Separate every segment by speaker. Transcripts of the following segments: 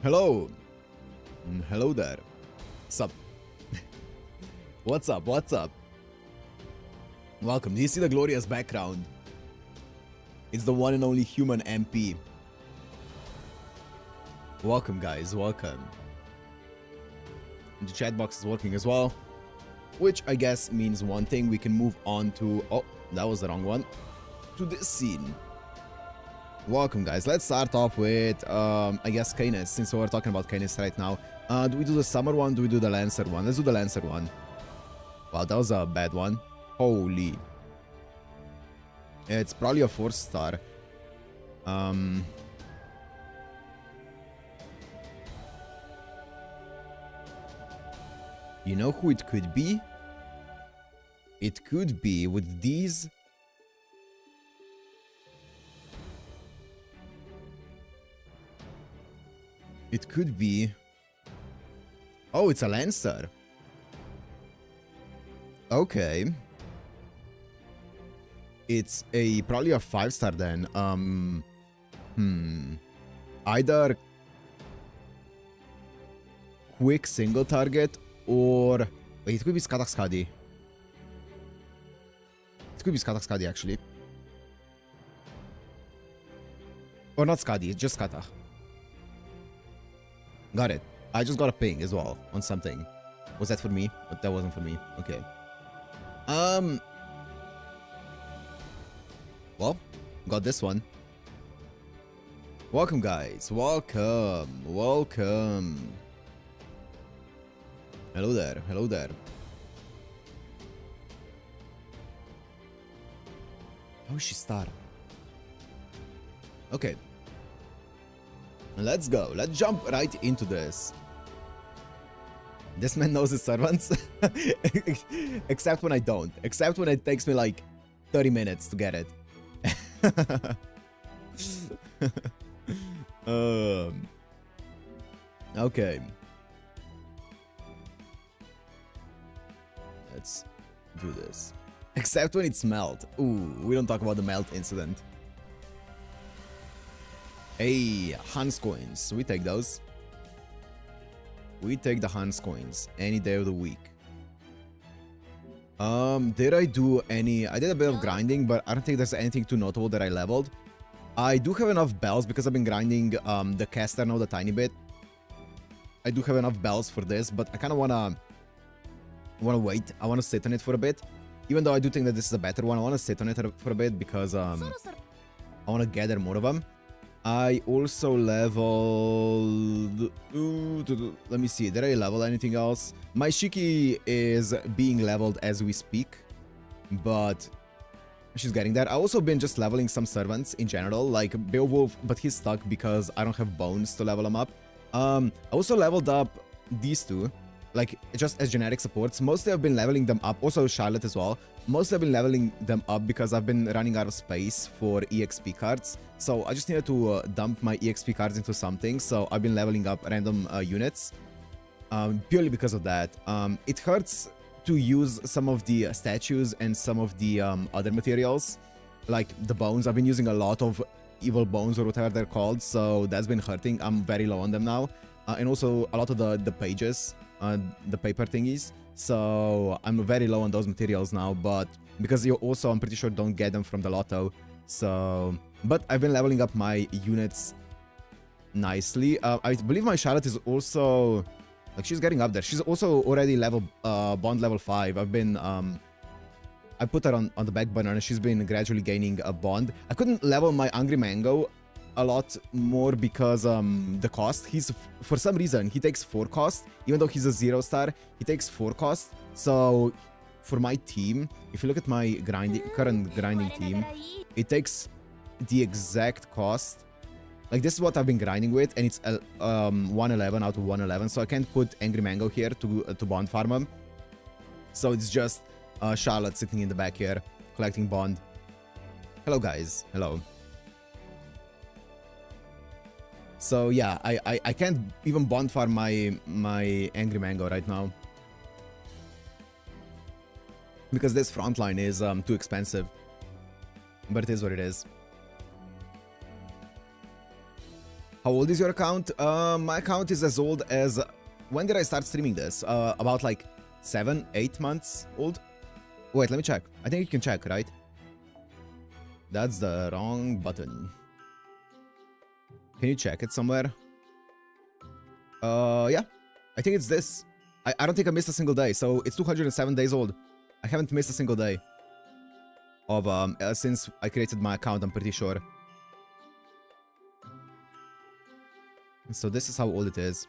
Speaker 1: Hello. Hello there. Sup? What's up? What's up? Welcome. Do you see the glorious background? It's the one and only human MP. Welcome, guys. Welcome. The chat box is working as well, which I guess means one thing. We can move on to... Oh, that was the wrong one. To this scene. Welcome, guys. Let's start off with, I guess, Canis, since we're talking about Canis right now. Do we do the Summer one? Do we do the Lancer one? Let's do the Lancer one. Wow, that was a bad one. Holy. It's probably a 4-star. You know who it could be? It could be with these... It could be... Oh, it's a Lancer. Okay. It's probably a 5-star then. Either quick single target or... Wait, it could be Skatak Skadi. It could be Skatak Skadi actually. Or not Skadi, just Skatak. Got it. I just got a ping as well on something. Was that for me? But that wasn't for me. Okay. Well, got this one. Welcome, guys. Welcome. Welcome. Hello there. Hello there. How is she star? Okay. Let's go. Let's jump right into this. This man knows his servants. Except when I don't. Except when it takes me like 30 minutes to get it. Okay. Let's do this. Except when it's melt. Ooh, we don't talk about the melt incident. Hey, Hans coins. We take those. We take the Hans coins any day of the week. Did I do any... I did a bit of grinding, but I don't think there's anything too notable that I leveled. I do have enough bells because I've been grinding the caster now a tiny bit. I do have enough bells for this, but I kind of wanna wait. I want to sit on it for a bit. Even though I do think that this is a better one, I want to sit on it for a bit because I want to gather more of them. I also leveled... Let me see. Did I level anything else? My Shiki is being leveled as we speak, but she's getting there. I've also been just leveling some servants in general, like Beowulf, but he's stuck because I don't have bones to level him up. I also leveled up these two, like just as generic supports. Mostly I've been leveling them up, also Charlotte as well. Mostly I've been leveling them up because I've been running out of space for EXP cards. So I just needed to dump my EXP cards into something. So I've been leveling up random units purely because of that. It hurts to use some of the statues and some of the other materials, like the bones. I've been using a lot of evil bones or whatever they're called. So that's been hurting. I'm very low on them now. And also a lot of the pages, the paper thingies. So I'm very low on those materials now, but because you also, I'm pretty sure, don't get them from the lotto. So, but I've been leveling up my units nicely. I believe my Charlotte is also, like, she's getting up there. She's also already level, bond level 5. I've been, I put her on the back burner and she's been gradually gaining a bond. I couldn't level my Angry Mango a lot more because the cost. He's, for some reason, he takes 4 cost. Even though he's a 0-star, he takes 4 cost. So for my team, if you look at my current grinding team, it takes the exact cost. Like, this is what I've been grinding with, and it's 111 out of 111. So I can't put Angry Mango here to bond farm him. So it's just Charlotte sitting in the back here collecting bond. Hello, guys. Hello. So yeah, I can't even bonfire my Angry Mango right now. Because this frontline is too expensive. But it is what it is. How old is your account? My account is as old as... When did I start streaming this? About like 7, 8 months old? Wait, let me check. I think you can check, right? That's the wrong button. Can you check it somewhere? Yeah. I think it's this. I don't think I missed a single day, so it's 207 days old. I haven't missed a single day of since I created my account, I'm pretty sure. So this is how old it is.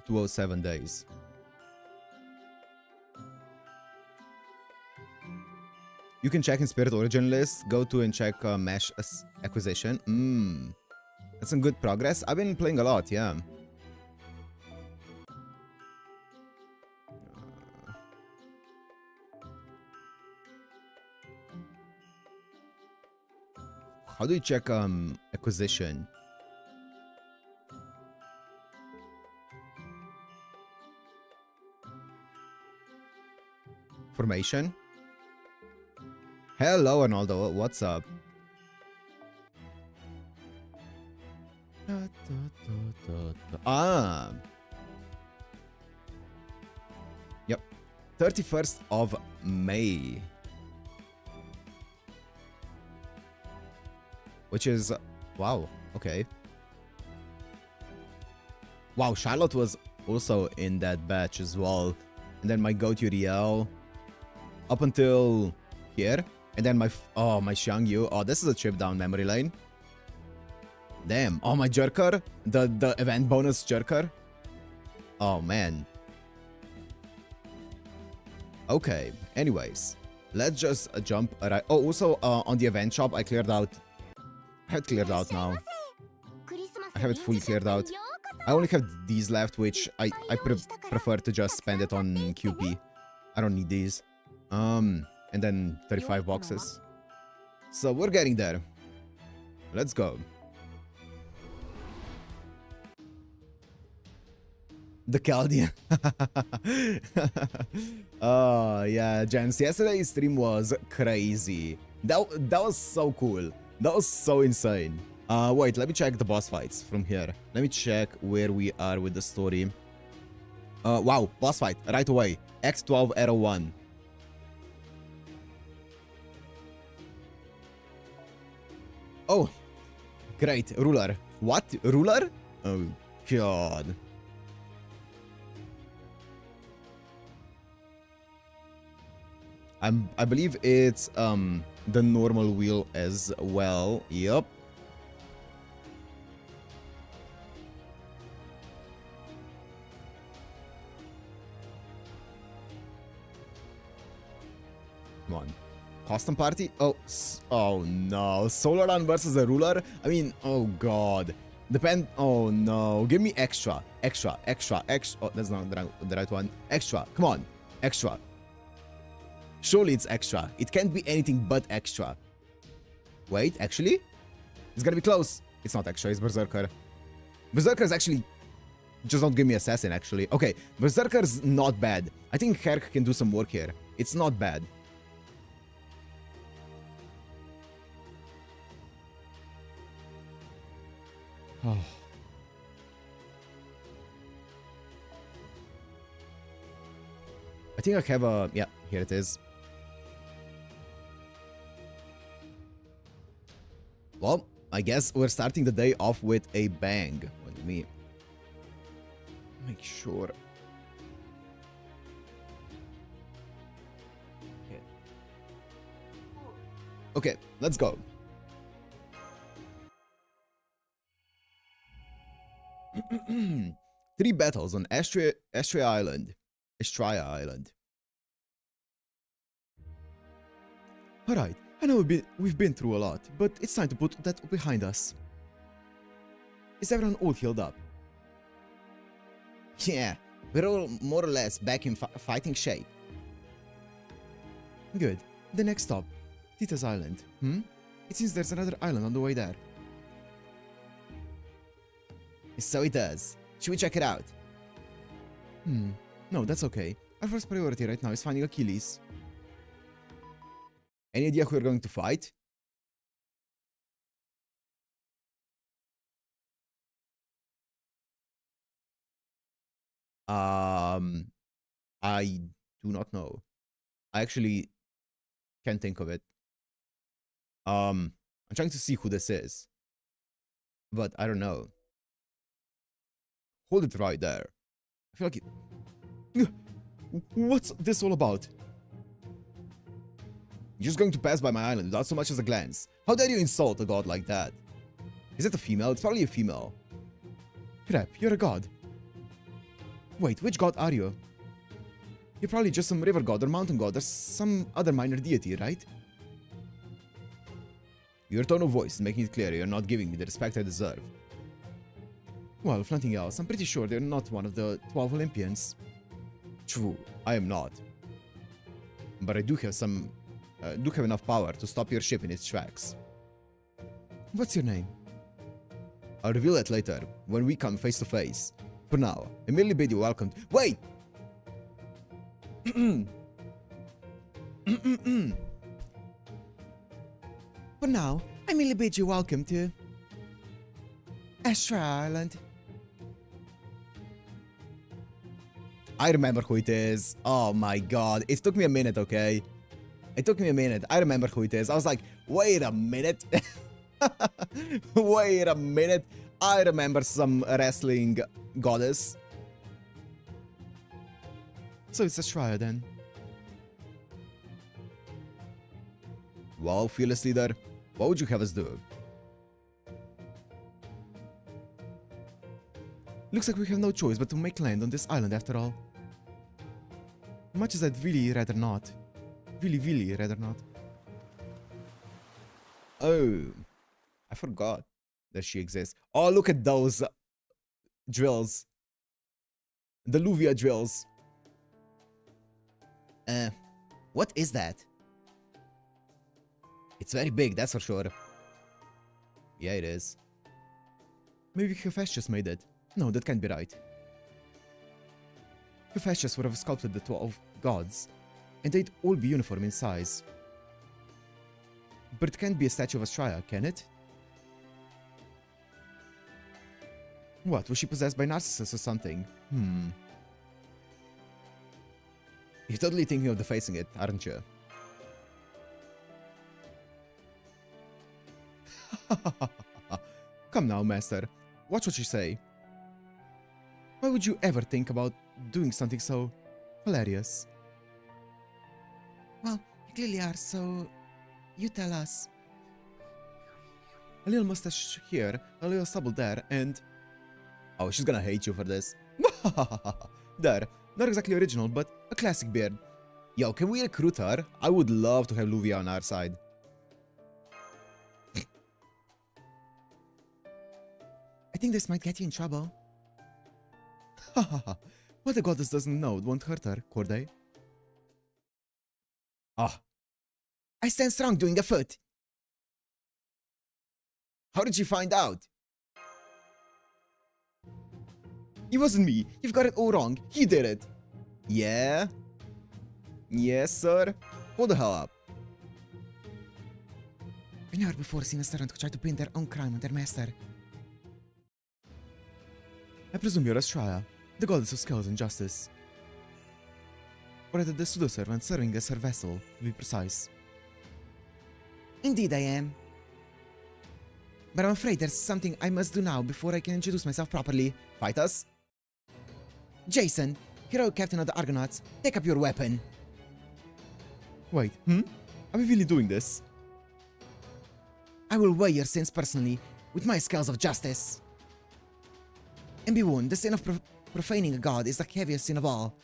Speaker 1: $207 days. You can check in Spirit Origin list. Go to and check Mesh acquisition. That's some good progress. I've been playing a lot, yeah. How do you check acquisition? Formation? Hello, Arnaldo. What's up? Ah. Yep. 31st of May. Which is... Wow. Okay. Wow, Charlotte was also in that batch as well. And then my go-to Riel. Up until here. And then my Xiangyu. Oh, this is a trip down memory lane. Damn. Oh, my Jerker. The event bonus Jerker. Oh, man. Okay. Anyways. Let's just jump right. Oh, also on the event shop, I cleared out. I have it cleared out now. I have it fully cleared out. I only have these left, which I prefer to just spend it on QP. I don't need these. And then 35 boxes. So we're getting there. Let's go. The Chaldean. Oh, yeah, gents. Yesterday's stream was crazy. That was so cool. That was so insane. Wait, let me check the boss fights from here. Let me check where we are with the story. Wow, boss fight, right away. Act 12, Arrow 1. Oh, great. Ruler. What? Ruler? Oh, God. I believe it's the normal wheel as well. Yup. Come on. Custom party? Oh, oh no. Solar Run versus a ruler? I mean, oh god. Oh no. Give me extra. Extra. Extra. Extra. Oh, that's not the right one. Extra. Come on. Extra. Surely it's extra. It can't be anything but extra. Wait, actually? It's gonna be close. It's not extra, it's Berserker. Berserker is actually... Just don't give me Assassin, actually. Okay, Berserker's not bad. I think Herc can do some work here. It's not bad. Oh. I think I have a... Yeah, here it is. Well, I guess we're starting the day off with a bang. Let me make sure. Okay, let's go. Three battles on Astrea Island. Alright, I know we've been through a lot, but it's time to put that behind us. Is everyone all healed up? Yeah, we're all more or less back in fighting shape. Good. The next stop. Tita's Island. It seems there's another island on the way there. So it does. Should we check it out? No, that's okay. Our first priority right now is finding Achilles. Any idea who we're going to fight? I do not know. I actually can't think of it. I'm trying to see who this is. But I don't know. Hold it right there. I feel like it... What's this all about? You're just going to pass by my island without so much as a glance. How dare you insult a god like that? Is it a female? It's probably a female. Crap, you're a god. Wait, which god are you? You're probably just some river god or mountain god or some other minor deity, right? Your tone of voice is making it clear you're not giving me the respect I deserve. Well, if nothing else, I'm pretty sure they're not one of the 12 Olympians. True, I am not. But I do have enough power to stop your ship in its tracks. What's your name? I'll reveal it later, when we come face to face. For now, I merely bid you welcome. Wait! For now, I merely bid you welcome to Astra Island. I remember who it is. Oh my god. It took me a minute, okay? It took me a minute. I remember who it is. I was like, wait a minute. Wait a minute. I remember some wrestling goddess. So it's Astraea then. Well, fearless leader, what would you have us do? Looks like we have no choice but to make land on this island after all. Much as I'd really rather not. Really rather not. Oh, I forgot that she exists. Oh, look at those drills. The Luvia drills. What is that? It's very big, that's for sure. Yeah, it is. Maybe Hephaestus made it. No, that can't be right. Hephaestus would have sculpted the 12 gods, and they'd all be uniform in size. But it can't be a statue of Astraea, can it? What, was she possessed by Narcissus or something? You're totally thinking of defacing it, aren't you? Come now, master. Watch what you say. Why would you ever think about doing something so hilarious? Well, you clearly are, so you tell us. A little mustache here, a little stubble there, and... Oh, she's gonna hate you for this. There. Not exactly original, but a classic beard. Yo, can we recruit her? I would love to have Luvia on our side. I think this might get you in trouble. What the goddess doesn't know won't hurt her, Corday. Ah. I stand strong doing a foot. How did you find out? It wasn't me. You've got it all wrong. He did it. Yeah? Yes, sir? Hold the hell up. I've never before seen a servant who tried to pin their own crime on their master. I presume you're Astraea, the goddess of skills and justice. Or rather the pseudo-servant serving as her vessel, to be precise. Indeed I am. But I'm afraid there's something I must do now before I can introduce myself properly. Fight us? Jason, hero captain of the Argonauts, take up your weapon. Wait, Are we really doing this? I will weigh your sins personally, with my scales of justice. And be warned, the sin of profaning a god is the heaviest sin of all.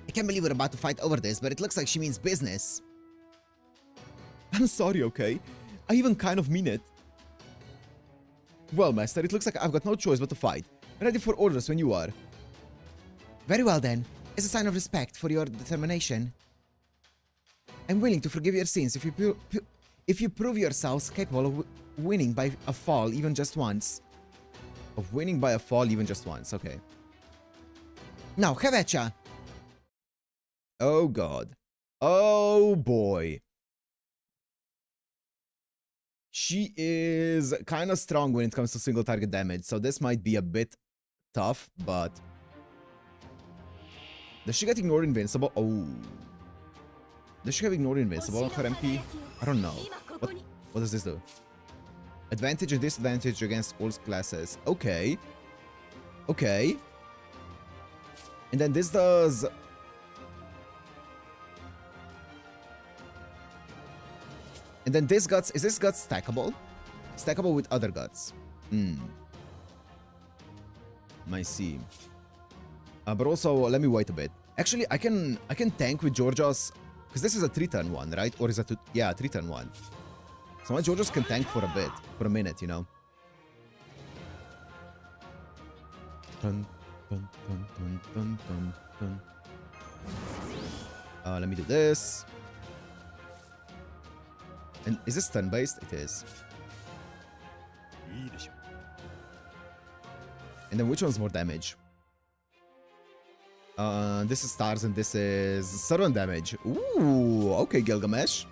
Speaker 1: I can't believe we're about to fight over this, but it looks like she means business. I'm sorry, okay? I even kind of mean it. Well, master, it looks like I've got no choice but to fight. Ready for orders when you are. Very well then. As a sign of respect for your determination. I'm willing to forgive your sins if you prove yourselves capable of winning by a fall even just once. Of winning by a fall even just once, okay. Now, have at ya! Oh god. Oh boy. She is kind of strong when it comes to single target damage, so this might be a bit tough, but... Does she get ignored invincible? Oh. Does she have ignored invincible on her MP? I don't know. What does this do? Advantage and disadvantage against all classes. Okay. Okay. And then this does... And then this guts... Is this guts stackable? Stackable with other guts. I see. But also, let me wait a bit. Actually, I can tank with Georgia's... Because this is a 3-turn one, right? Or is it... Yeah, 3-turn one. So my Georgia's can tank for a bit. For a minute, you know? Dun, dun, dun, dun, dun, dun, dun. Let me do this. And is this turn-based? It is. And then which one's more damage? This is stars and this is servant damage. Ooh, okay, Gilgamesh.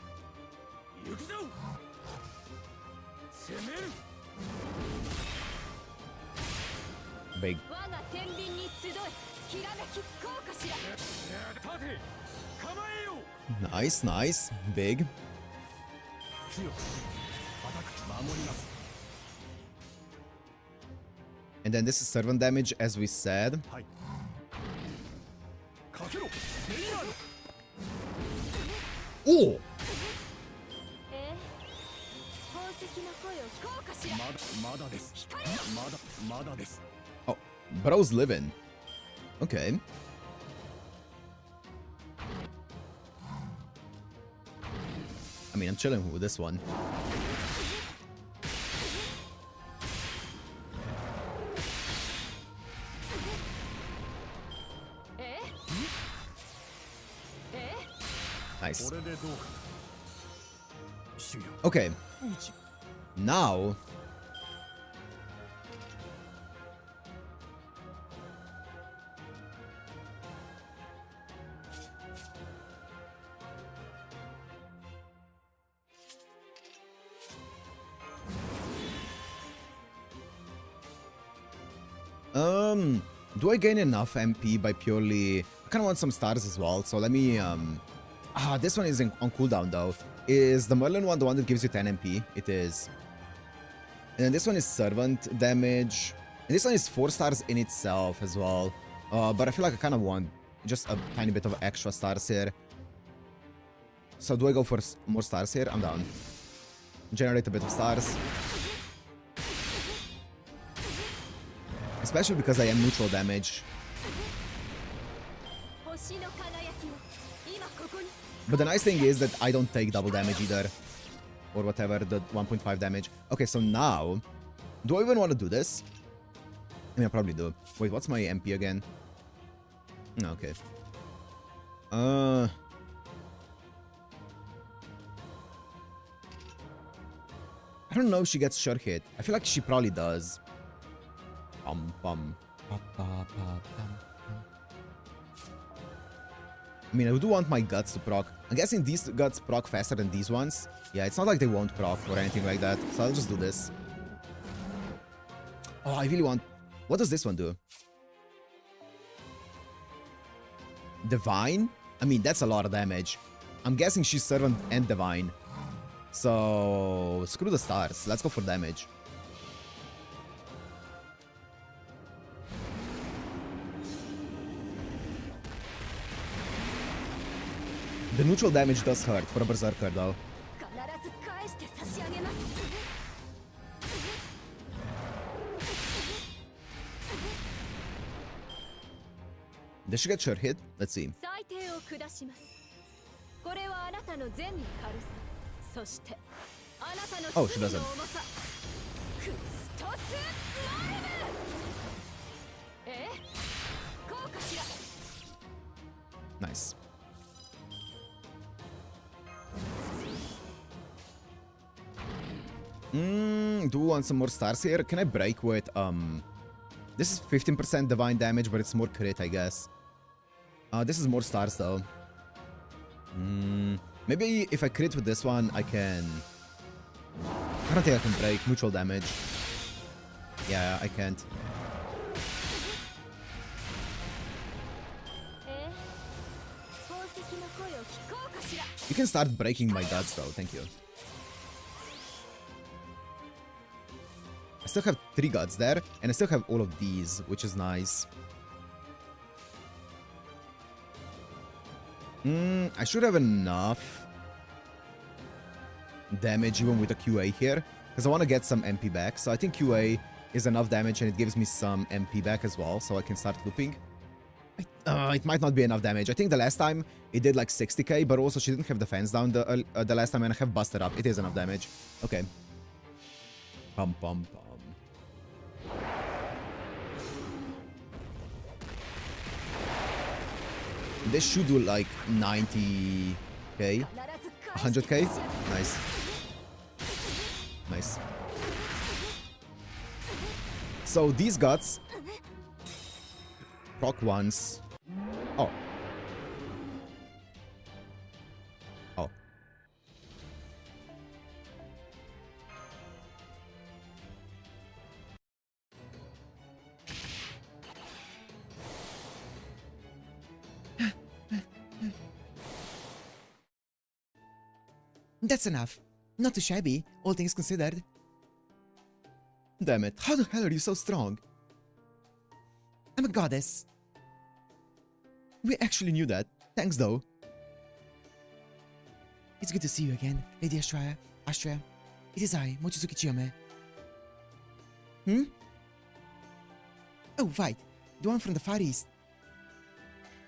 Speaker 1: Big. Nice, nice. Big. And then this is servant damage, as we said. Oh! Oh, bro's living. Okay. I mean, I'm chilling with this one. Nice. Okay. Now... do I gain enough MP by purely... I kind of want some stars as well, so let me, this one is on cooldown, though. Is the Merlin one the one that gives you 10 MP? It is. And then this one is servant damage. And this one is 4 stars in itself as well. But I feel like I kind of want just a tiny bit of extra stars here. So do I go for more stars here? I'm down. Generate a bit of stars. Especially because I am neutral damage. But the nice thing is that I don't take double damage either. Or whatever, the 1.5 damage. Okay, so now... Do I even want to do this? I mean, I probably do. Wait, what's my MP again? No, okay. I don't know if she gets sure hit. I feel like she probably does. Bum, bum. Ba, ba, ba, bum. I mean, I do want my guts to proc. I'm guessing these guts proc faster than these ones. Yeah, it's not like they won't proc or anything like that. So I'll just do this. Oh, I really want... What does this one do? Divine? I mean, that's a lot of damage. I'm guessing she's Servant and Divine. So... Screw the stars. Let's go for damage. The neutral damage does hurt for a Berserker, though. Did she get sure hit? Let's see. Oh, she doesn't. Nice. Do we want some more stars here? Can I break with, this is 15% divine damage, but it's more crit, I guess. This is more stars, though. Maybe if I crit with this one, I can... I don't think I can break mutual damage. Yeah, I can't. You can start breaking my guts, though. Thank you. I still have 3 guts there, and I still have all of these, which is nice. I should have enough damage even with a QA here, because I want to get some MP back. So I think QA is enough damage, and it gives me some MP back as well, so I can start looping. It might not be enough damage. I think the last time it did like 60k, but also she didn't have defense down the last time, and I have busted up. It is enough damage. Okay. Pum pum pum. This should do like 90k, 100k. Nice. Nice. So these guts proc once. Oh. Oh. That's enough. Not too shabby, all things considered. Damn it, how the hell are you so strong? I'm a goddess. We actually knew that. Thanks, though. It's good to see you again, Lady Astrea. It is I, Mochizuki Chiyome. Oh, right. The one from the Far East.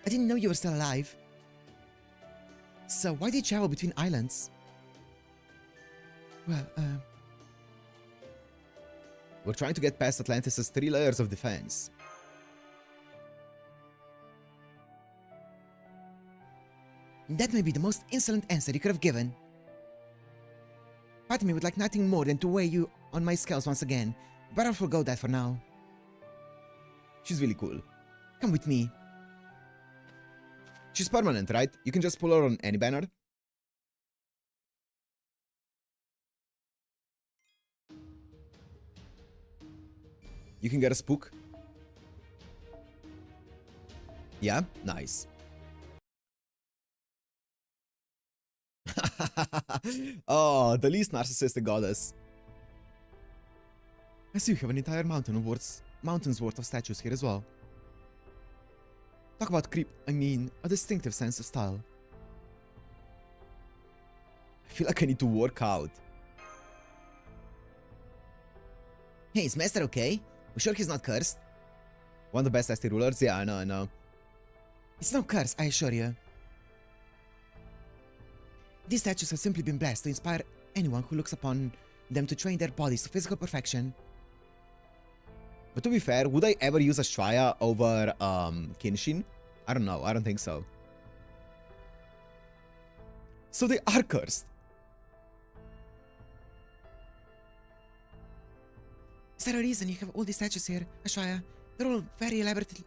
Speaker 1: I didn't know you were still alive. So, why did you travel between islands? Well, we're trying to get past Atlantis' 3 layers of defense. That may be the most insolent answer you could have given. Part of me would like nothing more than to weigh you on my scales once again, but I'll forgo that for now. She's really cool. Come with me. She's permanent, right? You can just pull her on any banner. You can get a spook. Yeah? Nice. Oh, the least narcissistic goddess. I see you have an entire mountain's worth of statues here as well. Talk about a distinctive sense of style. I feel like I need to work out. Hey, is Master okay? We sure he's not cursed? One of the best ST rulers? Yeah, I know. It's no curse, I assure you. These statues have simply been blessed to inspire anyone who looks upon them to train their bodies to physical perfection. But to be fair, would I ever use Ashtraya over Kinshin? I don't know, I don't think so. So they are cursed. Is there a reason you have all these statues here, Ashtraya? They're all very elaborately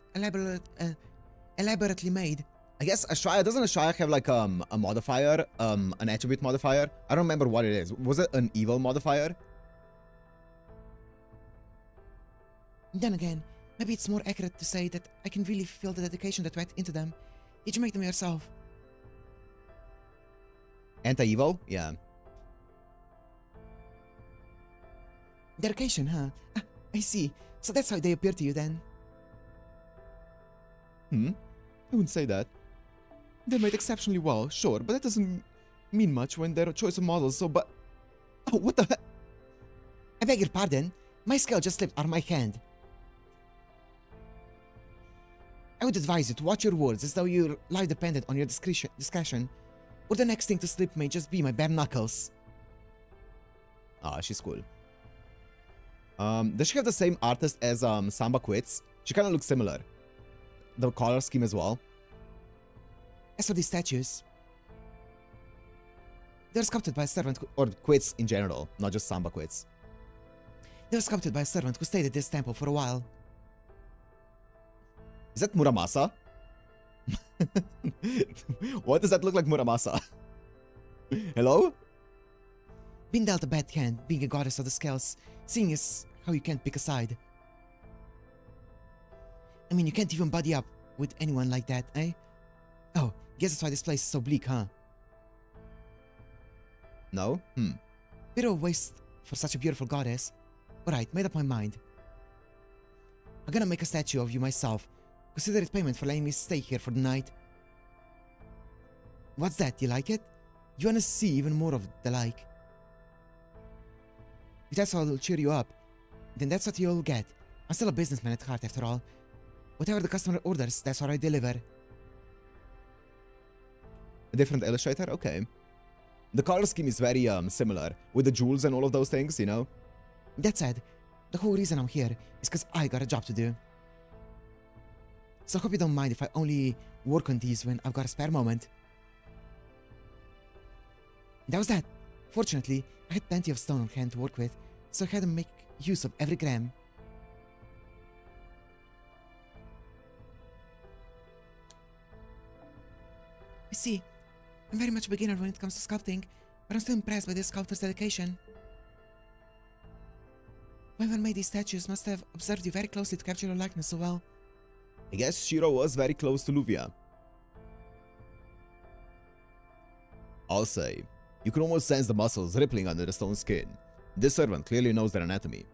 Speaker 1: made. I guess doesn't Ashtraya have like a modifier, an attribute modifier? I don't remember what it is. Was it an evil modifier? Then again, maybe it's more accurate to say that I can really feel the dedication that went into them. Did you make them yourself? Anti-evil? Yeah. Dedication, huh? Ah, I see. So that's how they appear to you then. I wouldn't say that. They're made exceptionally well, sure, but that doesn't mean much when they're a choice of models, so but... Oh, what the heck? I beg your pardon. My scale just slipped out of my hand. I would advise you to watch your words as though your life depended on your discretion, or the next thing to slip may just be my bare knuckles. Ah, she's cool. Does she have the same artist as Samba Quits? She kind of looks similar. The color scheme as well. As for these statues, They were sculpted by a servant or quits in general, not just Samba quits. They were sculpted by a servant who stayed at this temple for a while. Is that Muramasa? What does that look like, Muramasa? Hello? Being dealt a bad hand, being a goddess of the scales, seeing as how you can't pick a side. I mean, you can't even buddy up with anyone like that, eh? Oh, guess that's why this place is so bleak, huh? No? Bit of a waste for such a beautiful goddess. Alright, made up my mind. I'm gonna make a statue of you myself. Consider it payment for letting me stay here for the night. What's that? You like it? You wanna see even more of the like? If that's what'll cheer you up, then that's what you'll get. I'm still a businessman at heart, after all. Whatever the customer orders, that's what I deliver. A different illustrator? Okay. The color scheme is very similar, with the jewels and all of those things, you know? That said, the whole reason I'm here is because I got a job to do. So I hope you don't mind if I only work on these when I've got a spare moment. That was that. Fortunately, I had plenty of stone on hand to work with, so I had to make use of every gram. You see, I'm very much a beginner when it comes to sculpting, but I'm still impressed by this sculptor's dedication. Whoever made these statues must have observed you very closely to capture your likeness so well. I guess Shiro was very close to Luvia. I'll say, you can almost sense the muscles rippling under the stone skin. This servant clearly knows their anatomy.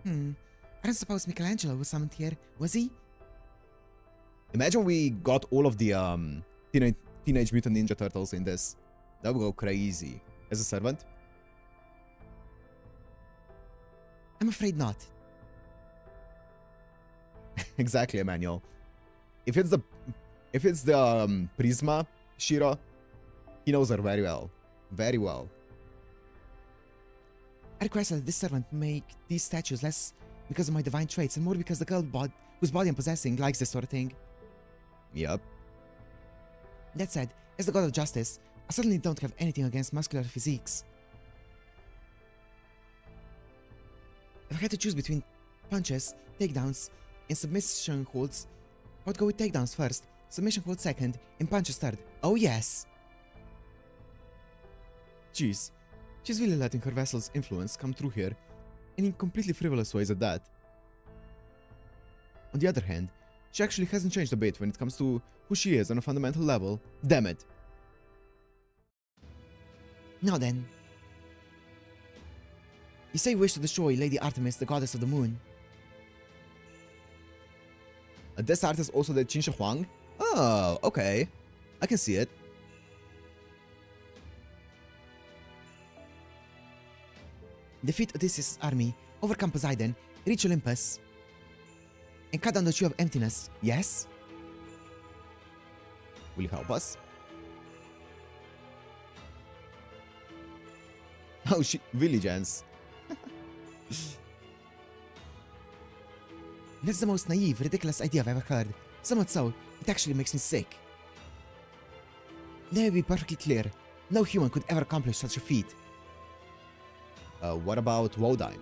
Speaker 1: I don't suppose Michelangelo was summoned here, was he? Imagine we got all of the Teenage Mutant Ninja Turtles in this. That would go crazy. As a servant? I'm afraid not. Exactly, Emmanuel. If it's the Prisma Shiro, he knows her very well. Very well. I requested that this servant make these statues less because of my divine traits and more because the girl whose body I'm possessing likes this sort of thing. Yep. That said, as the god of justice, I certainly don't have anything against muscular physiques. If I had to choose between punches, takedowns, and submission holds, I would go with takedowns first, submission holds second, and punches third. Oh yes! Jeez, she's really letting her vessel's influence come through here, and in completely frivolous ways at that. On the other hand, she actually hasn't changed a bit when it comes to who she is on a fundamental level. Damn it. Now then. You say you wish to destroy Lady Artemis, the goddess of the moon. This art is also the Qin Shi Huang? Oh, okay. I can see it. Defeat Odysseus' army, overcome Poseidon, reach Olympus, and cut down the tree of emptiness, yes? Will you help us? Oh, really, Jens? That's the most naive, ridiculous idea I've ever heard. So much so, it actually makes me sick. Let me be perfectly clear. No human could ever accomplish such a feat. What about Wodan?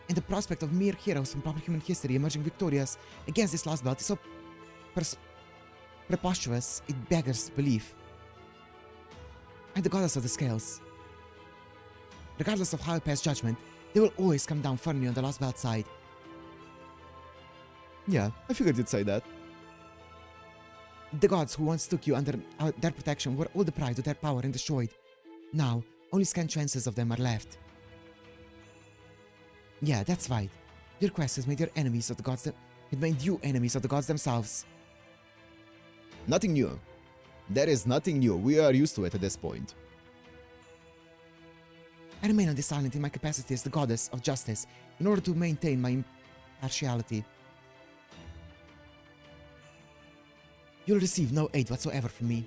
Speaker 1: And the prospect of mere heroes from proper human history emerging victorious against this lost belt is so preposterous, it beggars belief. I'm the goddess of the scales. Regardless of how I pass judgment, they will always come down firmly on the lost belt side. Yeah, I figured you'd say that. The gods who once took you under their protection were all deprived of their power and destroyed. Now, only scant chances of them are left. Yeah, that's right. Your quest has made your enemies of the gods it made you enemies of the gods themselves. Nothing new. There is nothing new. We are used to it at this point. I remain on this island in my capacity as the goddess of justice in order to maintain my impartiality. You'll receive no aid whatsoever from me.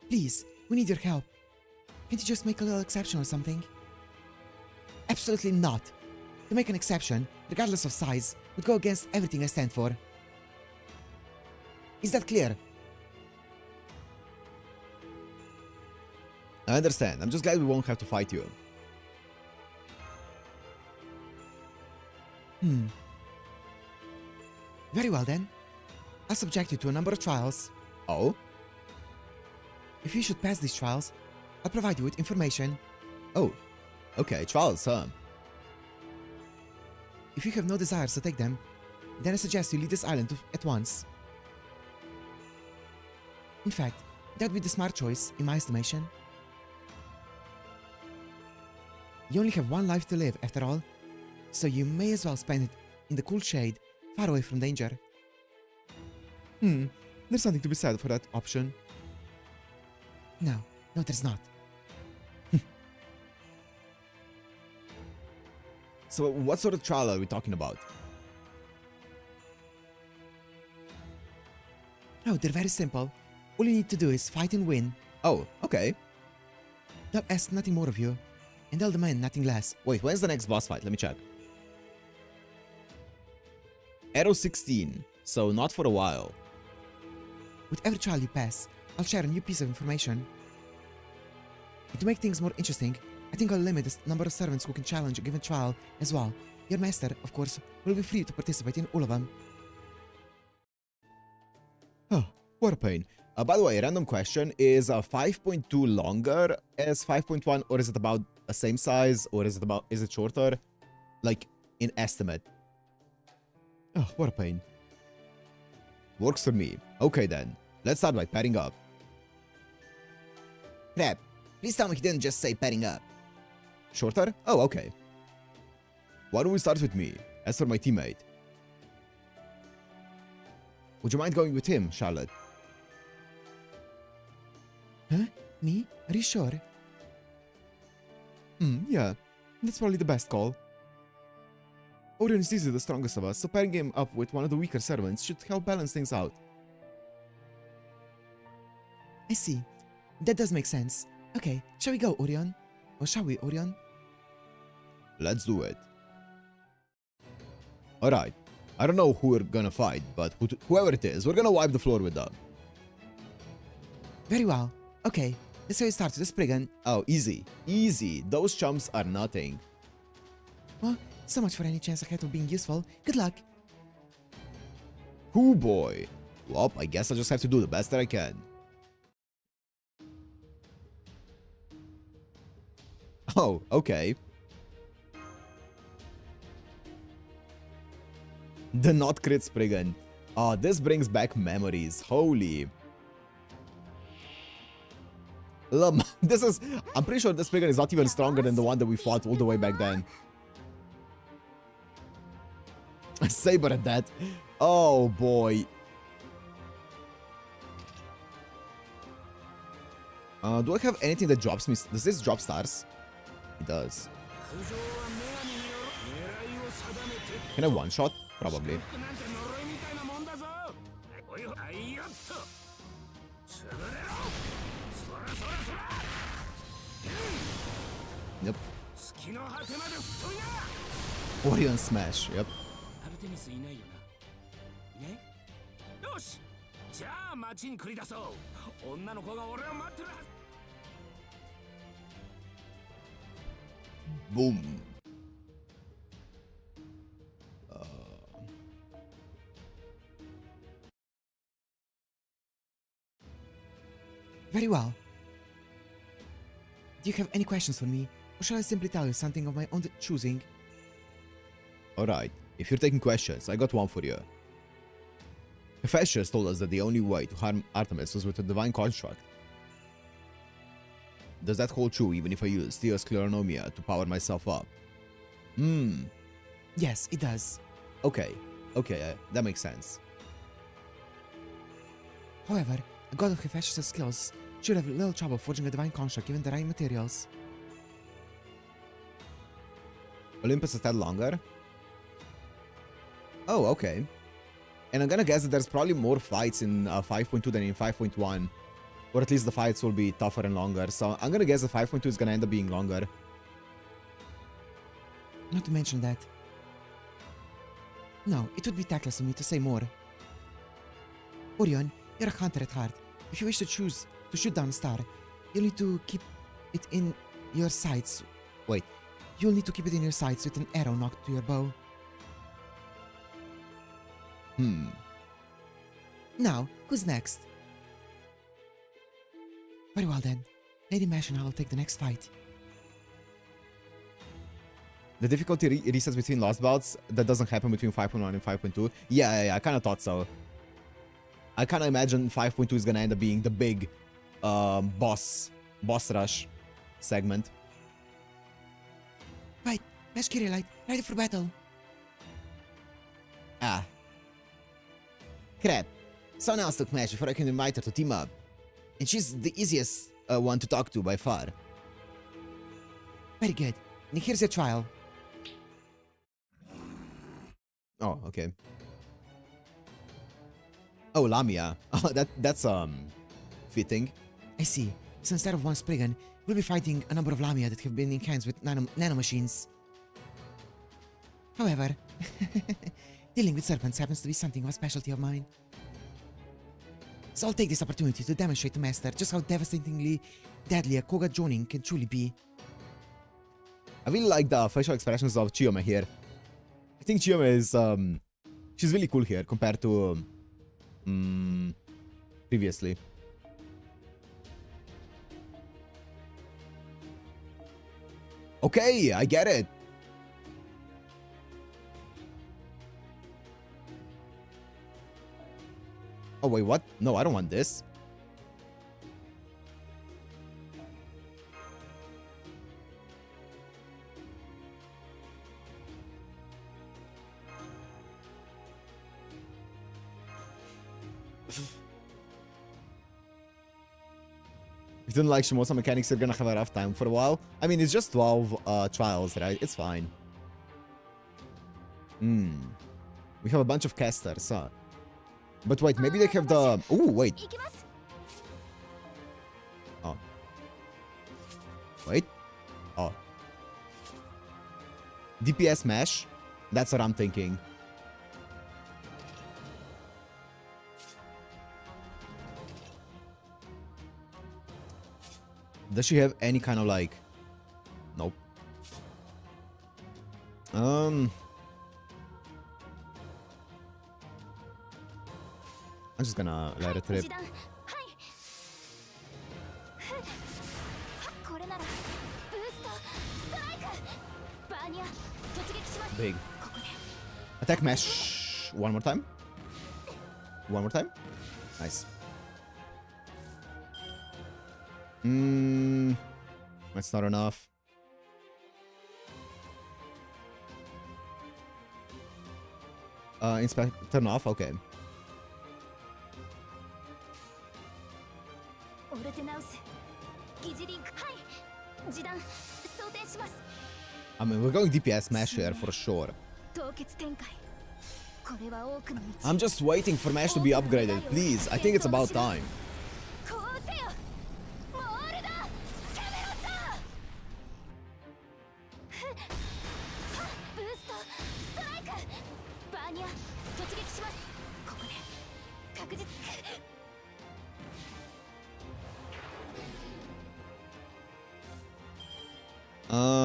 Speaker 1: Please, we need your help. Can't you just make a little exception or something? Absolutely not. To make an exception, regardless of size, would go against everything I stand for. Is that clear? I understand. I'm just glad we won't have to fight you.
Speaker 2: Very well then. I'll subject you to a number of trials.
Speaker 1: Oh?
Speaker 2: If you should pass these trials, I'll provide you with information.
Speaker 1: Oh. Okay, trials, huh?
Speaker 2: If you have no desires to take them, then I suggest you leave this island at once. In fact, that would be the smart choice, in my estimation. You only have one life to live, after all, so you may as well spend it in the cool shade, far away from danger.
Speaker 1: There's something to be said for that option.
Speaker 2: No, there's not.
Speaker 1: So what sort of trial are we talking about?
Speaker 2: Oh, they're very simple. All you need to do is fight and win.
Speaker 1: Oh, okay.
Speaker 2: They'll ask nothing more of you, and they'll demand nothing less.
Speaker 1: Wait, when's the next boss fight? Let me check. Arrow 16, so not for a while.
Speaker 2: With every trial you pass, I'll share a new piece of information. And to make things more interesting, I think I'll limit the number of servants who can challenge a given trial as well. Your master, of course, will be free to participate in all of them.
Speaker 1: Oh, what a pain. By the way, random question, is 5.2 longer as 5.1, or is it about the same size, or is it shorter? Like, in estimate. Oh, what a pain. Works for me. Okay then, let's start by pairing up.
Speaker 2: Crap, please tell me he didn't just say pairing up.
Speaker 1: Shorter? Oh, okay. Why don't we start with me, as for my teammate? Would you mind going with him, Charlotte?
Speaker 2: Huh? Me? Are you sure?
Speaker 1: Yeah. That's probably the best call. Orion is easily the strongest of us, so pairing him up with one of the weaker servants should help balance things out.
Speaker 2: I see. That does make sense. Okay, shall we go, Orion? Or shall we, Orion?
Speaker 1: Let's do it. Alright. I don't know who we're gonna fight, but whoever it is, we're gonna wipe the floor with them.
Speaker 2: Very well. Okay, let's say we start with the Spriggan.
Speaker 1: Oh, easy. Easy. Those chumps are nothing.
Speaker 2: Well, so much for any chance I had of being useful. Good luck.
Speaker 1: Hoo boy. Well, I guess I just have to do the best that I can. Oh, okay. The not crit Spriggan. Oh, this brings back memories. Holy. This is... I'm pretty sure this Spriggan is not even stronger than the one that we fought all the way back then. Saber at that. Oh, boy. Do I have anything that drops me? Does this drop stars? It does. Can I one-shot? Probably. Yep. Orion smash, yep. Boom.
Speaker 2: Very well. Do you have any questions for me? Or shall I simply tell you something of my own choosing?
Speaker 1: Alright, if you're taking questions, I got one for you. Hephaestus told us that the only way to harm Artemis was with a divine construct. Does that hold true even if I use Theos Scleronomia to power myself up?
Speaker 2: Yes, it does.
Speaker 1: Okay, that makes sense.
Speaker 2: However, a god of Hephaestus' skills should have little trouble forging a divine construct given the right materials.
Speaker 1: Olympus is that longer? Oh, okay. And I'm gonna guess that there's probably more fights in 5.2 than in 5.1. Or at least the fights will be tougher and longer. So I'm gonna guess that 5.2 is gonna end up being longer.
Speaker 2: Not to mention that. No, it would be tactless of me to say more. Orion, you're a hunter at heart. If you wish to choose to shoot down a star, you'll need to keep it in your sights. Wait, you'll need to keep it in your sights with an arrow knocked to your bow. Now, who's next? Very well then. Lady Mash and I will take the next fight.
Speaker 1: The difficulty resets between lost bouts. That doesn't happen between 5.1 and 5.2. Yeah, I kind of thought so. I kind of imagine 5.2 is gonna end up being the big boss rush segment.
Speaker 2: Right, Mash Kirillite, ready for battle.
Speaker 1: Ah. Crap. Someone else took Mash before I can invite her to team up. And she's the easiest one to talk to by far.
Speaker 2: Very good. And here's your trial.
Speaker 1: Oh, okay. Oh, Lamia. Oh, that's fitting.
Speaker 2: I see. So instead of one Spriggan, we'll be fighting a number of Lamia that have been enhanced with nanomachines. However, dealing with serpents happens to be something of a specialty of mine. So I'll take this opportunity to demonstrate to Master just how devastatingly deadly a Koga Jonin can truly be.
Speaker 1: I really like the facial expressions of Chiyome here. I think Chiyome is she's really cool here compared to previously. Okay, I get it. Oh wait, what? No, I don't want this. If you don't like Shimosa mechanics, you're gonna have a rough time for a while. I mean, it's just 12 trials, right? It's fine. We have a bunch of casters, huh? But wait, maybe they have the... Ooh, wait. Oh. Wait. Oh. DPS Mash? That's what I'm thinking. Does she have any kind of like... Nope. I'm just gonna let it rip. Big. Attack Mash. One more time. One more time. Nice. That's not enough. Inspect turn off, okay. I mean, we're going DPS Mash here for sure. I'm just waiting for Mash to be upgraded, please. I think it's about time.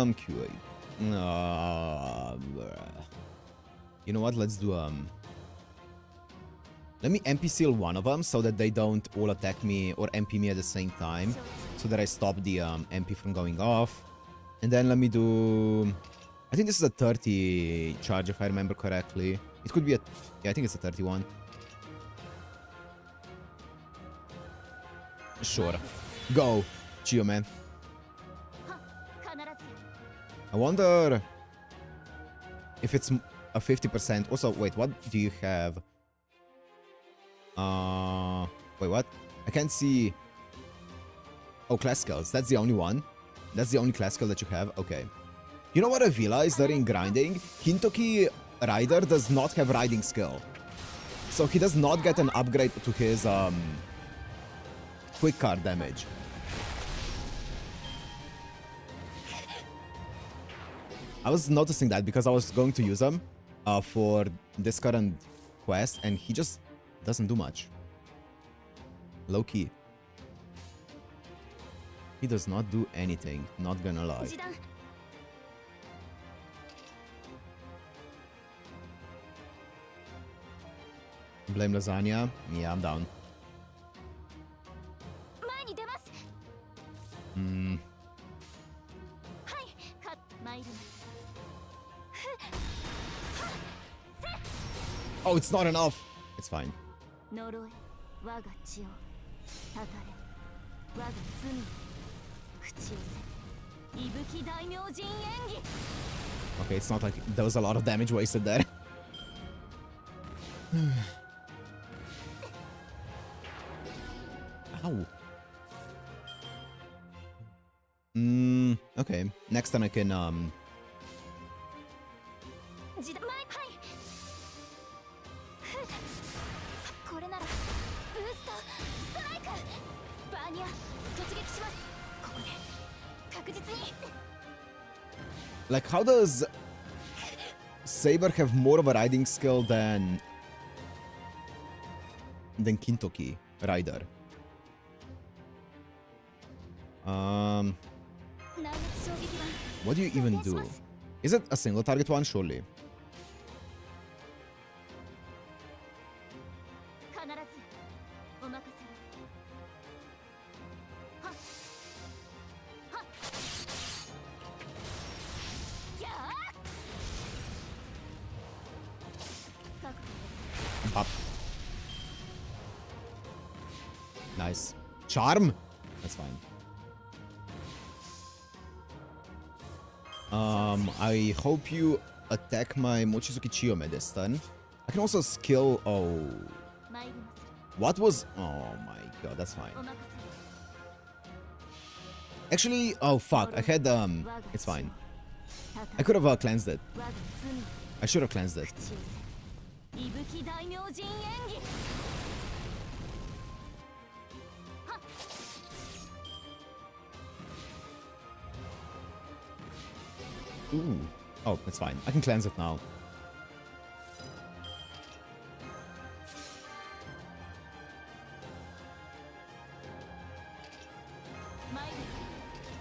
Speaker 1: QA. You know what? Let's do let me MP seal one of them so that they don't all attack me or MP me at the same time, so that I stop the MP from going off. And then let me do... I think this is a 30 charge if I remember correctly. It could be a... Yeah, I think it's a 31. Sure. Go, Chiyome. I wonder if it's a 50%. Also, wait, what do you have? Wait, what? I can't see. Oh, class skills. That's the only one. That's the only class skill that you have. Okay. You know what I realized during grinding? Hintoki Rider does not have riding skill. So he does not get an upgrade to his quick card damage. I was noticing that because I was going to use him for this current quest, and he just doesn't do much. Low key. He does not do anything, not gonna lie.
Speaker 3: 示弾
Speaker 1: Blame lasagna? Yeah, I'm down.
Speaker 3: 前に出ます
Speaker 1: Hmm.
Speaker 3: はい参ります
Speaker 1: Oh, it's not enough. It's fine.
Speaker 3: 呪え我が血をたたれ我が罪を口寄せ伊吹大明神演技
Speaker 1: Okay, it's not like there was a lot of damage wasted there. Ow. Okay. Next time I can,
Speaker 3: 時代前はいこれならブーストストライクバーニャ突撃しますここで確実に
Speaker 1: like, how does Saber have more of a riding skill than Kintoki Rider?
Speaker 3: 内熱衝撃弾
Speaker 1: What do you even
Speaker 3: 装填し
Speaker 1: do?
Speaker 3: ます
Speaker 1: Is it a single target one? Surely.
Speaker 3: 必ずお任せをはっはっやあ確保
Speaker 1: Bop. Nice. Charm? That's fine. I hope you attack my Mochizuki Chiyome this turn. I can also skill... Oh.
Speaker 3: 参ります
Speaker 1: What was... Oh my god, that's fine.
Speaker 3: お任せを
Speaker 1: Actually, oh fuck, I had... It's fine.
Speaker 3: たた
Speaker 1: I could have cleansed it.
Speaker 3: 我が罪を
Speaker 1: I should have cleansed it.
Speaker 3: 口寄せ伊吹大明神演技
Speaker 1: Ooh. Oh, that's fine. I can cleanse it now.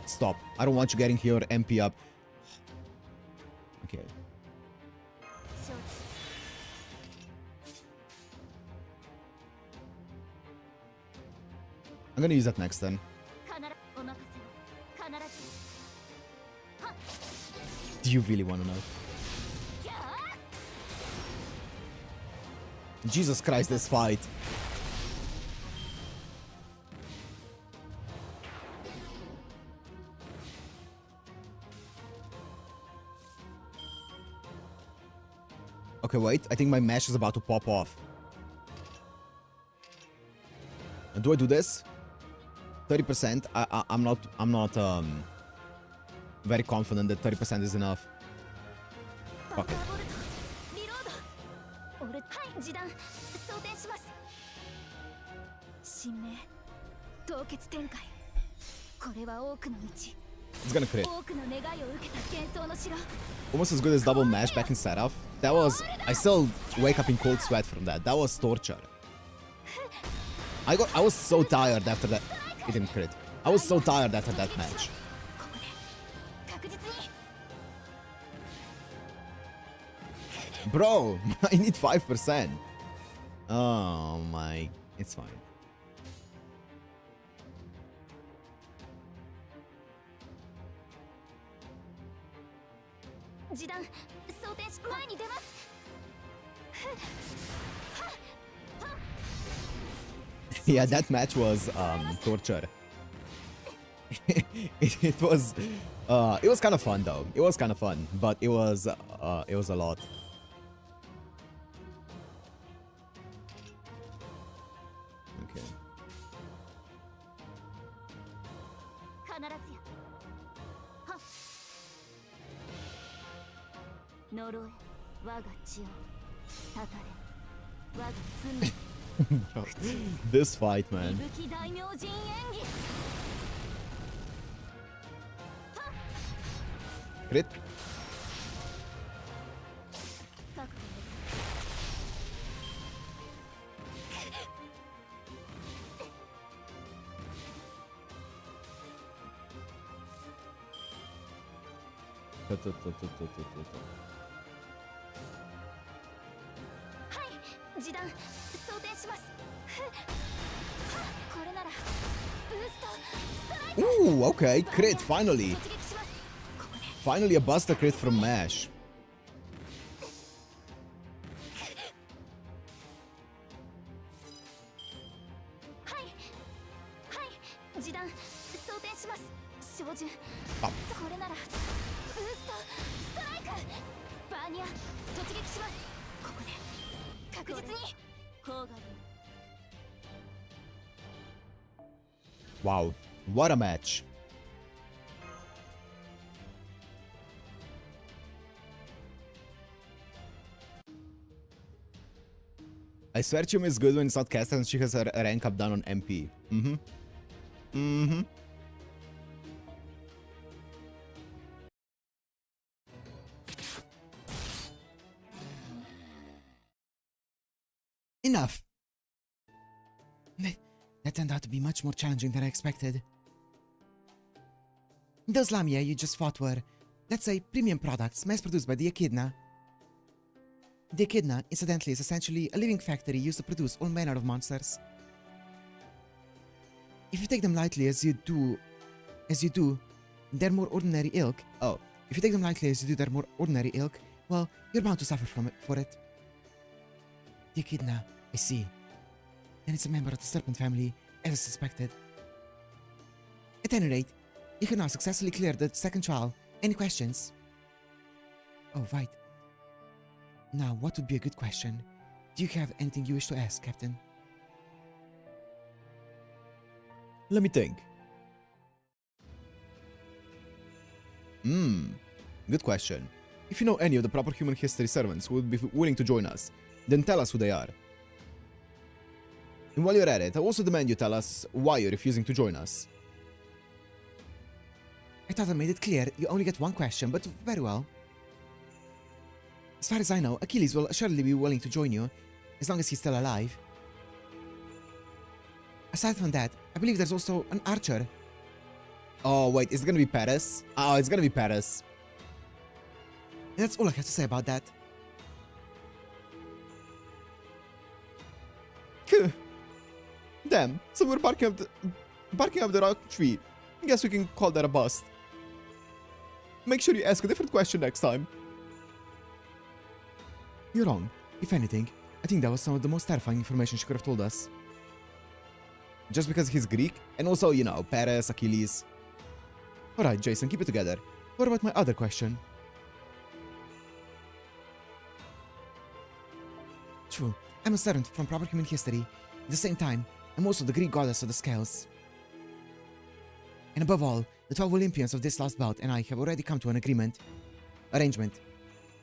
Speaker 1: Stop. I don't want you getting here MP up. Okay.
Speaker 3: 承知
Speaker 1: I'm gonna use that next then.
Speaker 3: 必ずお任せを必ず
Speaker 1: Do you really want to know?
Speaker 3: やあ
Speaker 1: Jesus Christ, this fight. Okay, wait. I think my mesh is about to pop off. And do I do this? 30%? I'm not very confident that 30% is enough.
Speaker 3: バンカーボルトリロード俺はい示弾装填します神明凍結展開これは多くの道
Speaker 1: It's gonna crit.
Speaker 3: 多くの願いを受けた幻想の城
Speaker 1: Almost as good as double mash back in setup. That was... I still wake up in cold sweat from that. That was torture. I was so tired after that. It didn't crit. I was so tired after that match.
Speaker 3: ここで確実に
Speaker 1: Bro, I need 5%. Oh my... It's fine.
Speaker 3: Jidan, 装填し前に出ます
Speaker 1: Yeah, that match was torture. it was kind of fun though. It was kind of fun, but it was a lot. Okay.
Speaker 3: 必ずやはっ呪え我が血をたたれ我が罪
Speaker 1: Bro, this fight,
Speaker 3: 伊
Speaker 1: man.
Speaker 3: 吹大明神演技
Speaker 1: Crit.
Speaker 3: 確保です
Speaker 1: Bro,
Speaker 3: はい示弾装填しますこれならブーストストライク
Speaker 1: Ooh, okay, crit, finally.
Speaker 3: 突撃しますここで
Speaker 1: Finally a buster crit from Mash.
Speaker 3: はいはい示弾装填します照準
Speaker 1: あ
Speaker 3: これならブーストストライクバーニャ突撃しますここで確実にコーガル
Speaker 1: Wow, what a match. I swear Chum is good when it's not cast and she has her rank up down on MP.
Speaker 2: Enough! That turned out to be much more challenging than I expected. Those Lamia you just fought were, let's say, premium products mass-produced by the Echidna. The Echidna, incidentally, is essentially a living factory used to produce all manner of monsters. If you take them lightly as you do, their more ordinary ilk. Oh, if you take them lightly as you do their more ordinary ilk, well, you're bound to suffer for it. The Echidna, I see. Then it's a member of the serpent family, as suspected. At any rate, you can now successfully clear the second trial. Any questions? Oh, right. Now, what would be a good question? Do you have anything you wish to ask, Captain?
Speaker 1: Let me think. Good question. If you know any of the proper human history servants who would be willing to join us, then tell us who they are. And while you're at it, I also demand you tell us why you're refusing to join us.
Speaker 2: I thought I made it clear you only get one question, but very well. As far as I know, Achilles will assuredly be willing to join you, as long as he's still alive. Aside from that, I believe there's also an archer.
Speaker 1: Oh, wait, is it gonna be Paris? Oh, it's gonna be Paris.
Speaker 2: And that's all I have to say about that.
Speaker 1: Damn, so we're barking up the rock tree. Guess we can call that a bust. Make sure you ask a different question next time.
Speaker 2: You're wrong. If anything, I think that was some of the most terrifying information she could have told us.
Speaker 1: Just because he's Greek? And also, you know, Paris, Achilles.
Speaker 2: Alright, Jason, keep it together. What about my other question? True, I'm a servant from proper human history. At the same time, I'm also the Greek goddess of the scales. And above all, the 12 Olympians of this last bout and I have already come to an arrangement.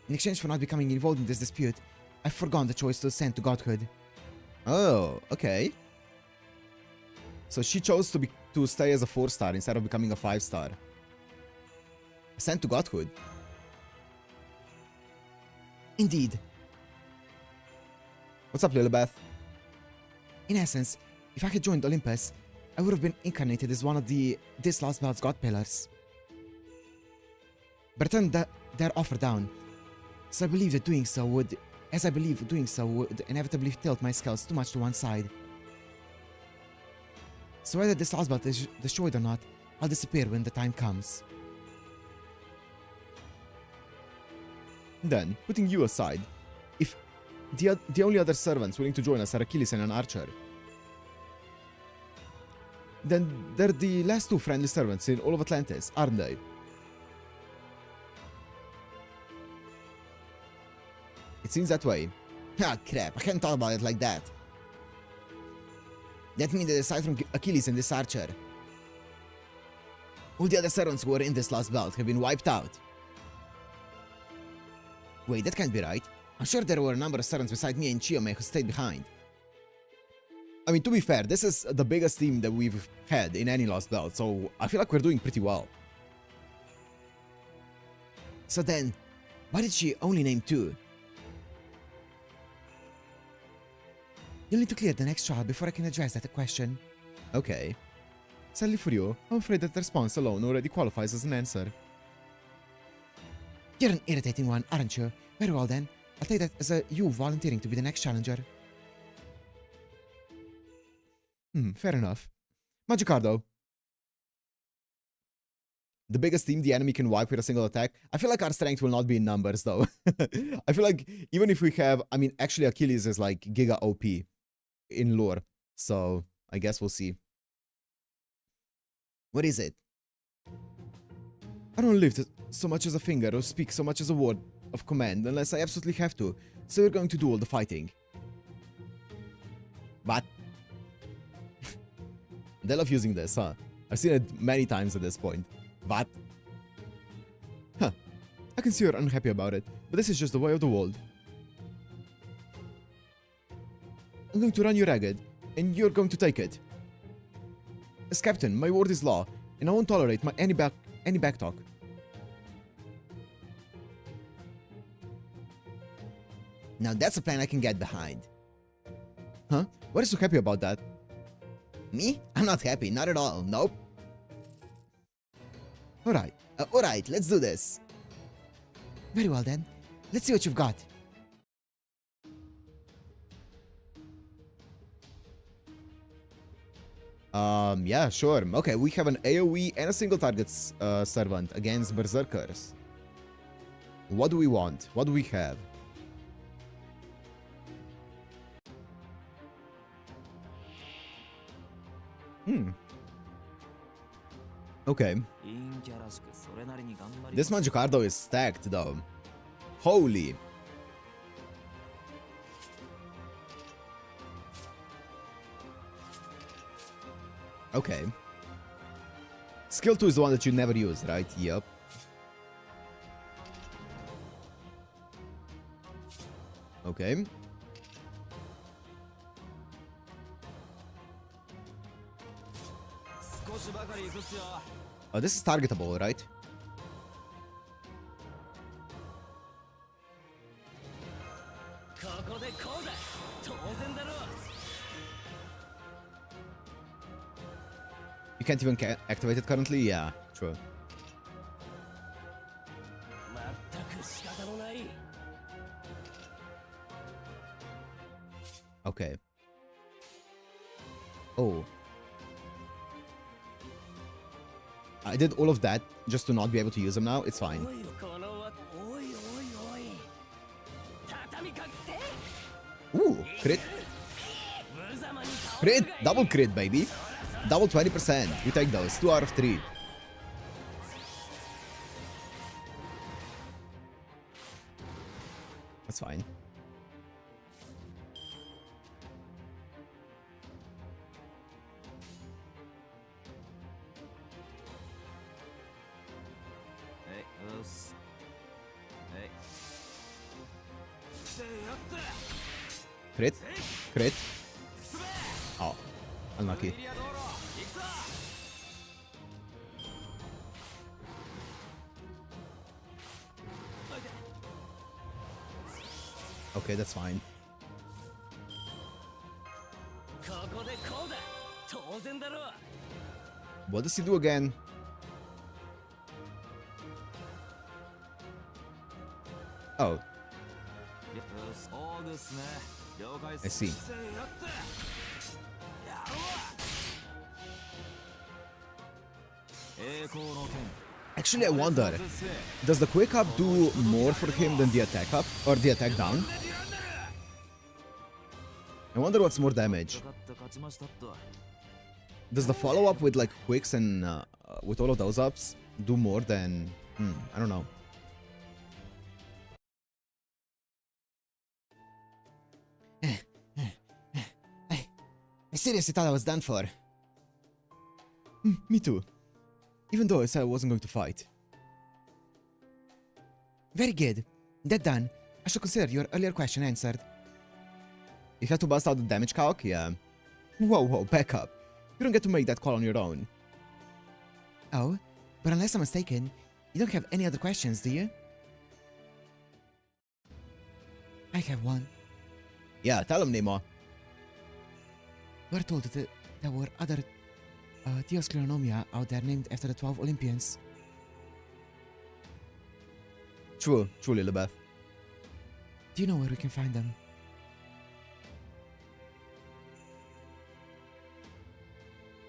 Speaker 2: In exchange for not becoming involved in this dispute, I've forgone the choice to ascend to godhood.
Speaker 1: Oh, okay. So she chose to stay as a 4-star instead of becoming a 5-star. Ascent to godhood.
Speaker 2: Indeed.
Speaker 1: What's up, Lilibeth?
Speaker 2: In essence, if I had joined Olympus, I would have been incarnated as one of this last bout's god pillars. But I turned their offer down, so I believe doing so would inevitably tilt my scales too much to one side. So whether this last bout is destroyed or not, I'll disappear when the time comes.
Speaker 1: Then, putting you aside, if the only other servants willing to join us are Achilles and an archer, then they're the last two friendly servants in all of Atlantis, aren't they? It seems that way. Ah, crap, I can't talk about it like that. That means that aside from Achilles and this archer, all the other servants who were in this last bout have been wiped out. Wait, that can't be right. I'm sure there were a number of servants beside me and Chiome who stayed behind. I mean, to be fair, this is the biggest team that we've had in any last bout, so I feel like we're doing pretty well.
Speaker 2: So then, why did she only name 2? You'll need to clear the next trial before I can address that question.
Speaker 1: Okay. Sadly for you, I'm afraid that the response alone already qualifies as an answer.
Speaker 2: You're an irritating one, aren't you? Very well then. I'll take that as you volunteering to be the next challenger.
Speaker 1: Fair enough. Magicardo. The biggest team the enemy can wipe with a single attack. I feel like our strength will not be in numbers, though. I feel like even if we have... I mean, actually, Achilles is like Giga OP in lore. So, I guess we'll see. What is it? I don't lift so much as a finger or speak so much as a word of command unless I absolutely have to. So you're going to do all the fighting. What? They love using this, huh? I've seen it many times at this point. What? Huh. I can see you're unhappy about it, but this is just the way of the world. I'm going to run you ragged, and you're going to take it. As captain, my word is law, and I won't tolerate any backtalk.
Speaker 2: Now that's a plan I can get behind.
Speaker 1: Huh? What is so happy about that?
Speaker 2: Me? I'm not happy, not at all, nope.
Speaker 1: Alright, let's do this.
Speaker 2: Very well then. Let's see what you've got.
Speaker 1: Yeah, sure. Okay, we have an AoE and a single target servant against Berserkers. What do we want? What do we have? Okay. This Magicardo is stacked, though. Holy. Okay. Skill 2 is the one that you never use, right? Yep. Okay. Oh, this is targetable, right? You can't even activate it currently? Yeah, true. Okay. Oh. I did all of that just to not be able to use them now. It's fine. Ooh, crit. Crit! Double crit, baby. Double 20%. We take those. 2 out of 3. That's fine. Crit. Crit. Oh. Unlucky. Okay, that's fine. What does he do again? Oh. I see. Actually, I wonder, does the quick up do more for him than the attack up? Or the attack down? I wonder what's more damage. Does the follow-up with like quicks and with all of those ups do more than... I don't know.
Speaker 2: I seriously thought I was done for.
Speaker 1: Me too. Even though I said I wasn't going to fight.
Speaker 2: Very good. That done. I should consider your earlier question answered.
Speaker 1: You have to bust out the damage calc? Yeah. Whoa, back up. You don't get to make that call on your own.
Speaker 2: Oh, but unless I'm mistaken, you don't have any other questions, do you? I have one.
Speaker 1: Yeah, tell him, Nemo.
Speaker 2: We're told that there were other Theoscleronomia out there named after the 12 Olympians.
Speaker 1: True, Lilibeth.
Speaker 2: Do you know where we can find them?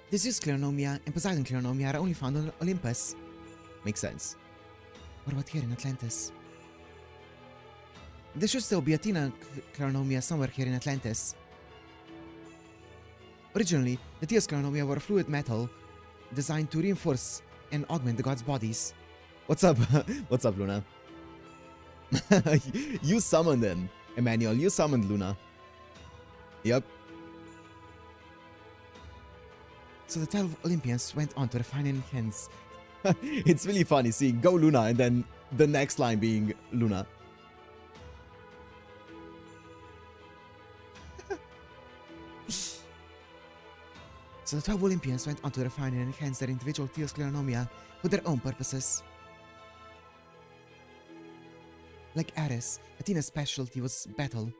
Speaker 2: The Zeus Clarinomia and Poseidon Clarinomia are only found on Olympus.
Speaker 1: Makes sense.
Speaker 2: What about here in Atlantis? There should still be Athena Clarinomia somewhere here in Atlantis. Originally, the Theos Clarinomia were fluid metal designed to reinforce and augment the gods' bodies.
Speaker 1: What's up? What's up, Luna? You summoned him, Emmanuel. You summoned Luna. Yep.
Speaker 2: So the 12 Olympians went on to refine and enhance.
Speaker 1: It's really funny seeing go Luna and then the next line being Luna.
Speaker 2: So the 12 Olympians went on to refine and enhance their individual Theos Clarinomia for their own purposes. Like Ares, Athena's specialty was battle.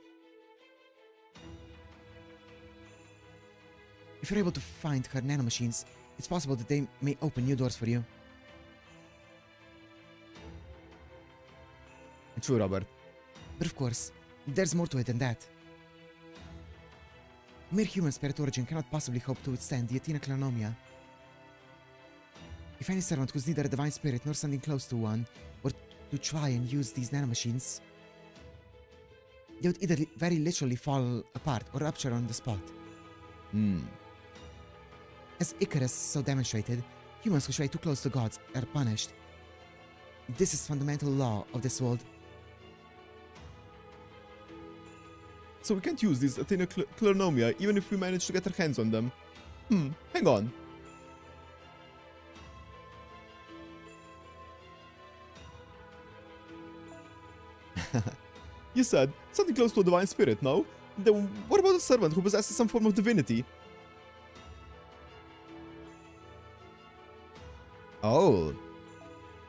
Speaker 2: If you're able to find her nanomachines, it's possible that they may open new doors for you.
Speaker 1: True, Robert.
Speaker 2: But of course, there's more to it than that. Mere human spirit origin cannot possibly hope to withstand the Athena Clarinomia. If any servant who's neither a divine spirit nor standing close to one were to try and use these nanomachines, they would either very literally fall apart or rupture on the spot. As Icarus so demonstrated, humans who stray too close to gods are punished. This is fundamental law of this world.
Speaker 1: So we can't use these Athena Clarinomia even if we manage to get our hands on them. Hang on. You said something close to a divine spirit, no? Then what about a servant who possesses some form of divinity? Oh.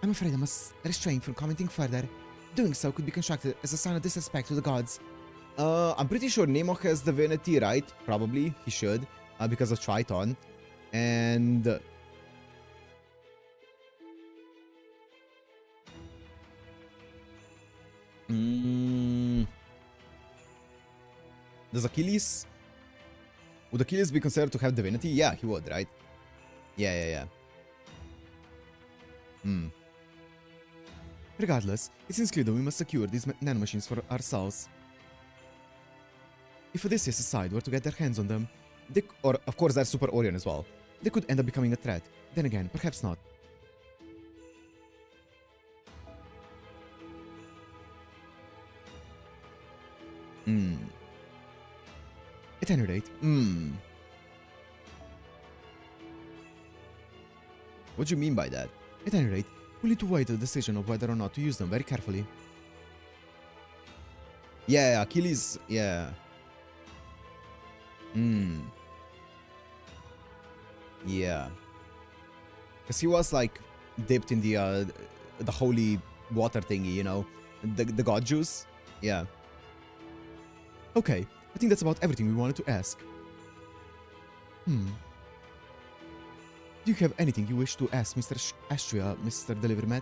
Speaker 2: I'm afraid I must restrain from commenting further. Doing so could be constructed as a sign of disrespect to the gods.
Speaker 1: I'm pretty sure Nemo has divinity, right? Probably, he should, because of Triton. And... Does Achilles... Would Achilles be considered to have divinity? Yeah, he would, right? Yeah.
Speaker 2: Regardless, it seems clear that we must secure these nanomachines for ourselves.
Speaker 1: If Odysseus' side were to get their hands on them, they, or of course there's Super Orion as well, they could end up becoming a threat. Then again, perhaps not.
Speaker 2: At any rate,
Speaker 1: What do you mean by that?
Speaker 2: At any rate, we'll need to weigh the decision of whether or not to use them very carefully.
Speaker 1: Yeah, Achilles, yeah. Yeah. Because he was like dipped in the holy water thingy, you know? The god juice? Yeah.
Speaker 2: Okay, I think that's about everything we wanted to ask. Do you have anything you wish to ask Mr. Astria, Mr. Deliveryman?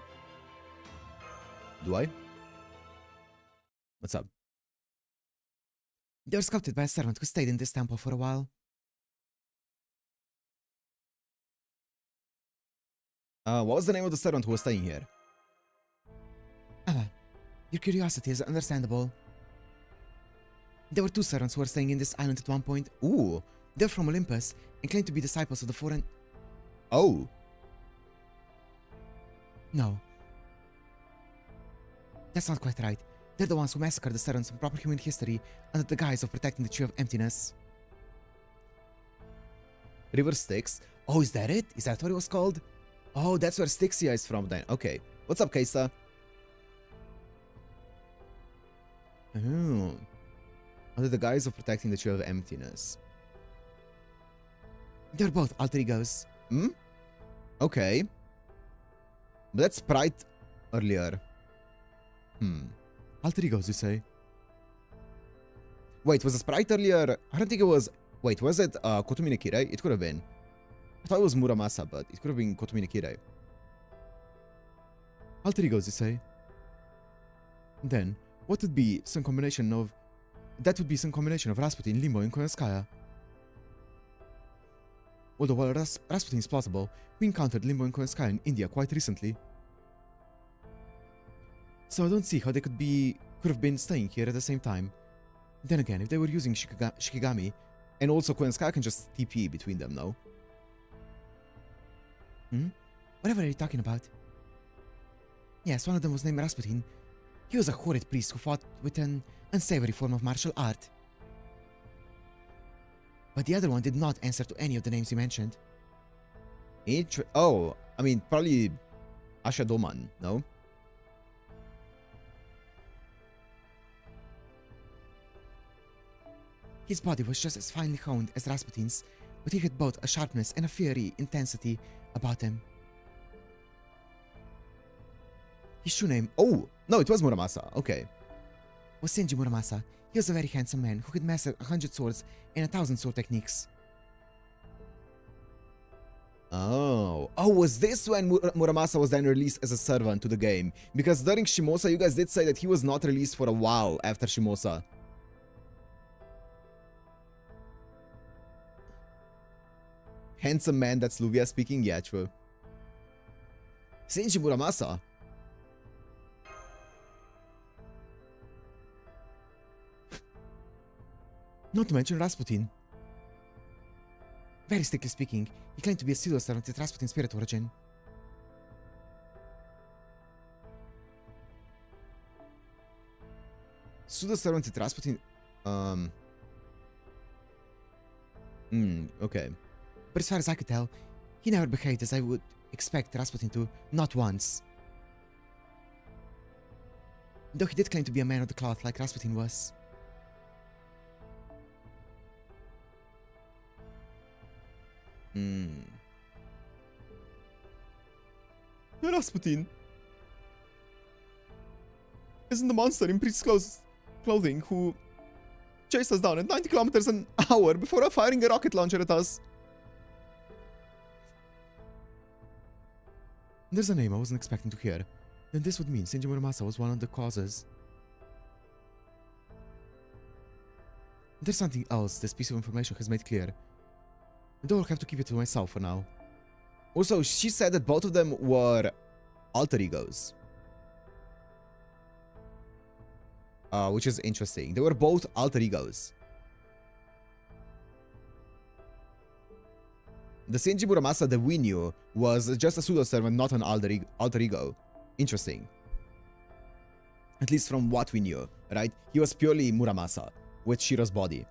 Speaker 1: Do I? What's up?
Speaker 2: They were scouted by a servant who stayed in this temple for a while.
Speaker 1: What was the name of the servant who was staying here?
Speaker 2: Your curiosity is understandable. There were two servants who were staying in this island at one point.
Speaker 1: Ooh.
Speaker 2: They're from Olympus and claim to be disciples of the foreign...
Speaker 1: Oh.
Speaker 2: No. That's not quite right. They're the ones who massacred the servants in proper human history under the guise of protecting the Tree of Emptiness.
Speaker 1: River Styx? Oh, is that it? Is that what it was called? Oh, that's where Styxia is from then. Okay. What's up, Kaisa? Oh. Under the guise of protecting the Tree of Emptiness.
Speaker 2: They're both alter egos.
Speaker 1: Okay. But that's Sprite earlier.
Speaker 2: Alter egos, you say?
Speaker 1: Wait, was the Sprite earlier? I don't think it was... Wait, was it Kotomi no Kirei? It could have been. I thought it was Muramasa, but it could have been Kotomi no Kirei.
Speaker 2: Alter egos, you say? Then, what would be some combination of... That would be some combination of Rasputin, Limbo, and Koyanskaya. Although while Rasputin is plausible, we encountered Limbo and Koyanskaya in India quite recently. So I don't see how they could have been staying here at the same time. Then again, if they were using Shikigami, and also Koyanskaya can just TP between them, no? Whatever are you talking about? Yes, one of them was named Rasputin. He was a horrid priest who fought with an unsavory form of martial art. But the other one did not answer to any of the names you mentioned.
Speaker 1: Oh, I mean, probably Asha Doman, no?
Speaker 2: His body was just as finely honed as Rasputin's, but he had both a sharpness and a fiery intensity about him.
Speaker 1: His true name... Oh! No, it was Muramasa. Okay.
Speaker 2: Was Senji Muramasa. He was a very handsome man who could master 100 swords and 1,000 sword techniques.
Speaker 1: Oh. Oh, was this when Muramasa was then released as a servant to the game? Because during Shimosa, you guys did say that he was not released for a while after Shimosa. Handsome man, that's Luvia speaking? Yeah, true. Senji Muramasa.
Speaker 2: Not to mention Rasputin. Very strictly speaking, he claimed to be a pseudo-servant with Rasputin's spirit origin.
Speaker 1: Pseudo-servant with Rasputin... okay.
Speaker 2: But as far as I could tell, he never behaved as I would expect Rasputin to, not once. Though he did claim to be a man of the cloth like Rasputin was.
Speaker 1: Rasputin. Isn't the monster in priest's clothing who chased us down at 90 kilometers an hour before firing a rocket launcher at us?
Speaker 2: There's a name I wasn't expecting to hear. Then this would mean Senji Muramasa was one of the causes. There's something else this piece of information has made clear. Though I'll have to keep it to myself for now.
Speaker 1: Also, she said that both of them were alter egos. Which is interesting. They were both alter egos. The Senji Muramasa that we knew was just a pseudo-servant, not an alter ego. Interesting. At least from what we knew, right? He was purely Muramasa, with Shiro's body.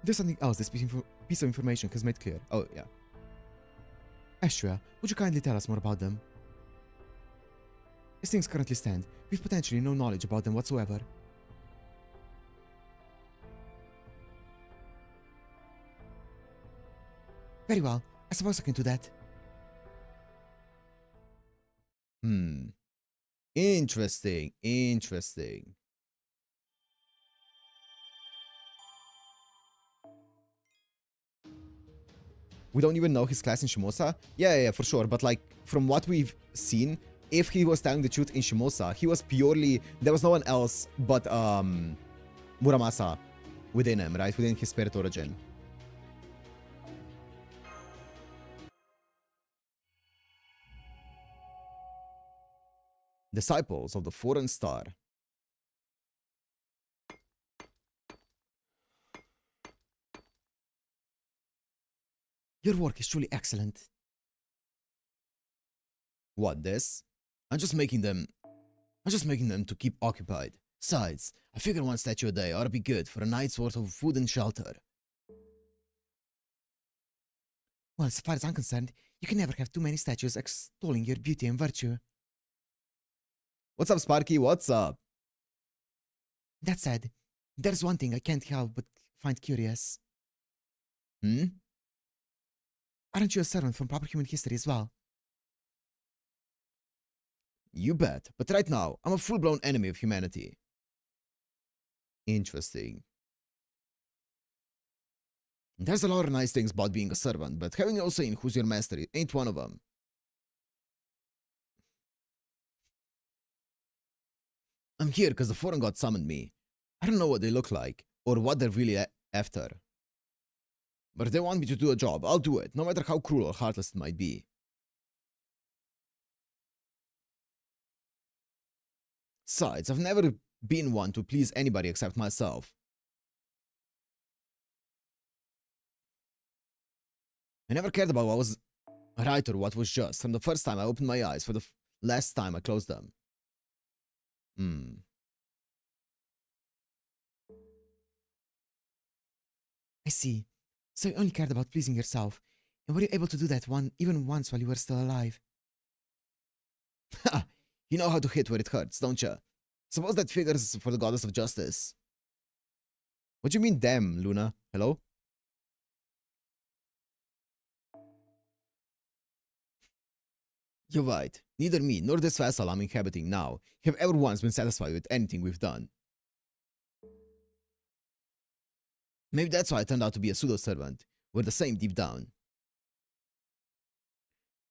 Speaker 2: There's something else this piece of information has made clear.
Speaker 1: Oh, yeah.
Speaker 2: Ashria, would you kindly tell us more about them? As things currently stand, we've potentially no knowledge about them whatsoever. Very well, I suppose I can do that.
Speaker 1: Interesting, interesting. We don't even know his class in Shimosa? Yeah, for sure. But like, from what we've seen, if he was telling the truth in Shimosa, he was purely... There was no one else but Muramasa within him, right? Within his spirit origin. Disciples of the Foreign Star.
Speaker 2: Your work is truly excellent.
Speaker 1: What, this? I'm just making them to keep occupied. Besides, I figure one statue a day ought to be good for a night's worth of food and shelter.
Speaker 2: Well, as far as I'm concerned, you can never have too many statues extolling your beauty and virtue.
Speaker 1: What's up, Sparky? What's up?
Speaker 2: That said, there's one thing I can't help but find curious. Aren't you a servant from proper human history as well?
Speaker 1: You bet, but right now, I'm a full-blown enemy of humanity. Interesting. There's a lot of nice things about being a servant, but having no say in who's your master ain't one of them. I'm here because the foreign god summoned me. I don't know what they look like, or what they're really after. But if they want me to do a job, I'll do it, no matter how cruel or heartless it might be. Besides, I've never been one to please anybody except myself. I never cared about what was right or what was just from the first time I opened my eyes for the last time I closed them.
Speaker 2: I see. So you only cared about pleasing yourself. And were you able to do that even once while you were still alive?
Speaker 1: Ha! You know how to hit where it hurts, don't you? Suppose that figures for the goddess of justice. What do you mean, damn, Luna? Hello? You're right. Neither me nor this vessel I'm inhabiting now have ever once been satisfied with anything we've done. Maybe that's why I turned out to be a pseudo-servant. We're the same deep down.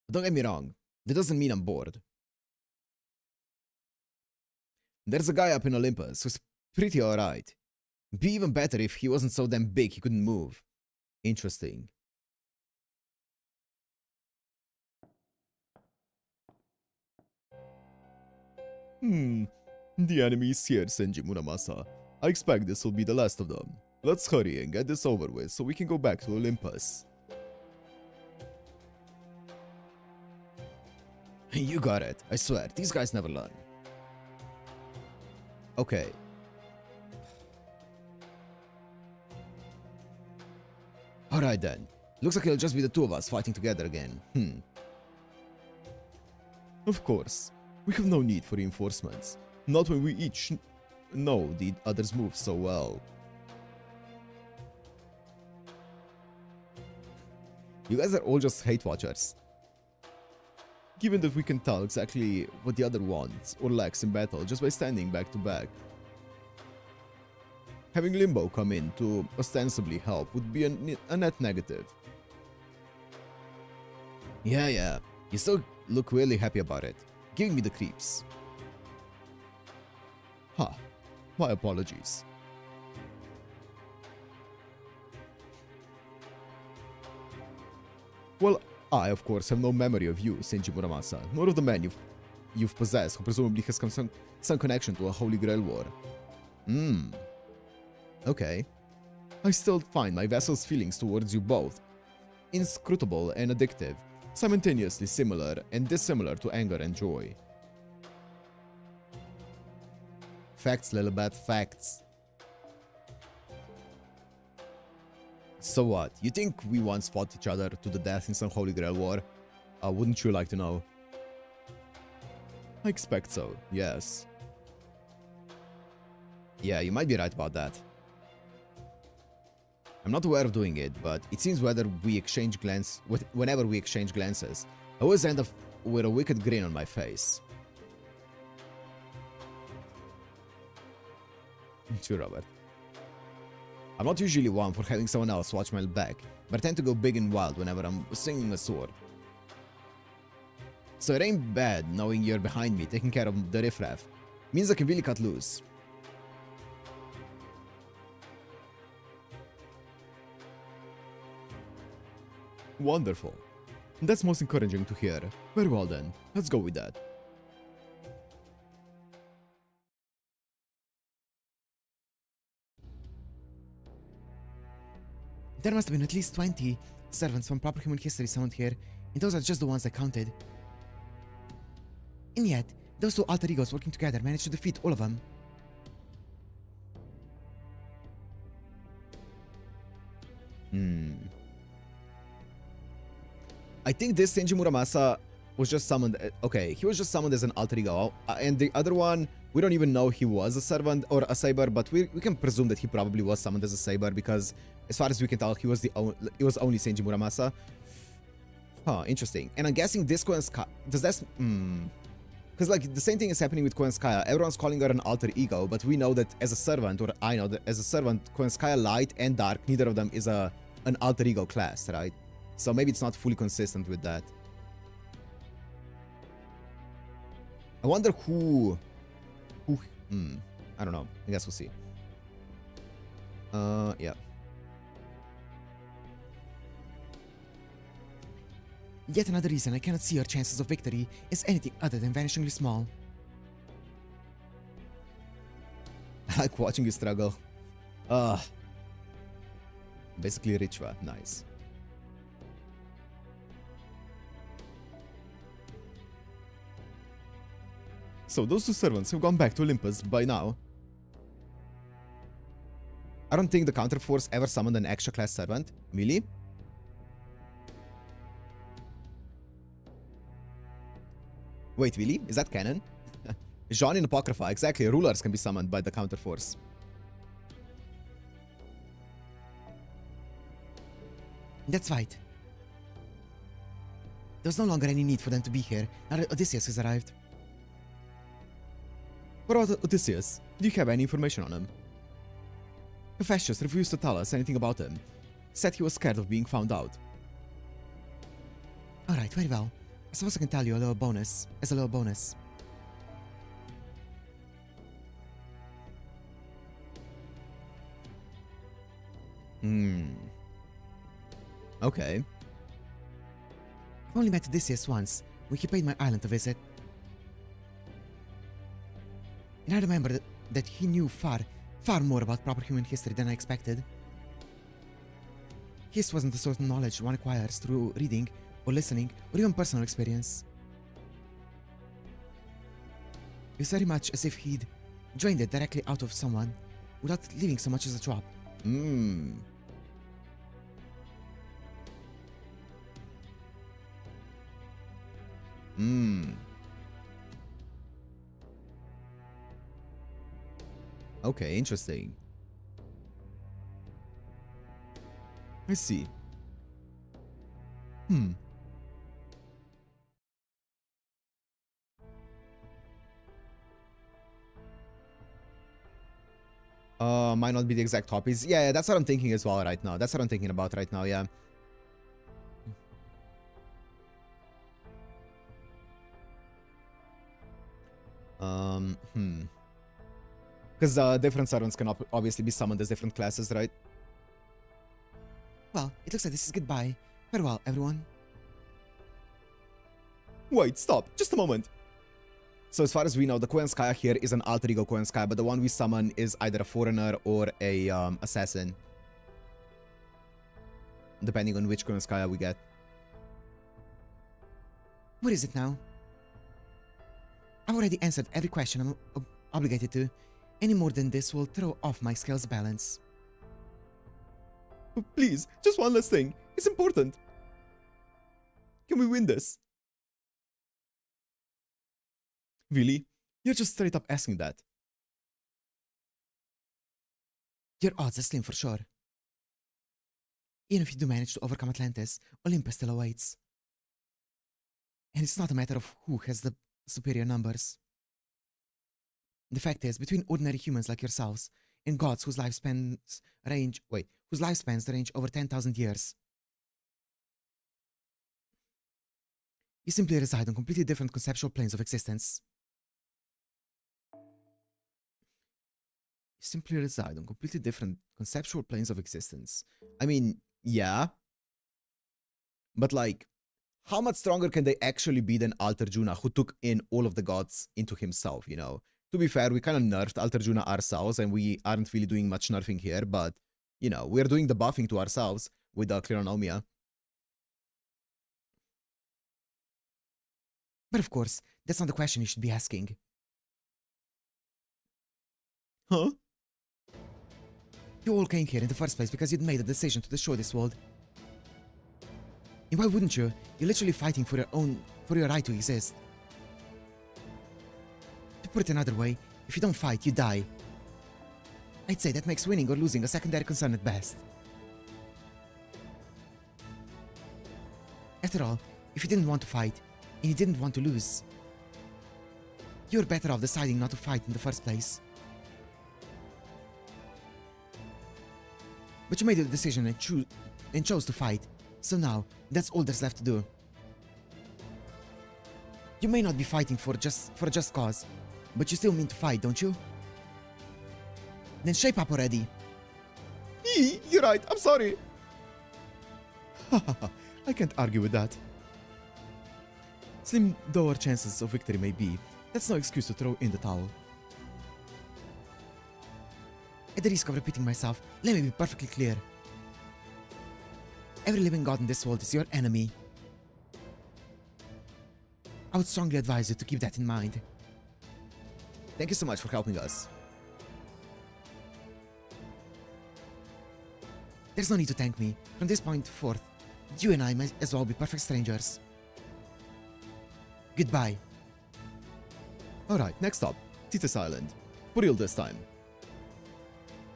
Speaker 1: But don't get me wrong, that doesn't mean I'm bored. There's a guy up in Olympus who's pretty alright. Be even better if he wasn't so damn big he couldn't move. Interesting. The enemy is here, Senji Muramasa. I expect this will be the last of them. Let's hurry and get this over with so we can go back to Olympus. You got it. I swear, these guys never learn. Okay. Alright then. Looks like it'll just be the two of us fighting together again. Of course. We have no need for reinforcements. Not when we each know the other's moves so well. You guys are all just hate watchers. Given that we can tell exactly what the other wants or lacks in battle just by standing back to back. Having Limbo come in to ostensibly help would be a net negative. Yeah, you still look really happy about it, giving me the creeps. My apologies. Well, I, of course, have no memory of you, Senji Muramasa, nor of the man you've possessed, who presumably has some connection to a Holy Grail war. Okay. I still find my vessel's feelings towards you both inscrutable and addictive, simultaneously similar and dissimilar to anger and joy. Facts, Lilibet, facts. So what? You think we once fought each other to the death in some Holy Grail war? Wouldn't you like to know? I expect so, yes. Yeah, you might be right about that. I'm not aware of doing it, but it seems whenever we exchange glances, I always end up with a wicked grin on my face. True, Robert. I'm not usually one for having someone else watch my back, but I tend to go big and wild whenever I'm swinging a sword. So it ain't bad knowing you're behind me taking care of the riffraff. Means I can really cut loose. Wonderful. That's most encouraging to hear. Very well then, let's go with that.
Speaker 2: There must have been at least 20 servants from proper human history summoned here, and those are just the ones I counted. And yet, those two alter egos working together managed to defeat all of them.
Speaker 1: I think this Senji Muramasa was just summoned. Okay, he was just summoned as an alter ego, and the other one, we don't even know he was a servant or a saber, but we can presume that he probably was summoned as a saber because, as far as we can tell, it was only Senji Muramasa. Huh, interesting. And I'm guessing this Koenskaya, does that... Because like the same thing is happening with Koenskaya. Everyone's calling her an alter ego, but we know that as a servant, or I know that as a servant, Koenskaya Light and Dark, neither of them is an alter ego class, right? So maybe it's not fully consistent with that. I wonder who I don't know. I guess we'll see. Yeah.
Speaker 2: Yet another reason I cannot see your chances of victory is anything other than vanishingly small.
Speaker 1: I like watching you struggle. Basically Richva. Nice. So those two servants have gone back to Olympus by now. I don't think the counterforce ever summoned an extra class servant. Really? Wait, really? Is that canon? Jean in Apocrypha, exactly. Rulers can be summoned by the counterforce.
Speaker 2: That's right. There's no longer any need for them to be here, now that Odysseus has arrived.
Speaker 1: What about Odysseus? Do you have any information on him? Hephaestus refused to tell us anything about him. Said he was scared of being found out.
Speaker 2: Alright, very well. I suppose I can tell you a little bonus, as a little bonus.
Speaker 1: Okay.
Speaker 2: I've only met Odysseus once, when he paid my island a visit. And I remember that he knew far more about proper human history than I expected. His wasn't the sort of knowledge one acquires through reading, or listening, or even personal experience. It was very much as if he'd drained it directly out of someone, without leaving so much as a drop.
Speaker 1: Okay, interesting. I see. Might not be the exact copies. Yeah, that's what I'm thinking as well right now. That's what I'm thinking about right now, yeah. Because different servants can obviously be summoned as different classes, right?
Speaker 2: Well, it looks like this is goodbye. Farewell, everyone.
Speaker 1: Wait, stop. Just a moment. So as far as we know, the Koyanskaya here is an alter ego Koyanskaya, but the one we summon is either a foreigner or a assassin. Depending on which Koyanskaya we get.
Speaker 2: What is it now? I've already answered every question I'm obligated to. Any more than this will throw off my scales balance.
Speaker 1: Please, just one last thing. It's important. Can we win this? Really? You're just straight up asking that.
Speaker 2: Your odds are slim for sure. Even if you do manage to overcome Atlantis, Olympus still awaits. And it's not a matter of who has the superior numbers. The fact is, between ordinary humans like yourselves and gods whose lifespans range over 10,000 years, you simply reside on completely different conceptual planes of existence.
Speaker 1: I mean, yeah. But like, how much stronger can they actually be than Altarjuna, who took in all of the gods into himself, you know? To be fair, we kind of nerfed Altarjuna ourselves, and we aren't really doing much nerfing here, but, you know, we're doing the buffing to ourselves with the Cleronomia.
Speaker 2: But of course, that's not the question you should be asking.
Speaker 1: Huh?
Speaker 2: You all came here in the first place because you'd made a decision to destroy this world. And why wouldn't you? You're literally fighting for your right to exist. To put it another way, if you don't fight, you die. I'd say that makes winning or losing a secondary concern at best. After all, if you didn't want to fight, and you didn't want to lose, you're better off deciding not to fight in the first place. But you made a decision and chose to fight, so now, that's all there's left to do. You may not be fighting for a just cause, but you still mean to fight, don't you? Then shape up already.
Speaker 1: You're right, I'm sorry. I can't argue with that.
Speaker 2: Slim though our chances of victory may be, that's no excuse to throw in the towel. At the risk of repeating myself, let me be perfectly clear. Every living god in this world is your enemy. I would strongly advise you to keep that in mind.
Speaker 1: Thank you so much for helping us.
Speaker 2: There's no need to thank me. From this point forth, you and I might as well be perfect strangers. Goodbye.
Speaker 1: Alright, next up, Titus Island. For real this time.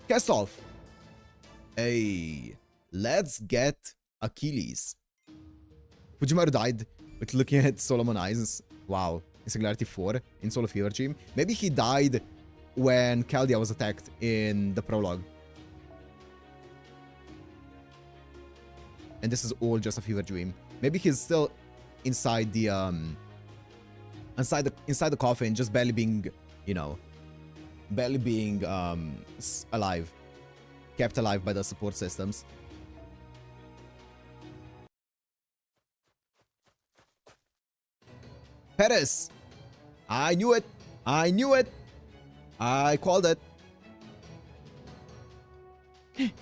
Speaker 1: Cast off. Hey, let's get Achilles. Fujimaru died with looking at Solomon Eyes. Wow, in Singularity 4 in Solo Fever Dream. Maybe he died when Chaldea was attacked in the prologue. And this is all just a fever dream. Maybe he's still inside the inside the coffin, just barely being, you know, barely being alive, kept alive by the support systems. Paris! I knew it! I knew it! I called it!
Speaker 2: Hey,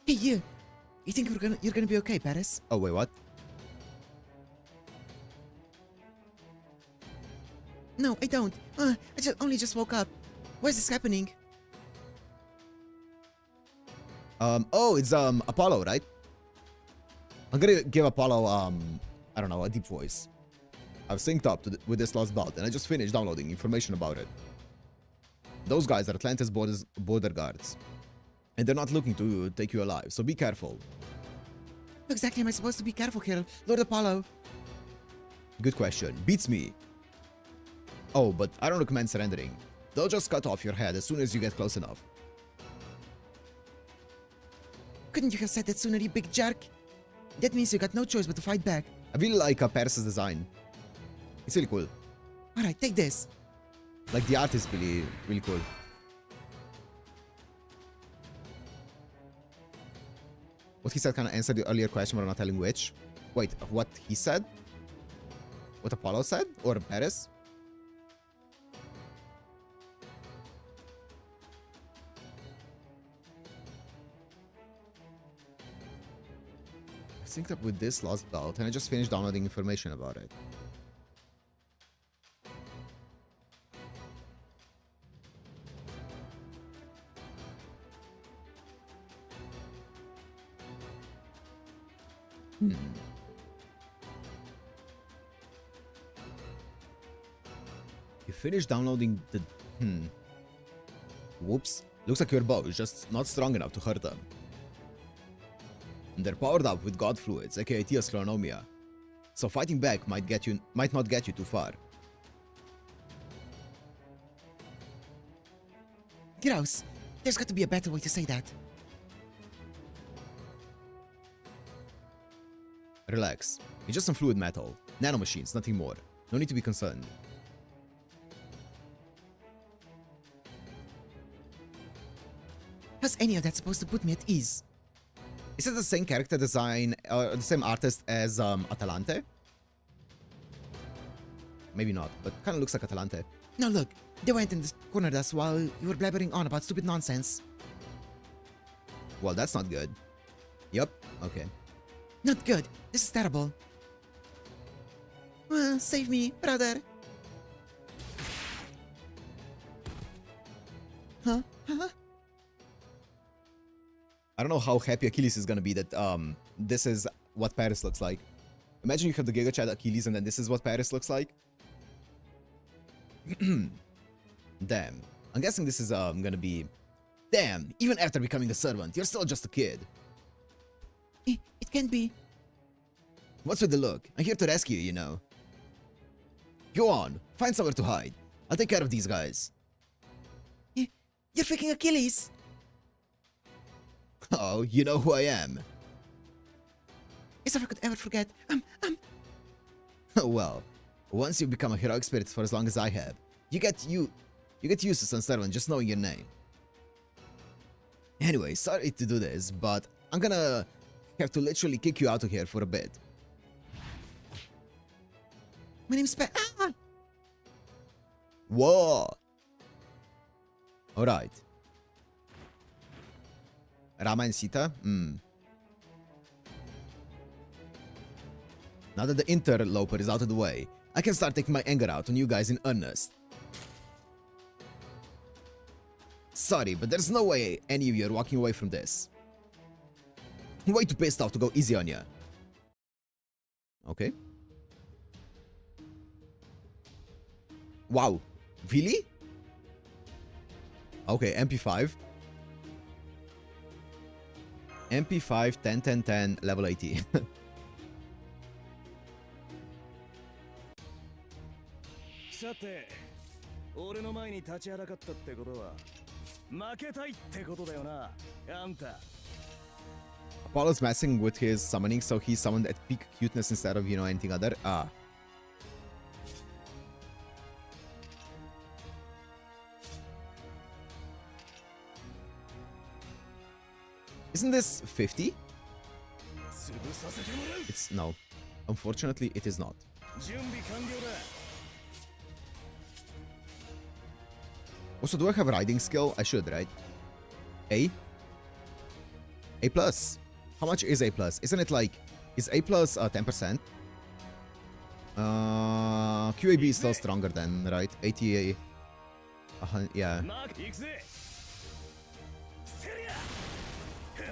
Speaker 2: you! You think you're gonna be okay, Paris?
Speaker 1: Oh, wait, what?
Speaker 2: No, I don't. I only just woke up. Why is this happening?
Speaker 1: Oh, it's Apollo, right? I'm gonna give Apollo I don't know, a deep voice. I've synced up with this lost belt, and I just finished downloading information about it. Those guys are Atlantis border guards, and they're not looking to take you alive, so be careful.
Speaker 2: How exactly am I supposed to be careful here, Lord Apollo?
Speaker 1: Good question. Beats me. Oh, but I don't recommend surrendering. They'll just cut off your head as soon as you get close enough.
Speaker 2: Couldn't you have said that sooner, you big jerk? That means you got no choice but to fight back.
Speaker 1: I really like Paris' design. It's really cool.
Speaker 2: Alright, take this.
Speaker 1: Like, the art is really, really cool. What he said kind of answered the earlier question, but I'm not telling which. Wait, what he said? What Apollo said? Or Paris? I synced up with this lost belt, and I just finished downloading information about it. You finished downloading the... Whoops. Looks like your bow is just not strong enough to hurt them. And they're powered up with god fluids, aka Tia's Chronomia. So fighting back might not get you too far.
Speaker 2: Gross. There's got to be a better way to say that.
Speaker 1: Relax. It's just some fluid metal. Nanomachines, nothing more. No need to be concerned.
Speaker 2: How's any of that supposed to put me at ease?
Speaker 1: Is it the same character design, the same artist as Atalante? Maybe not, but kind of looks like Atalante.
Speaker 2: Now look, they went and cornered us while you were blabbering on about stupid nonsense.
Speaker 1: Well, that's not good. Yup, okay.
Speaker 2: Not good. This is terrible. Save me, brother. Huh? Huh?
Speaker 1: I don't know how happy Achilles is gonna be that this is what Paris looks like. Imagine you have the Giga Chad Achilles and then this is what Paris looks like. Damn. I'm guessing this is gonna be... Damn, even after becoming a servant, you're still just a kid.
Speaker 2: It can't be.
Speaker 1: What's with the look? I'm here to rescue you, you know. Go on, find somewhere to hide. I'll take care of these guys.
Speaker 2: You're freaking Achilles.
Speaker 1: Oh, you know who I am.
Speaker 2: As if I could ever forget.
Speaker 1: Well, once you become a heroic spirit for as long as I have, you You get used to Sun Servant just knowing your name. Anyway, sorry to do this, but I'm gonna have to literally kick you out of here for a bit.
Speaker 2: My name's Ah!
Speaker 1: Whoa! Alright. Rama and Sita? Now that the interloper is out of the way, I can start taking my anger out on you guys in earnest. Sorry, but there's no way any of you are walking away from this. I'm way too pissed off to go easy on ya. Okay. Wow. Really? Okay, MP5. MP5, 10, 10, 10, level 80.
Speaker 4: さて、俺の前に立ちはだかったってことは負けたいってことだよな、あんた。
Speaker 1: Apollo's messing with his summoning, so he summoned at peak cuteness instead of, anything other. Ah. Isn't this 50? It's no. Unfortunately, it is not.
Speaker 4: 準備完了だ。
Speaker 1: Also, do I have riding skill? I should, right? A? A plus. How much is A plus? Isn't it like... Is A plus 10%? QAB is still stronger than, right? ATA... yeah.
Speaker 4: 行くぜ。セリア。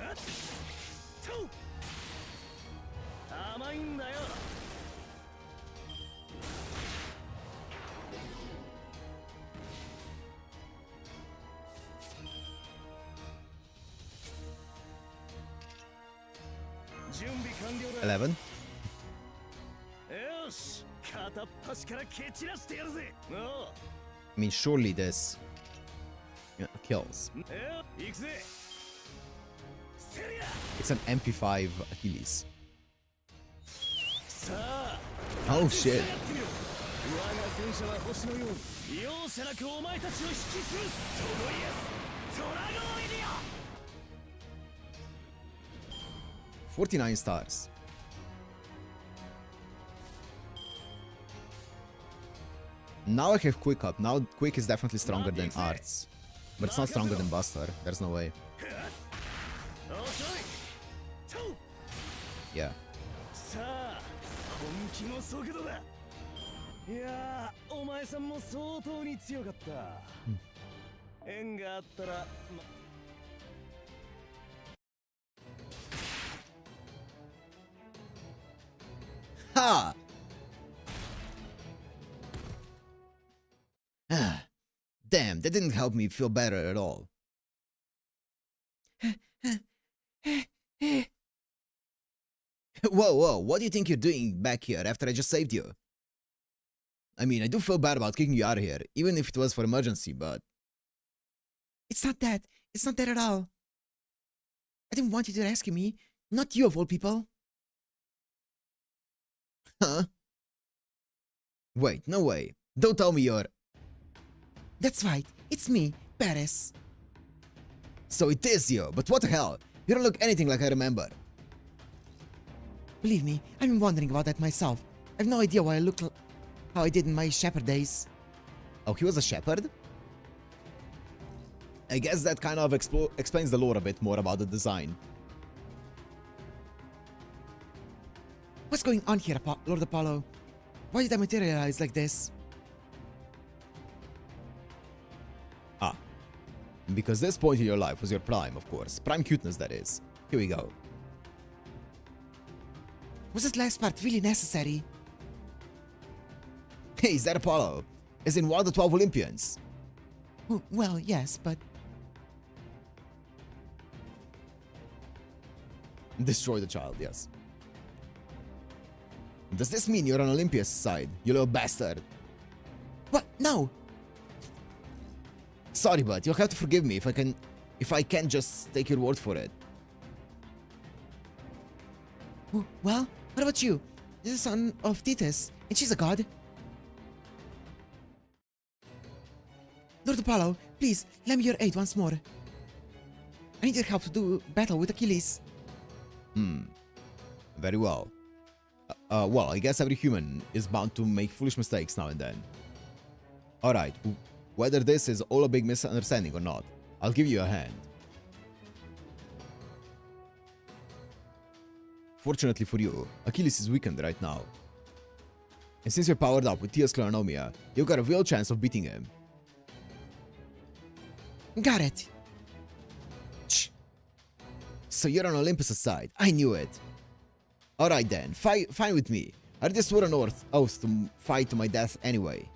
Speaker 4: はっ。と。甘いんだよ。
Speaker 1: 11?
Speaker 4: よし、片っ端から蹴散らしてやるぜ。おう。
Speaker 1: I mean, surely this... kills.
Speaker 4: 行くぜ。セリア。
Speaker 1: It's an MP5 Achilles.
Speaker 4: さあ。
Speaker 1: Oh shit.
Speaker 4: 我が戦車は星のように容赦なくお前たちを引き潰す。トロイエス。トラゴンエリア。
Speaker 1: 49 stars. Now I have Quick up. Now Quick is definitely stronger than Arts. But it's not stronger than Buster. There's no way. Yeah.
Speaker 4: さあ、本気の速度だ。いやー、お前さんも相当に強かった。縁があったら、
Speaker 1: Ha! Ah, damn, that didn't help me feel better at all. Whoa, what do you think you're doing back here after I just saved you? I mean, I do feel bad about kicking you out of here, even if it was for emergency, but...
Speaker 2: It's not that. It's not that at all. I didn't want you to rescue me. Not you of all people.
Speaker 1: Huh? Wait, no way. Don't tell me you're...
Speaker 2: That's right. It's me, Paris.
Speaker 1: So it is you, but what the hell? You don't look anything like I remember.
Speaker 2: Believe me, I've been wondering about that myself. I have no idea why I look how I did in my shepherd days.
Speaker 1: Oh, he was a shepherd? I guess that kind of explains the lore a bit more about the design.
Speaker 2: What's going on here, Lord Apollo? Why did I materialize like this?
Speaker 1: Ah. Because this point in your life was your prime, of course. Prime cuteness, that is. Here we go.
Speaker 2: Was this last part really necessary?
Speaker 1: Hey, is that Apollo? As in one of the 12 Olympians?
Speaker 2: Well, yes, but...
Speaker 1: Destroy the child, yes. Does this mean you're on Olympia's side, you little bastard?
Speaker 2: What? No!
Speaker 1: Sorry, but you'll have to forgive me if I can't just take your word for it.
Speaker 2: Well, what about you? You're the son of Thetis, and she's a god. Lord Apollo, please, lend me your aid once more. I need your help to do battle with Achilles.
Speaker 1: Very well. Well, I guess every human is bound to make foolish mistakes now and then. Alright, whether this is all a big misunderstanding or not, I'll give you a hand. Fortunately for you, Achilles is weakened right now. And since you're powered up with Tia's Clarinomia, you've got a real chance of beating him.
Speaker 2: Got it.
Speaker 1: Shh. So you're on Olympus' side. I knew it. Alright then, fine with me. I just swore an oath to fight to my death anyway.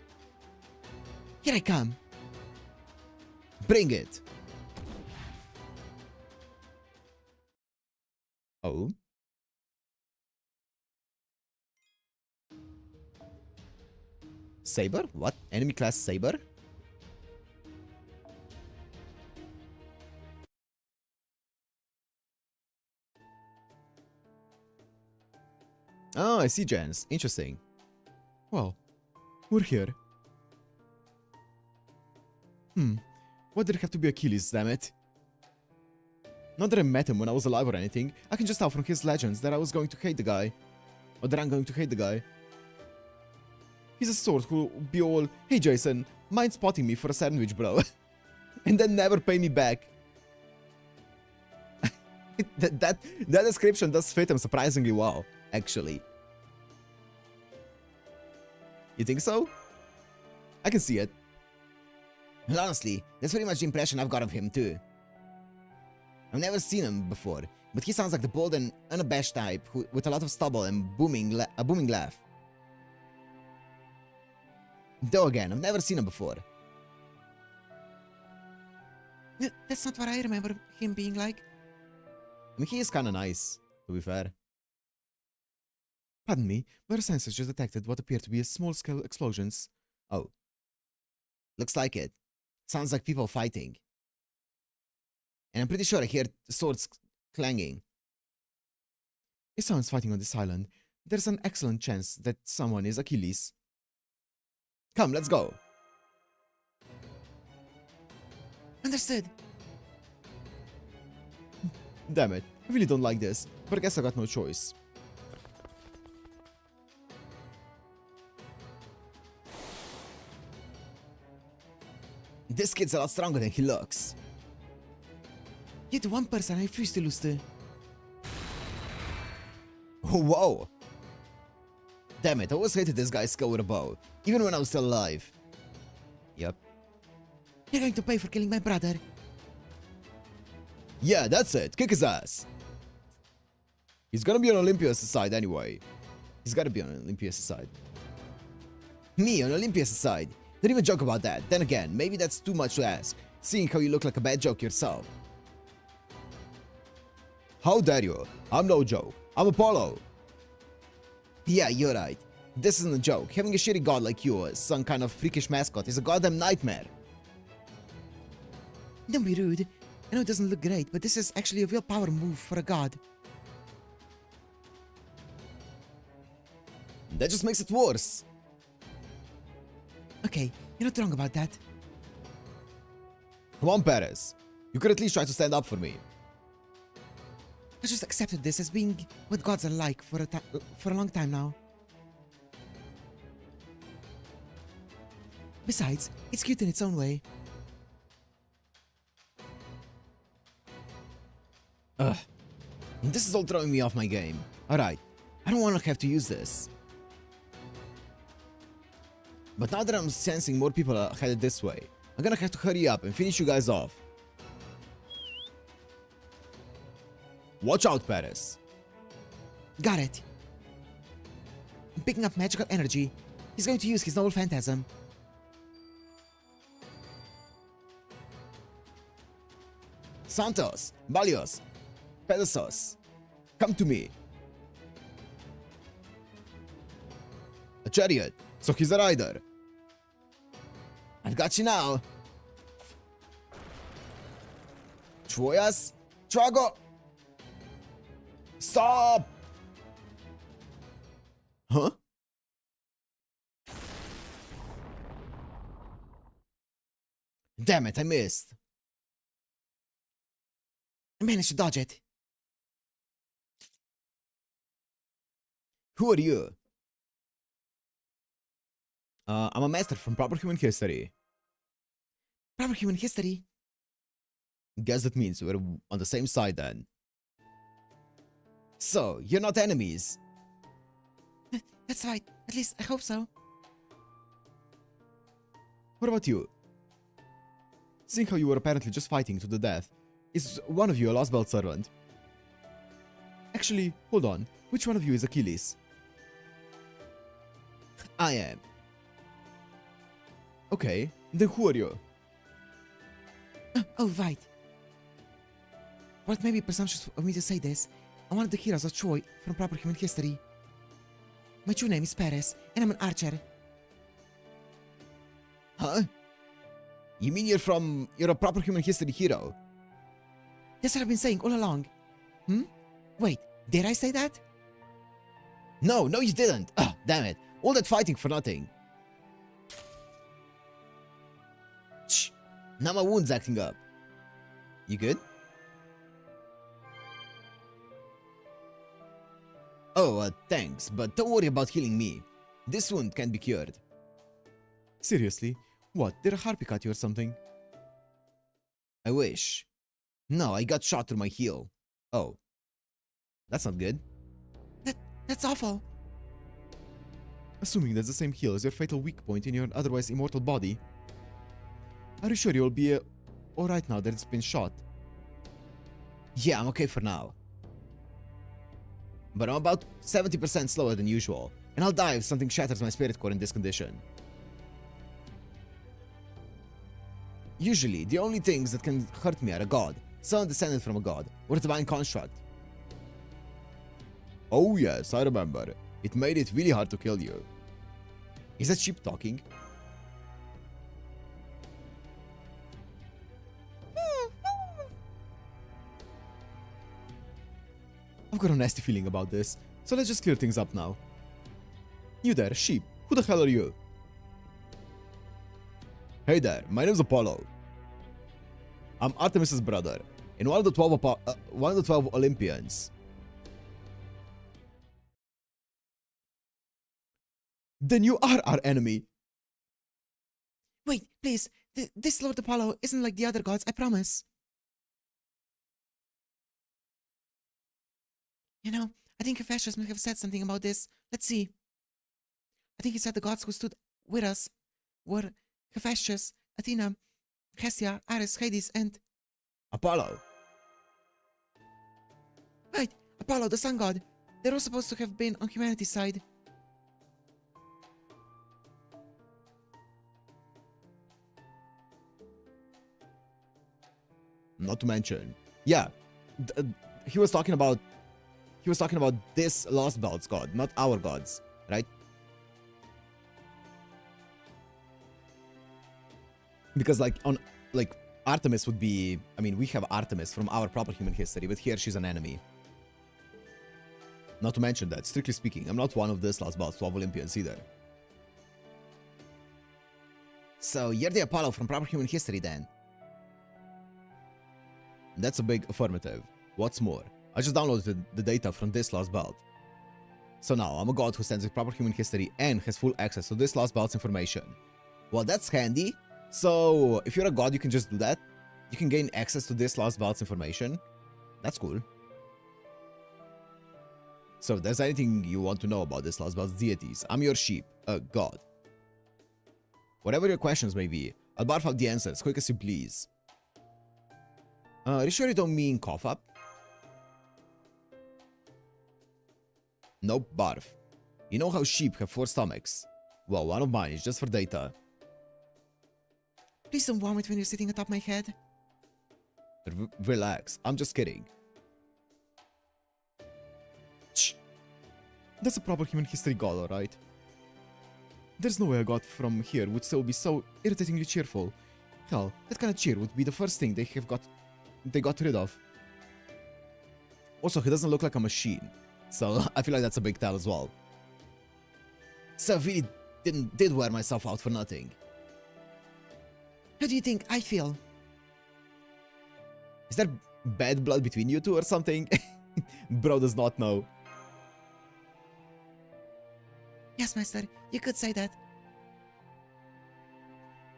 Speaker 2: Here I come.
Speaker 1: Bring it. Oh? Saber? What? Enemy class Saber? Oh, I see, Jens. Interesting. Well, we're here. Why did it have to be Achilles, damn it? Not that I met him when I was alive or anything. I can just tell from his legends that I was going to hate the guy. Or that I'm going to hate the guy. He's a sort who'll be all, hey Jason, mind spotting me for a sandwich, bro? And then never pay me back. that description does fit him surprisingly well, actually. You think so? I can see it.
Speaker 2: Well, honestly, that's pretty much the impression I've got of him, too. I've never seen him before, but he sounds like the bold and unabashed type with a lot of stubble and a booming laugh. Though again, I've never seen him before. That's not what I remember him being like.
Speaker 1: I mean, he is kinda nice, to be fair.
Speaker 2: Pardon me, but our sensors just detected what appear to be small-scale explosions.
Speaker 1: Oh.
Speaker 2: Looks like it. Sounds like people fighting. And I'm pretty sure I hear swords clanging.
Speaker 1: If someone's fighting on this island, there's an excellent chance that someone is Achilles. Come, let's go.
Speaker 2: Understood.
Speaker 1: Damn it, I really don't like this, but I guess I got no choice.
Speaker 2: This kid's a lot stronger than he looks. You're the one person I refuse to lose to.
Speaker 1: Whoa! Damn it, I always hated this guy's skill with a bow, even when I was still alive. Yep.
Speaker 2: You're going to pay for killing my brother.
Speaker 1: Yeah, that's it, kick his ass! He's gonna be on Olympia's side anyway. He's gotta be on Olympia's side.
Speaker 2: Me on Olympia's side? Don't even joke about that. Then again, maybe that's too much to ask, seeing how you look like a bad joke yourself.
Speaker 1: How dare you? I'm no joke. I'm Apollo.
Speaker 2: Yeah, you're right. This isn't a joke. Having a shitty god like you as some kind of freakish mascot is a goddamn nightmare. Don't be rude. I know it doesn't look great, but this is actually a real power move for a god.
Speaker 1: That just makes it worse.
Speaker 2: Okay, you're not wrong about that.
Speaker 1: Come on, Perez. You could at least try to stand up for me.
Speaker 2: I just accepted this as being what gods are like for a long time now. Besides, it's cute in its own way.
Speaker 1: Ugh. This is all throwing me off my game. Alright, I don't want to have to use this. But now that I'm sensing more people are headed this way, I'm gonna have to hurry up and finish you guys off. Watch out, Perez.
Speaker 2: Got it. I'm picking up magical energy. He's going to use his noble phantasm.
Speaker 1: Santos, Balios, Pegasus, come to me. A chariot, so he's a rider.
Speaker 2: I've got you now.
Speaker 1: Troyas, Trago. Stop! Huh? Damn it, I missed.
Speaker 2: I managed to dodge it.
Speaker 1: Who are you? I'm a master from proper human history.
Speaker 2: Proper human history.
Speaker 1: Guess that means we're on the same side then. So, you're not enemies.
Speaker 2: That's right. At least I hope so.
Speaker 1: What about you? Seeing how you were apparently just fighting to the death, is one of you a Lost Belt servant? Actually, hold on. Which one of you is Achilles? I am. Okay, then who are you?
Speaker 2: Oh, right. Well, it may be presumptuous of me to say this. I'm one of the heroes of Troy from proper human history. My true name is Perez, and I'm an archer.
Speaker 1: Huh? You mean you're a proper human history hero?
Speaker 2: That's what I've been saying all along. Wait, did I say that?
Speaker 1: No, you didn't. Ah, damn it. All that fighting for nothing. Shh. Now my wound's acting up. You good? Oh, thanks, but don't worry about healing me. This wound can be cured. Seriously? What, did a harpy cut you or something? I wish. No, I got shot through my heel. Oh. That's not good.
Speaker 2: That's awful.
Speaker 1: Assuming that's the same heel as your fatal weak point in your otherwise immortal body. Are you sure you'll be alright now that it's been shot? Yeah, I'm okay for now. But I'm about 70% slower than usual, and I'll die if something shatters my spirit core in this condition. Usually, the only things that can hurt me are a god, someone descended from a god, or a divine construct. Oh yes, I remember. It made it really hard to kill you. Is that sheep talking? I've got a nasty feeling about this, so let's just clear things up now. You there, sheep. Who the hell are you? Hey there, my name's Apollo. I'm Artemis's brother, and one of the 12 Olympians. Then you are our enemy.
Speaker 2: Wait, please. This Lord Apollo isn't like the other gods, I promise. You know, I think Hephaestus may have said something about this. Let's see. I think he said the gods who stood with us were Hephaestus, Athena, Hestia, Ares, Hades, and...
Speaker 1: Apollo.
Speaker 2: Right, Apollo, the sun god. They're all supposed to have been on humanity's side.
Speaker 1: Not to mention, yeah, he was talking about this Lost Belt's god, not our gods, right? Because like Artemis would be, I mean, we have Artemis from our proper human history, but here she's an enemy. Not to mention that, strictly speaking, I'm not one of this Lost Belt's 12 Olympians either. So you're the Apollo from proper human history then? That's a big affirmative. What's more, I just downloaded the data from this Lost Belt. So now I'm a god who stands with proper human history and has full access to this Lost Belt's information. Well, that's handy. So if you're a god, you can just do that. You can gain access to this Lost Belt's information. That's cool. So if there's anything you want to know about this Lost Belt's deities, I'm your sheep, a god. Whatever your questions may be, I'll barf out the answers as quick as you please. Are you sure you don't mean cough up? Nope, barf. You know how sheep have 4 stomachs? Well, one of mine is just for data.
Speaker 2: Please don't vomit when you're sitting atop my head.
Speaker 1: Relax, I'm just kidding. Shh. That's a proper human history god, alright? There's no way a god from here would still be so irritatingly cheerful. Hell, that kind of cheer would be the first thing they got rid of. Also, he doesn't look like a machine, so I feel like that's a big tell as well. So I really did wear myself out for nothing.
Speaker 2: How do you think I feel?
Speaker 1: Is there bad blood between you two or something? Bro does not know.
Speaker 2: Yes, Master, you could say that.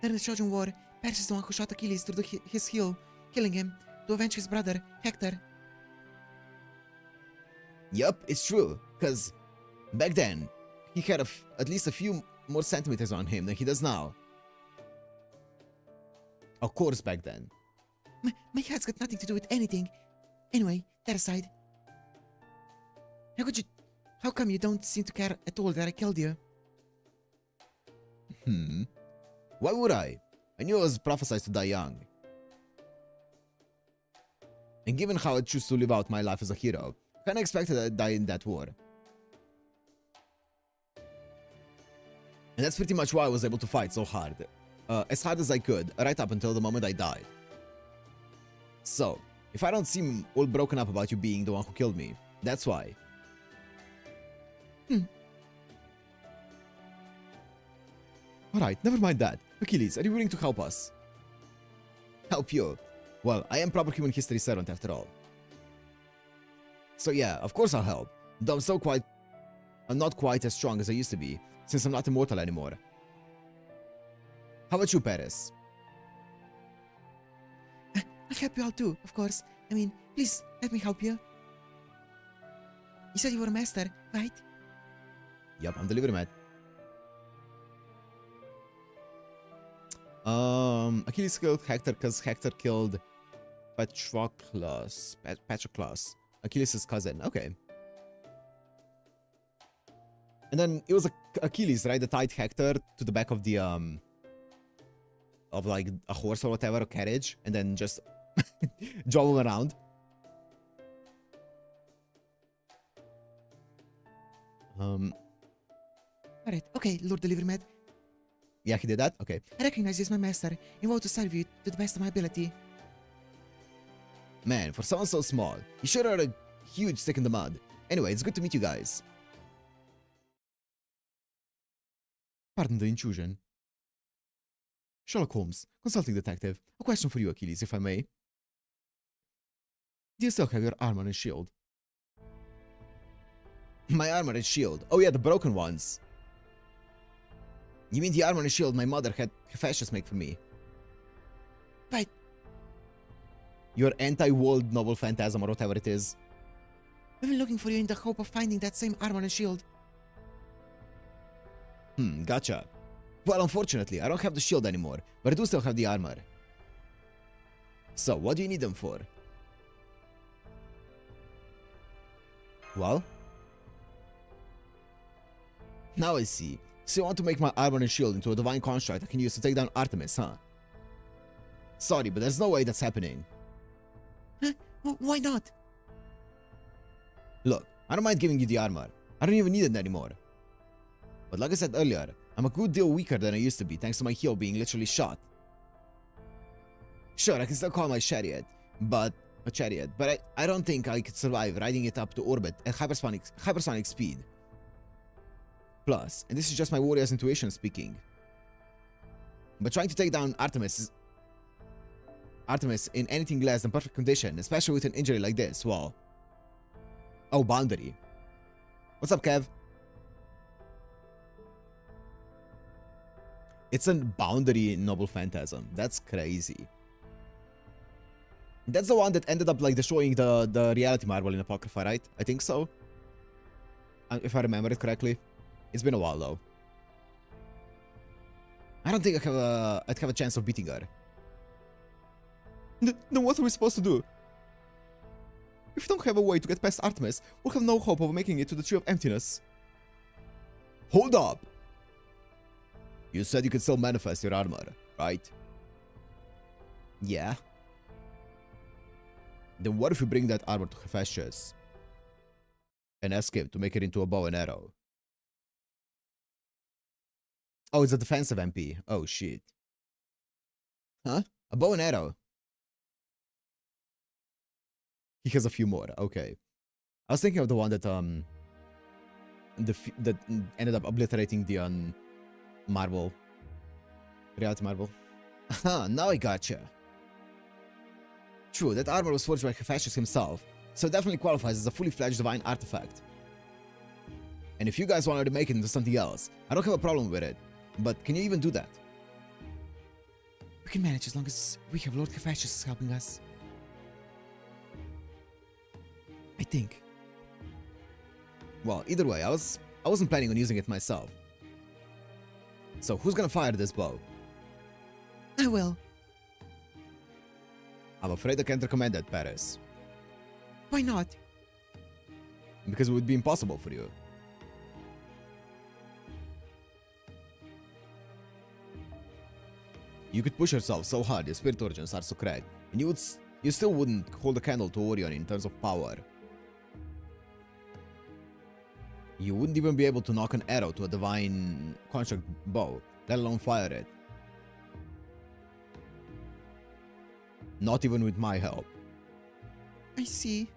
Speaker 2: During the Trojan War, Paris is the one who shot Achilles through his heel, killing him to avenge his brother, Hector.
Speaker 1: Yup, it's true, because back then, he had at least a few more centimeters on him than he does now. Of course, back then.
Speaker 2: My head's got nothing to do with anything. Anyway, that aside. How come you don't seem to care at all that I killed you?
Speaker 1: Why would I? I knew I was prophesied to die young. And given how I choose to live out my life as a hero, I kinda expected I'd die in that war. And that's pretty much why I was able to fight so hard. As hard as I could, right up until the moment I died. So, if I don't seem all broken up about you being the one who killed me, that's why. Alright, never mind that. Achilles, are you willing to help us? Help you? Well, I am proper human history servant after all. So yeah, of course I'll help. Though I'm not quite as strong as I used to be, since I'm not immortal anymore. How about you, Paris?
Speaker 2: I'll help you out too, of course. I mean, please, let me help you. You said you were a master, right?
Speaker 1: Yup, I'm delivery man. Achilles killed Hector because Hector killed Patroclus. Achilles' cousin. Okay. And then it was Achilles, right, that tied Hector to the back of the of like a horse or whatever, a carriage, and then just drove him around.
Speaker 2: Alright, okay, Lord Deliveryman.
Speaker 1: Yeah, he did that? Okay.
Speaker 2: I recognize you as my master and vow to serve you to the best of my ability.
Speaker 1: Man, for someone so small, you sure are a huge stick in the mud. Anyway, it's good to meet you guys. Pardon the intrusion. Sherlock Holmes, consulting detective. A question for you, Achilles, if I may. Do you still have your armor and shield? My armor and shield? Oh yeah, the broken ones. You mean the armor and shield my mother had Hephaestus make for me?
Speaker 2: Right.
Speaker 1: Your anti-world noble phantasm or whatever it is.
Speaker 2: I've been looking for you in the hope of finding that same armor and shield.
Speaker 1: Gotcha. Well, unfortunately, I don't have the shield anymore, but I do still have the armor. So, what do you need them for? Well? Now I see. So you want to make my armor and shield into a divine construct I can use to take down Artemis, huh? Sorry, but there's no way that's happening.
Speaker 2: Huh? Why not?
Speaker 1: Look, I don't mind giving you the armor. I don't even need it anymore. But like I said earlier, I'm a good deal weaker than I used to be thanks to my heel being literally shot. Sure, I can still call my chariot, but I don't think I could survive riding it up to orbit at hypersonic speed. Plus, and this is just my warrior's intuition speaking, but trying to take down Artemis in anything less than perfect condition, especially with an injury like this, well... Oh, Boundary. What's up, Kev? It's a Boundary Noble Phantasm. That's crazy. That's the one that ended up like destroying the reality marble in Apocrypha, right? I think so. If I remember it correctly. It's been a while though. I don't think I'd have a chance of beating her. Then what are we supposed to do? If we don't have a way to get past Artemis, we'll have no hope of making it to the Tree of Emptiness. Hold up! You said you could still manifest your armor, right? Yeah. Then what if we bring that armor to Hephaestus and ask him to make it into a bow and arrow? Oh, it's a defensive MP. Oh, shit. Huh? A bow and arrow. He has a few more. Okay. I was thinking of the one that, that ended up obliterating the, marble. Reality marble. Huh, now I gotcha. True, that armor was forged by Hephaestus himself, so it definitely qualifies as a fully fledged divine artifact. And if you guys wanted to make it into something else, I don't have a problem with it. But can you even do that?
Speaker 2: We can manage as long as we have Lord Hephaestus helping us. I think.
Speaker 1: Well, either way, I wasn't planning on using it myself. So who's gonna fire this bow?
Speaker 2: I will.
Speaker 1: I'm afraid I can't recommend that, Paris.
Speaker 2: Why not?
Speaker 1: Because it would be impossible for you. You could push yourself so hard, your spirit origins are so cracked, and you still wouldn't hold a candle to Orion in terms of power. You wouldn't even be able to knock an arrow to a divine construct bow, let alone fire it. Not even with my help.
Speaker 2: I see.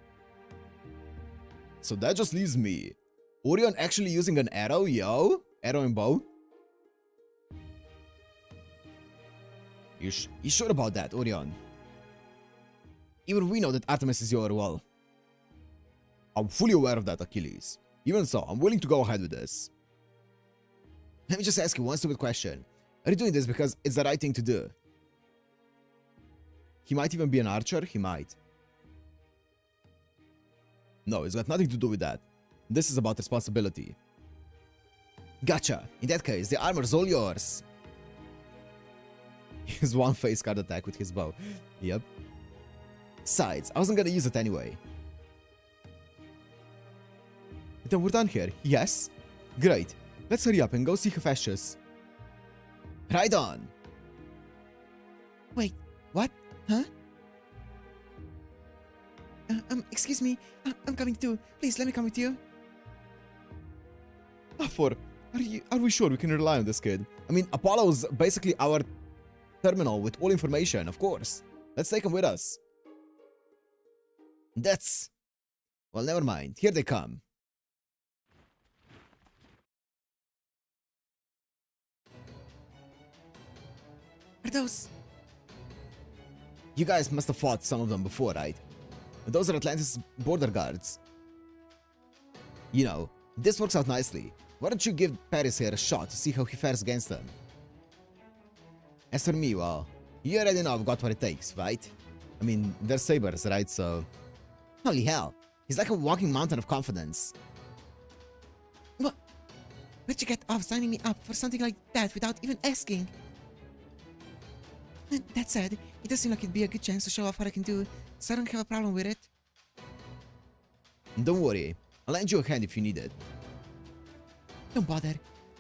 Speaker 1: So that just leaves me. Orion actually using an arrow, yo? Arrow and bow? You sure about that, Orion? Even we know that Artemis is your, well... I'm fully aware of that, Achilles. Even so, I'm willing to go ahead with this. Let me just ask you one stupid question. Are you doing this because it's the right thing to do? He might even be an archer, he might. No, it's got nothing to do with that. This is about responsibility. Gotcha. In that case, the armor's all yours. His one face card attack with his bow. Yep. Besides, I wasn't gonna use it anyway. Then we're done here, yes? Great. Let's hurry up and go see Hephaestus. Right on.
Speaker 2: Wait, what? Huh? Excuse me. I'm coming too. Please, let me come with you.
Speaker 1: Are we sure we can rely on this kid? I mean, Apollo's basically our terminal with all information, of course. Let's take him with us. That's... Well, never mind. Here they come.
Speaker 2: Are those...
Speaker 1: You guys must have fought some of them before, right? Those are Atlantis border guards. You know, this works out nicely. Why don't you give Paris here a shot to see how he fares against them? As for me, well, you already know I've got what it takes, right? I mean, they're sabers, right? So... Holy hell, he's like a walking mountain of confidence.
Speaker 2: What? Where'd you get off signing me up for something like that without even asking? That said, it does seem like it'd be a good chance to show off what I can do, so I don't have a problem with it.
Speaker 1: Don't worry, I'll lend you a hand if you need it.
Speaker 2: Don't bother.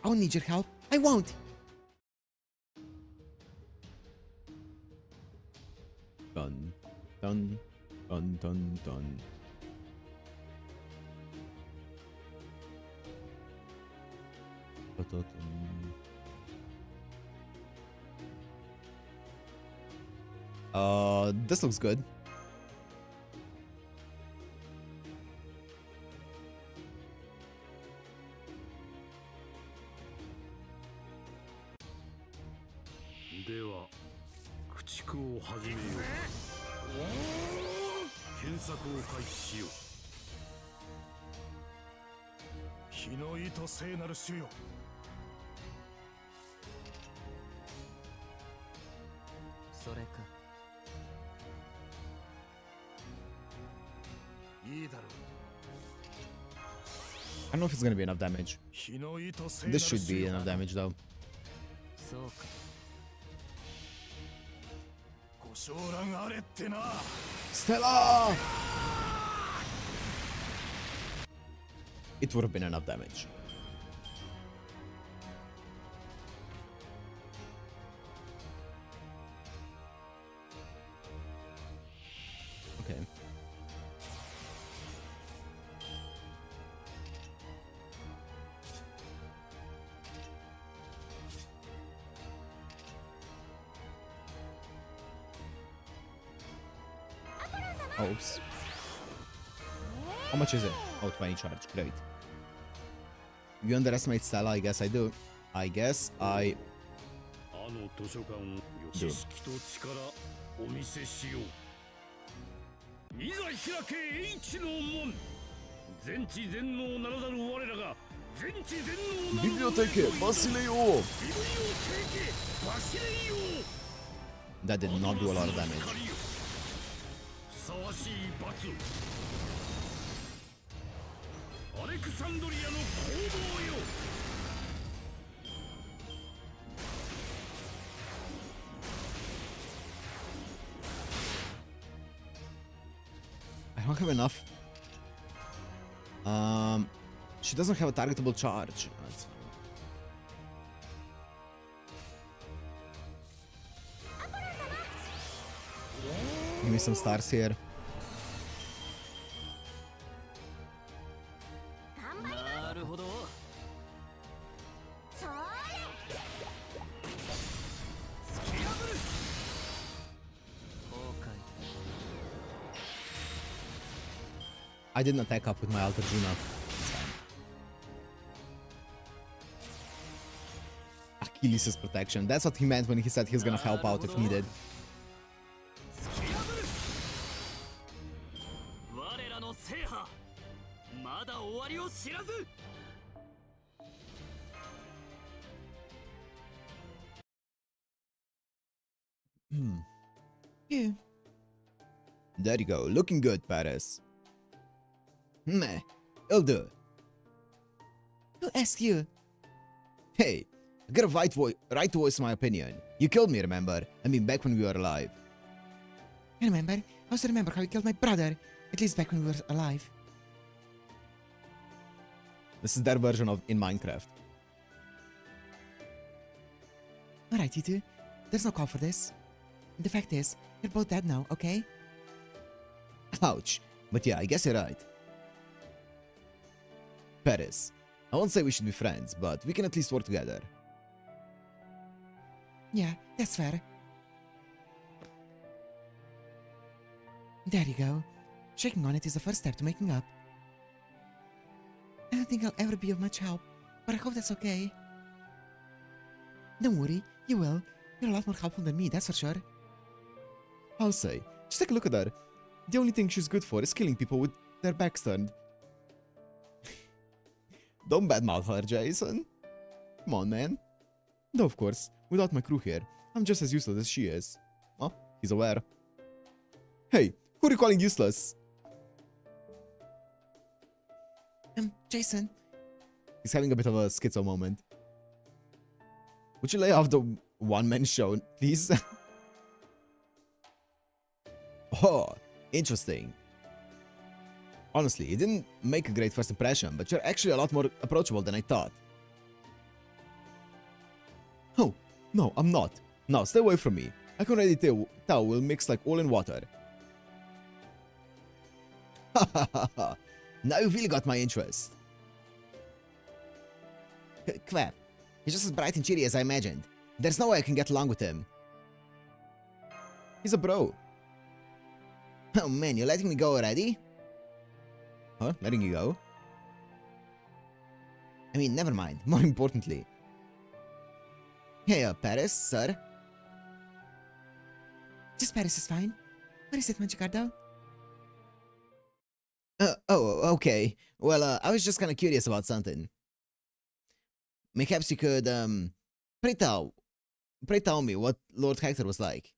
Speaker 2: I won't need your help. I won't!
Speaker 1: Dun, dun, dun, dun, dun. This looks good. I don't know if it's gonna be enough damage. This should be enough damage though. Stella! It would have been enough damage. Okay. Oops. How much is it? Oh, 20 charge. Great. You underestimate Stella? I guess I do. I guess I...
Speaker 4: の図書館を知識と力お見せしよう。いざ開けHの門。全知全能ならざる我らが全知全能なる
Speaker 1: Bibliotheke, Basileo!
Speaker 4: ビブリオテケバシレイオ。
Speaker 1: That did not do a lot of damage.
Speaker 4: ふさわしい罰を。アレクサンドリアの攻防よ。
Speaker 1: I don't have enough. She doesn't have a targetable charge. That's fine. Give me some stars here.
Speaker 4: なるほど。
Speaker 3: それ。
Speaker 4: 突き破る。崩壊。
Speaker 1: I didn't attack up with my Alta Juna. It's fine. Achilles' protection. That's what he meant when he said he's gonna help out if needed.
Speaker 4: 突き破る。我らの制覇。まだ終わりを知らず。
Speaker 2: Phew.
Speaker 1: There you go. Looking good, Paris. Meh. It'll do.
Speaker 2: Who asked you?
Speaker 1: Hey, I got a right to voice my opinion. You killed me, remember? I mean, back when we were alive.
Speaker 2: I remember. I also remember how you killed my brother. At least back when we were alive.
Speaker 1: This is their version of in Minecraft.
Speaker 2: Alright, you two. There's no call for this. The fact is, you're both dead now, okay?
Speaker 1: Ouch. But yeah, I guess you're right. Paris, I won't say we should be friends, but we can at least work together.
Speaker 2: Yeah, that's fair. There you go. Shaking on it is the first step to making up. I don't think I'll ever be of much help, but I hope that's okay. Don't worry, you will. You're a lot more helpful than me, that's for sure.
Speaker 1: I'll say. Just take a look at her. The only thing she's good for is killing people with their backs turned. Don't badmouth her, Jason. Come on, man. Though, of course, without my crew here, I'm just as useless as she is. Oh, he's aware. Hey, who are you calling useless?
Speaker 2: Jason.
Speaker 1: He's having a bit of a schizo moment. Would you lay off the one-man show, please? Oh, interesting. Honestly, it didn't make a great first impression, but you're actually a lot more approachable than I thought. Oh, no, I'm not. Now, stay away from me. I can already tell we'll mix like oil and water. Ha ha ha ha. Now you've really got my interest.
Speaker 2: Quap. He's just as bright and cheery as I imagined. There's no way I can get along with him.
Speaker 1: He's a bro.
Speaker 2: Oh man, you're letting me go already?
Speaker 1: Huh? Letting you go?
Speaker 2: I mean, never mind. More importantly. Hey, Paris, sir. Just Paris is fine. Where is it, Manchicardo?
Speaker 1: Oh, okay. Well, I was just kind of curious about something. Perhaps you could, pray tell me what Lord Hector was like.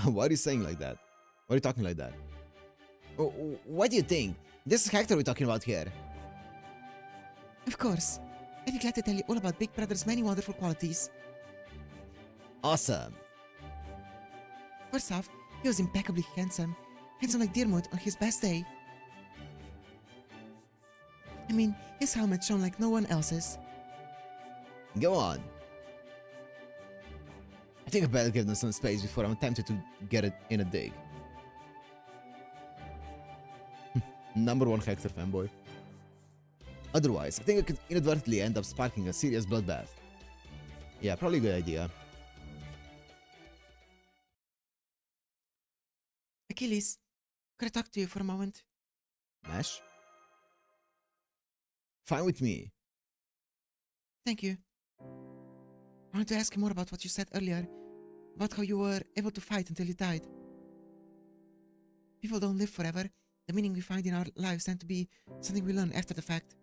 Speaker 1: Why are you saying like that? Why are you talking like that?
Speaker 2: What do you think? This is Hector we're talking about here. Of course. I'd be glad to tell you all about Big Brother's many wonderful qualities.
Speaker 1: Awesome.
Speaker 2: First off, he was impeccably handsome. Handsome like Deermouth on his best day. I mean, his helmet shone like no one else's.
Speaker 1: Go on. I think I better give them some space before I'm tempted to get it in a dig. Number one Hector fanboy. Otherwise, I think I could inadvertently end up sparking a serious bloodbath. Yeah, probably a good idea.
Speaker 2: Achilles, could I talk to you for a moment?
Speaker 1: Nash? Fine with me.
Speaker 2: Thank you. I want to ask you more about what you said earlier, about how you were able to fight until you died. People don't live forever. The meaning we find in our lives tend to be something we learn after the fact.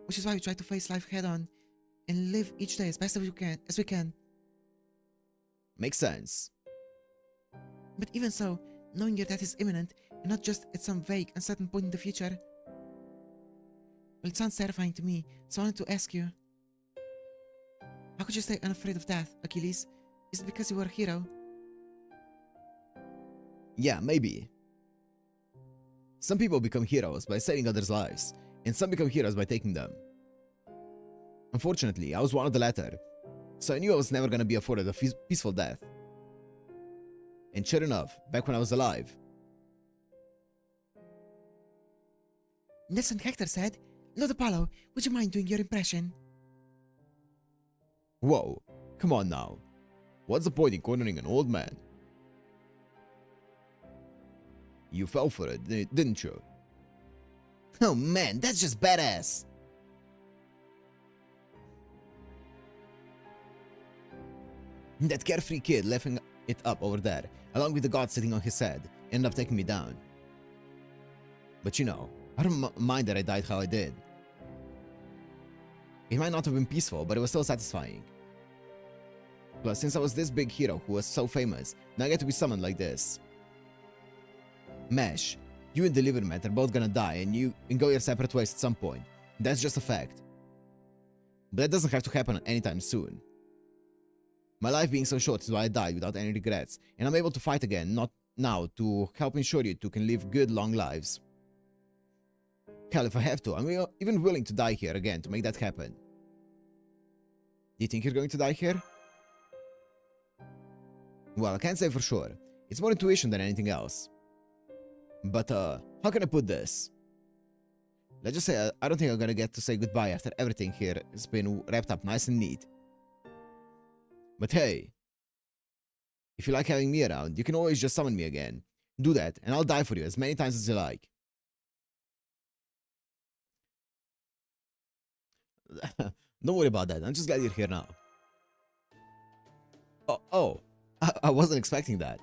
Speaker 2: Which is why we try to face life head on and live each day as best as we can.
Speaker 1: Makes sense.
Speaker 2: But even so, knowing your death is imminent and not just at some vague, uncertain point in the future, well, it sounds terrifying to me, so I wanted to ask you, how could you stay unafraid of death, Achilles? Is it because you were a hero?
Speaker 1: Yeah, maybe. Some people become heroes by saving others' lives, and some become heroes by taking them. Unfortunately, I was one of the latter, so I knew I was never gonna be afforded a peaceful death. And sure enough, back when I was alive...
Speaker 2: Nelson Hector said, Lord Apollo, would you mind doing your impression?
Speaker 1: Whoa, come on now. What's the point in cornering an old man? You fell for it, didn't you?
Speaker 2: Oh man, that's just badass!
Speaker 1: That carefree kid laughing it up over there, along with the god sitting on his head, ended up taking me down. But you know, I don't mind that I died how I did. It might not have been peaceful, but it was still satisfying. Plus, since I was this big hero who was so famous, now I get to be summoned like this. Mesh, you and Deliverment are both gonna die and go your separate ways at some point. That's just a fact. But that doesn't have to happen anytime soon. My life being so short is why I died without any regrets, and I'm able to fight again, not now, to help ensure you two can live good, long lives. Hell, if I have to, I'm even willing to die here again to make that happen. Do you think you're going to die here? Well, I can't say for sure. It's more intuition than anything else. But, how can I put this? Let's just say I don't think I'm gonna get to say goodbye after everything here has been wrapped up nice and neat. But hey, if you like having me around, you can always just summon me again. Do that, and I'll die for you as many times as you like. Don't worry about that, I'm just glad you're here now. I wasn't expecting that.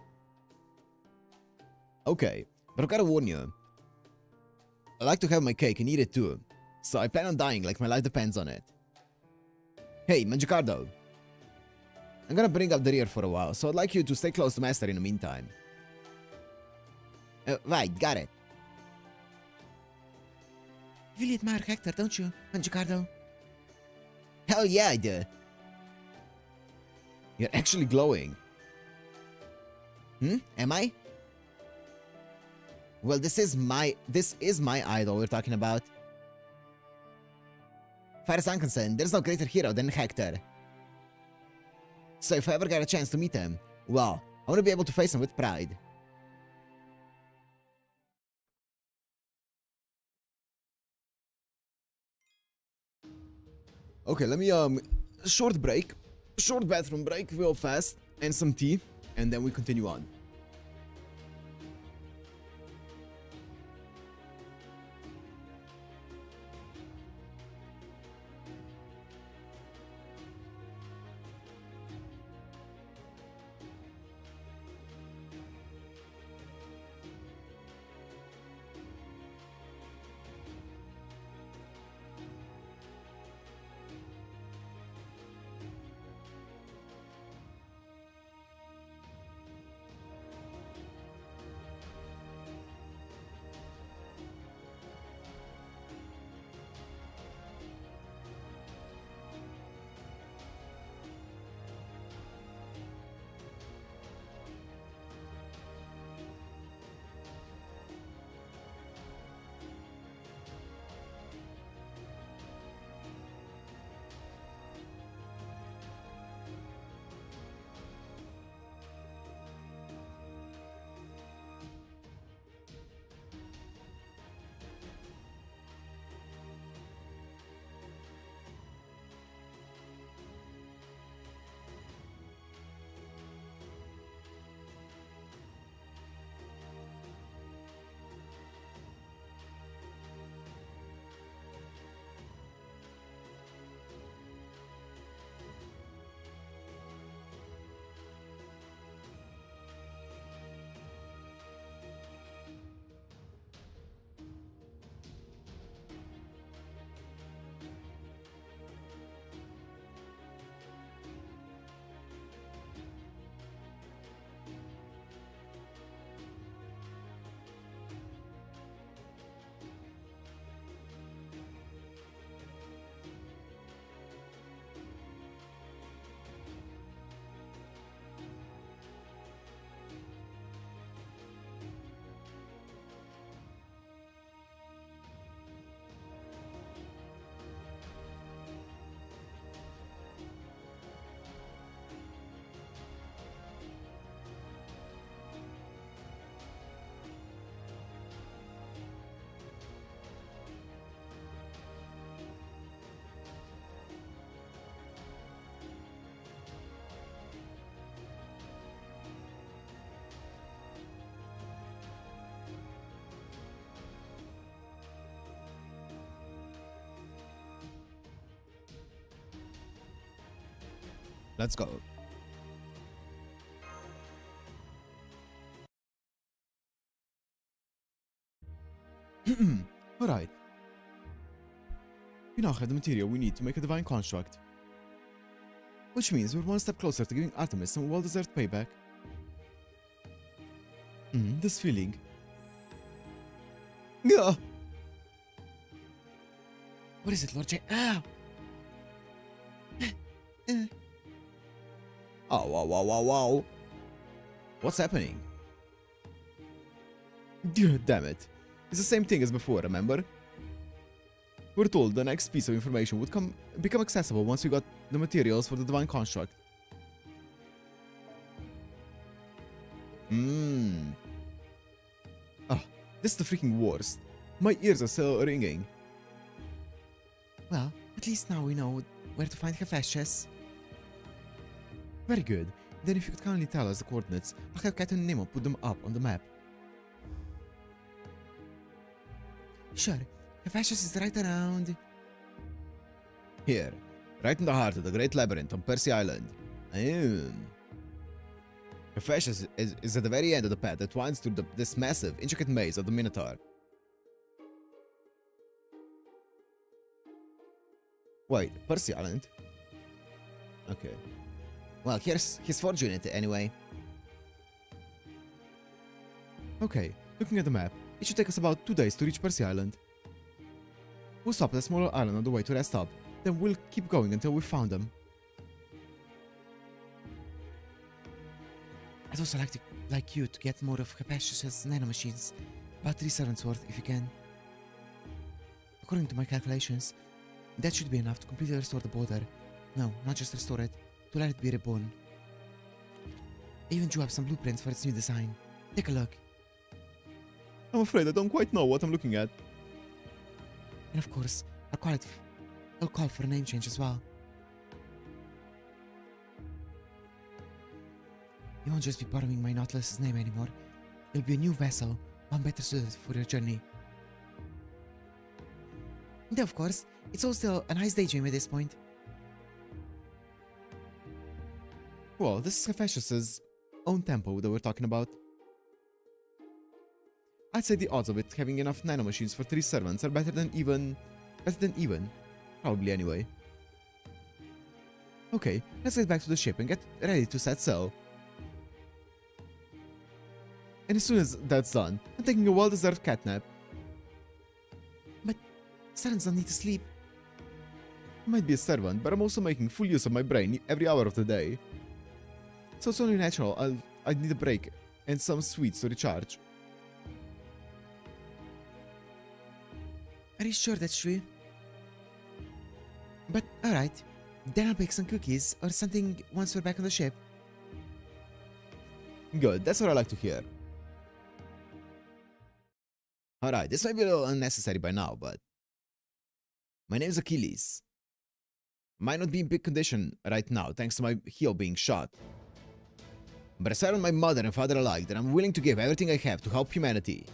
Speaker 1: Okay, but I've gotta warn you. I like to have my cake and eat it too, so I plan on dying like my life depends on it. Hey, Magicardo. I'm gonna bring up the rear for a while, so I'd like you to stay close to Master in the meantime. Right, got it.
Speaker 2: You really admire Hector, don't you, Magicardo?
Speaker 1: Hell yeah, I do. You're actually glowing. Am I? Well, this is my idol we're talking about. As far as I'm concerned, there's no greater hero than Hector. So if I ever get a chance to meet him, well, I want to be able to face him with pride. Okay, let me short bathroom break real fast, and some tea, and then we continue on. Let's go. Alright. We now have the material we need to make a divine construct. Which means we're one step closer to giving Artemis some well-deserved payback. This feeling. Yeah.
Speaker 2: What is it, Lord J? Ah!
Speaker 1: Oh, wow, wow, wow, wow. What's happening? Damn it. It's the same thing as before, remember? We're told the next piece of information would become accessible once we got the materials for the divine construct. Oh, this is the freaking worst. My ears are still ringing.
Speaker 2: Well, at least now we know where to find Hephaestus.
Speaker 1: Very good. Then if you could kindly tell us the coordinates, I'll have Cat and Nemo put them up on the map.
Speaker 2: Sure, Hephaestus is right around.
Speaker 1: Here, right in the heart of the Great Labyrinth on Percy Island. Hephaestus is at the very end of the path that winds through this massive, intricate maze of the Minotaur. Wait, Percy Island? Okay. Well, here's his fortune in it anyway. Okay, looking at the map, it should take us about 2 days to reach Percy Island. We'll stop at a smaller island on the way to rest up, then we'll keep going until we found them.
Speaker 2: I'd also like you to get more of Hephaestus' nanomachines, about 3 servants worth if you can. According to my calculations, that should be enough to completely restore the border. No, not just restore it, to let it be reborn. I even drew up some blueprints for its new design. Take a look.
Speaker 1: I'm afraid I don't quite know what I'm looking at.
Speaker 2: And of course, I'll call for a name change as well. You won't just be borrowing my Nautilus's name anymore. It'll be a new vessel, one better suited for your journey. And of course, it's all still a nice daydream at this point.
Speaker 1: Well, this is Hephaestus' own tempo that we're talking about. I'd say the odds of it having enough nanomachines for 3 servants are better than even. Probably anyway. Okay, let's get back to the ship and get ready to set sail. And as soon as that's done, I'm taking a well-deserved cat nap.
Speaker 2: But servants don't need to sleep.
Speaker 1: I might be a servant, but I'm also making full use of my brain every hour of the day. So it's only natural I'd need a break and some sweets to recharge.
Speaker 2: Are you sure that's true? But alright, then I'll bake some cookies or something once we're back on the ship.
Speaker 1: Good, that's what I like to hear. Alright, this might be a little unnecessary by now, but... My name's Achilles. Might not be in big condition right now, thanks to my heel being shot. But I swear on my mother and father alike that I'm willing to give everything I have to help humanity.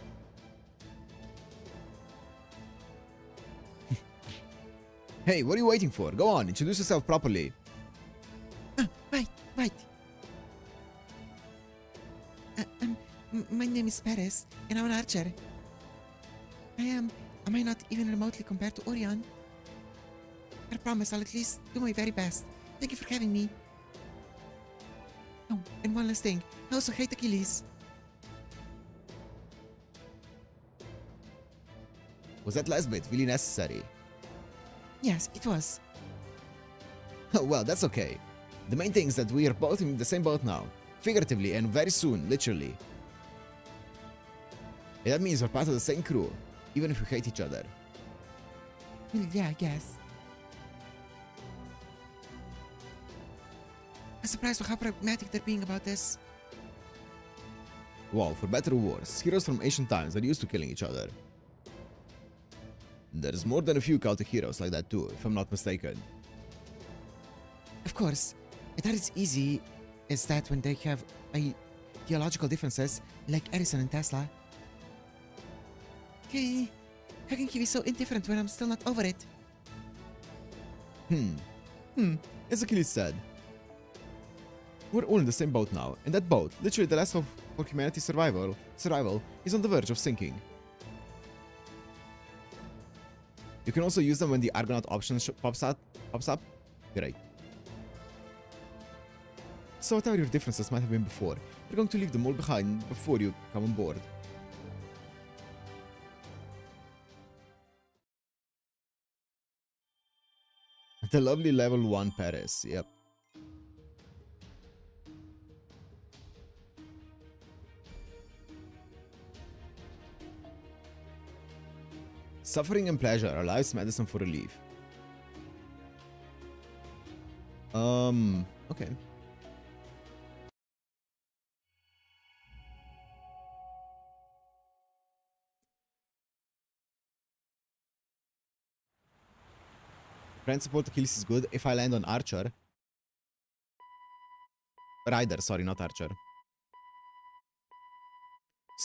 Speaker 1: Hey, what are you waiting for? Go on, introduce yourself properly.
Speaker 2: Right. My name is Perez, and I'm an archer. Am I not even remotely compared to Orion? I promise I'll at least do my very best. Thank you for having me. Oh, and one last thing. I also hate Achilles.
Speaker 1: Was that last bit really necessary?
Speaker 2: Yes, it was.
Speaker 1: Well, that's okay. The main thing is that we are both in the same boat now. Figuratively and very soon, literally. And that means we're part of the same crew, even if we hate each other.
Speaker 2: Well, yeah, I guess. I'm surprised with how pragmatic they're being about this.
Speaker 1: Well, for better or worse, heroes from ancient times are used to killing each other. There's more than a few Celtic heroes like that too, if I'm not mistaken.
Speaker 2: Of course, I thought it's easy is that when they have ideological differences, like Edison and Tesla. Okay, how can he be so indifferent when I'm still not over it?
Speaker 1: As Achilles said. We're all in the same boat now, and that boat, literally the last hope for humanity's survival, is on the verge of sinking. You can also use them when the Argonaut option pops up. Great. So whatever your differences might have been before, you're going to leave them all behind before you come on board. The lovely level 1 Paris, yep. Suffering and pleasure are life's medicine for relief. Okay. Friend support Achilles is good if I land on Archer. Rider, sorry, not Archer.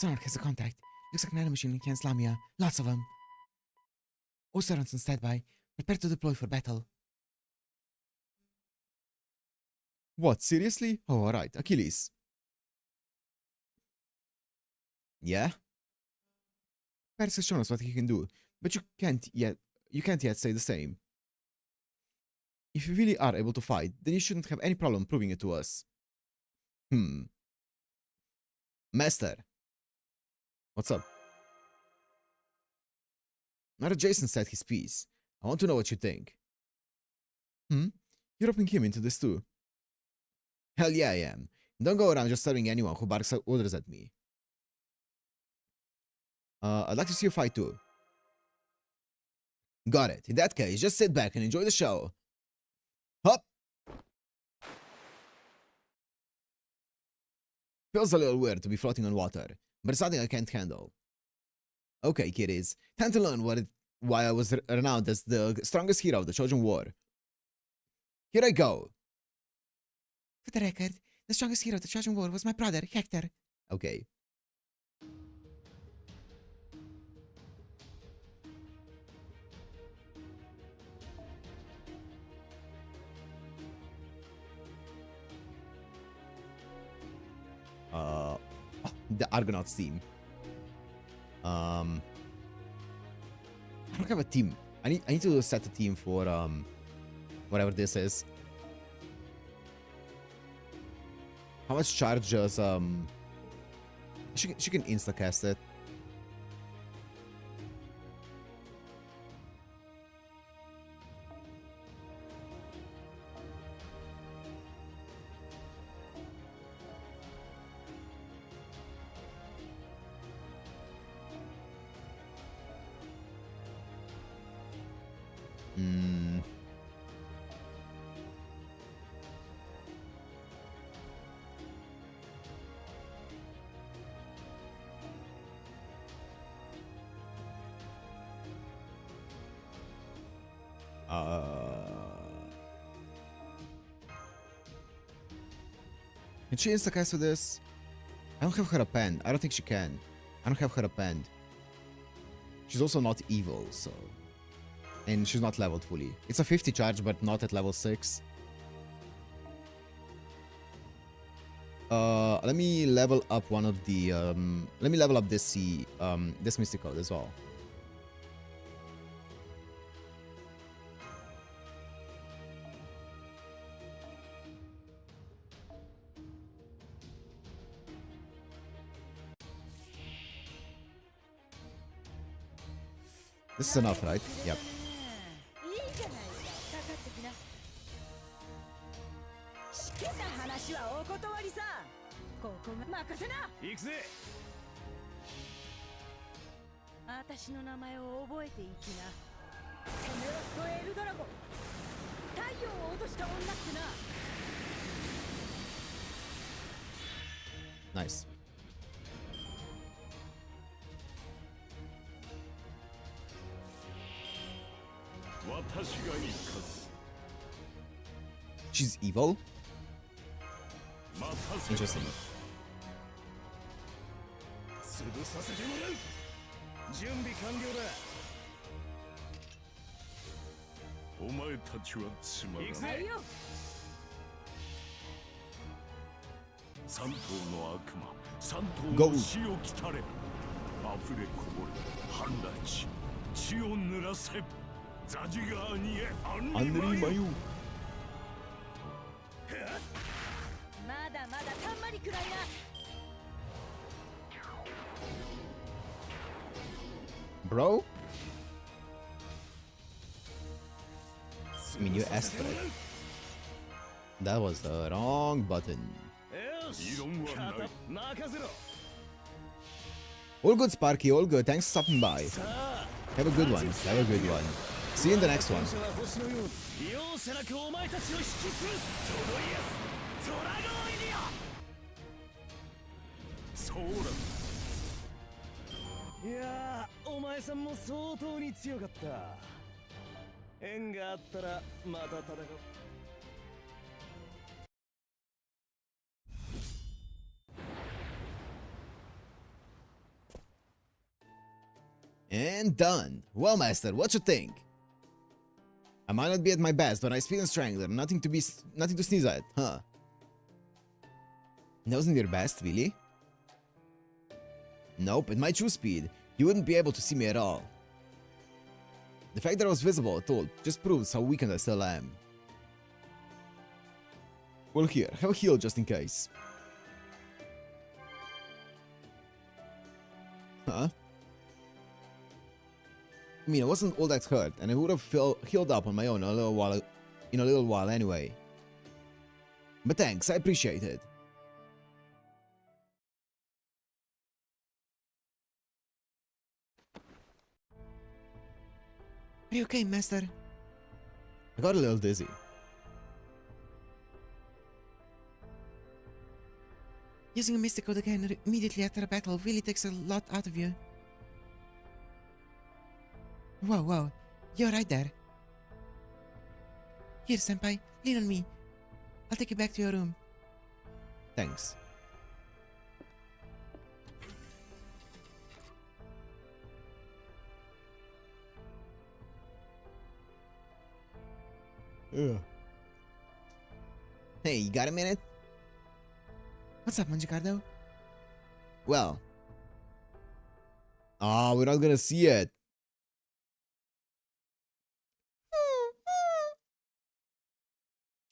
Speaker 2: Sonark has a contact. Looks like an machine in Kans Lamia. Lots of them. All servants on standby. Prepare to deploy for battle.
Speaker 1: What, seriously? Oh, alright, Achilles. Yeah? Paris has shown us what he can do, but you can't yet say the same. If you really are able to fight, then you shouldn't have any problem proving it to us. Master. What's up? Not Jason said his piece. I want to know what you think. You're roping him into this too. Hell yeah, I am. Don't go around just serving anyone who barks orders at me. I'd like to see you fight too. Got it. In that case, just sit back and enjoy the show. Hop! Feels a little weird to be floating on water, but it's something I can't handle. Okay, kiddies. Time to learn why I was renowned as the strongest hero of the Trojan War. Here I go.
Speaker 2: For the record, the strongest hero of the Trojan War was my brother, Hector.
Speaker 1: Okay. The Argonauts team. I don't have a team. I need to set a team for whatever this is. How much charge does she can insta cast it. Can she insta-cast with this? I don't have her append. I don't think she can. I don't have her append. She's also not evil, so... And she's not leveled fully. It's a 50 charge, but not at level 6. Let me level up one of the... let me level up this this Mystic Code as well. This is enough, right? Yep. Nice. She's evil? Interesting.
Speaker 4: 三頭の悪魔、三頭
Speaker 1: Go.
Speaker 4: の死を来たれ。溢れこぼれ、反乱し、血を濡らせ。ザジガーニへアンリマユ。
Speaker 3: まだまだたんまりくらいな。
Speaker 1: Bro? I mean, you asked for it. That was the wrong button.
Speaker 4: 異論はない。任せろ。
Speaker 1: All good, Sparky, all good. Thanks for stopping by. Have a good one. Have a good one. See you in the next one.
Speaker 4: 容赦なくお前たちを引き継ぐ。トロイアス、トラゴーイディア。そうだ。いやー、お前さんも相当に強かった。縁があったらまた戦う。
Speaker 1: And done. Well, Master, what you think? I might not be at my best, but I speed and strength are nothing to sneeze at, huh? That wasn't your best, really? Nope, at my true speed, you wouldn't be able to see me at all. The fact that I was visible at all just proves how weakened I still am. Well, here, have a heal just in case. Huh? I mean, I wasn't all that hurt, and I would have healed up on my own in a little while anyway. But thanks, I appreciate it.
Speaker 2: Are you okay, Master?
Speaker 1: I got a little dizzy.
Speaker 2: Using a mystic code again immediately after a battle really takes a lot out of you. Whoa, you're right there. Here, Senpai, lean on me. I'll take you back to your room.
Speaker 1: Thanks. Ugh. Hey, you got a minute?
Speaker 2: What's up, Manjicardo?
Speaker 1: Well. Ah, we're not gonna see it.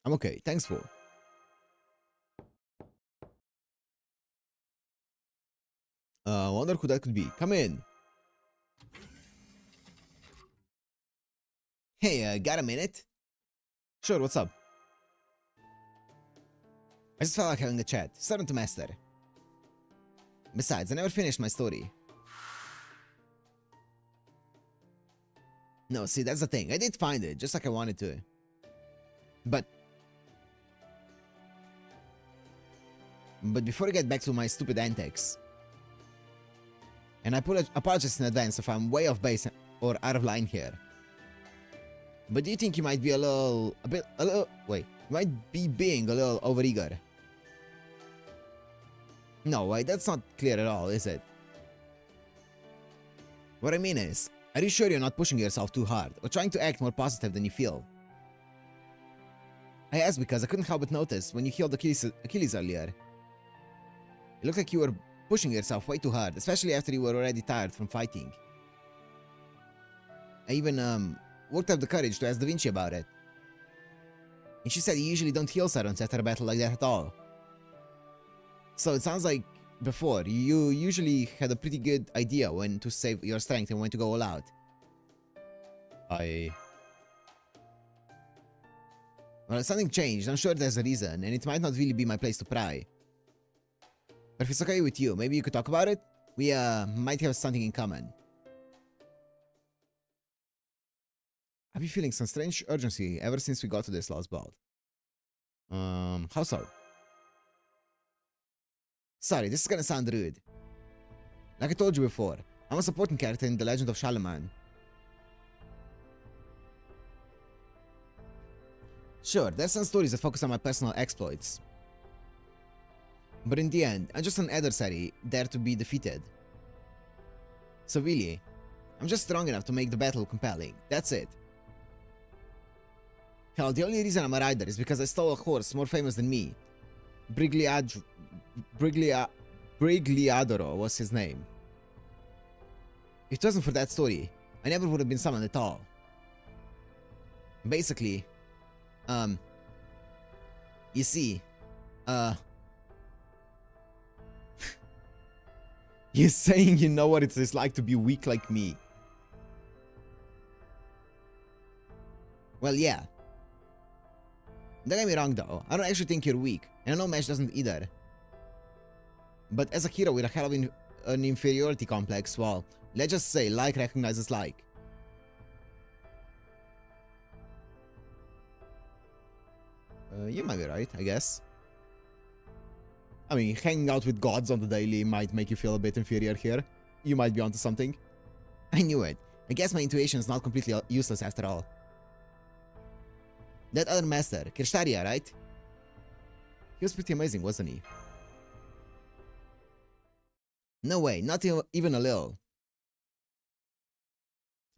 Speaker 1: I'm okay, thanks for. Wonder who that could be. Come in. Hey, got a minute? Sure, what's up? I just felt like having a chat. Starting to master. Besides, I never finished my story. No, see, that's the thing. I did find it, just like I wanted to. But before I get back to my stupid antics, and I apologize in advance if I'm way off base or out of line here. But do you think you might be you might be being a little overeager? No, wait, that's not clear at all, is it? What I mean is, are you sure you're not pushing yourself too hard, or trying to act more positive than you feel? I asked because I couldn't help but notice when you healed Achilles earlier. It looked like you were pushing yourself way too hard, especially after you were already tired from fighting. I even, worked up the courage to ask Da Vinci about it. And she said you usually don't heal servants after a battle like that at all. So it sounds like before, you usually had a pretty good idea when to save your strength and when to go all out. Well, something changed. I'm sure there's a reason, and it might not really be my place to pry. But if it's okay with you, maybe you could talk about it? We, might have something in common. I've been feeling some strange urgency ever since we got to this last bout. How so? Sorry, this is gonna sound rude. Like I told you before, I'm a supporting character in The Legend of Charlemagne. Sure, there's some stories that focus on my personal exploits. But in the end, I'm just an adversary there to be defeated. So really, I'm just strong enough to make the battle compelling. That's it. Hell, the only reason I'm a rider is because I stole a horse more famous than me. Brigliad... Brigliadoro was his name. If it wasn't for that story, I never would have been summoned at all. Basically, you see, you're saying you know what it is like to be weak like me. Well, yeah. Don't get me wrong though, I don't actually think you're weak, and I know Mesh doesn't either. But as a hero with a hell of an inferiority complex, well, let's just say like recognizes like. You might be right, I guess. I mean, hanging out with gods on the daily might make you feel a bit inferior here. You might be onto something. I knew it. I guess my intuition is not completely useless after all. That other master, Kirshtaria, right? He was pretty amazing, wasn't he? No way, not even a little.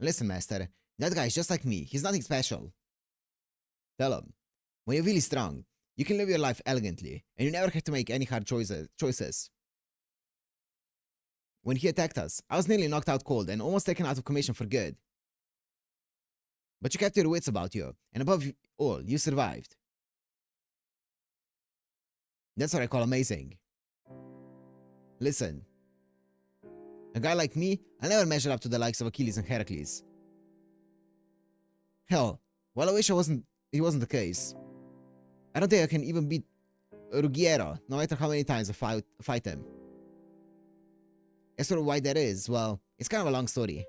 Speaker 1: Listen, master, that guy is just like me. He's nothing special. Tell him. When you're really strong, you can live your life elegantly, and you never have to make any hard choices. When he attacked us, I was nearly knocked out cold and almost taken out of commission for good. But you kept your wits about you, and above all, you survived. That's what I call amazing. Listen. A guy like me, I'll never measure up to the likes of Achilles and Heracles. Hell, while I wish he wasn't the case. I don't think I can even beat Ruggiero, no matter how many times I fight him. As for why that is, well, it's kind of a long story.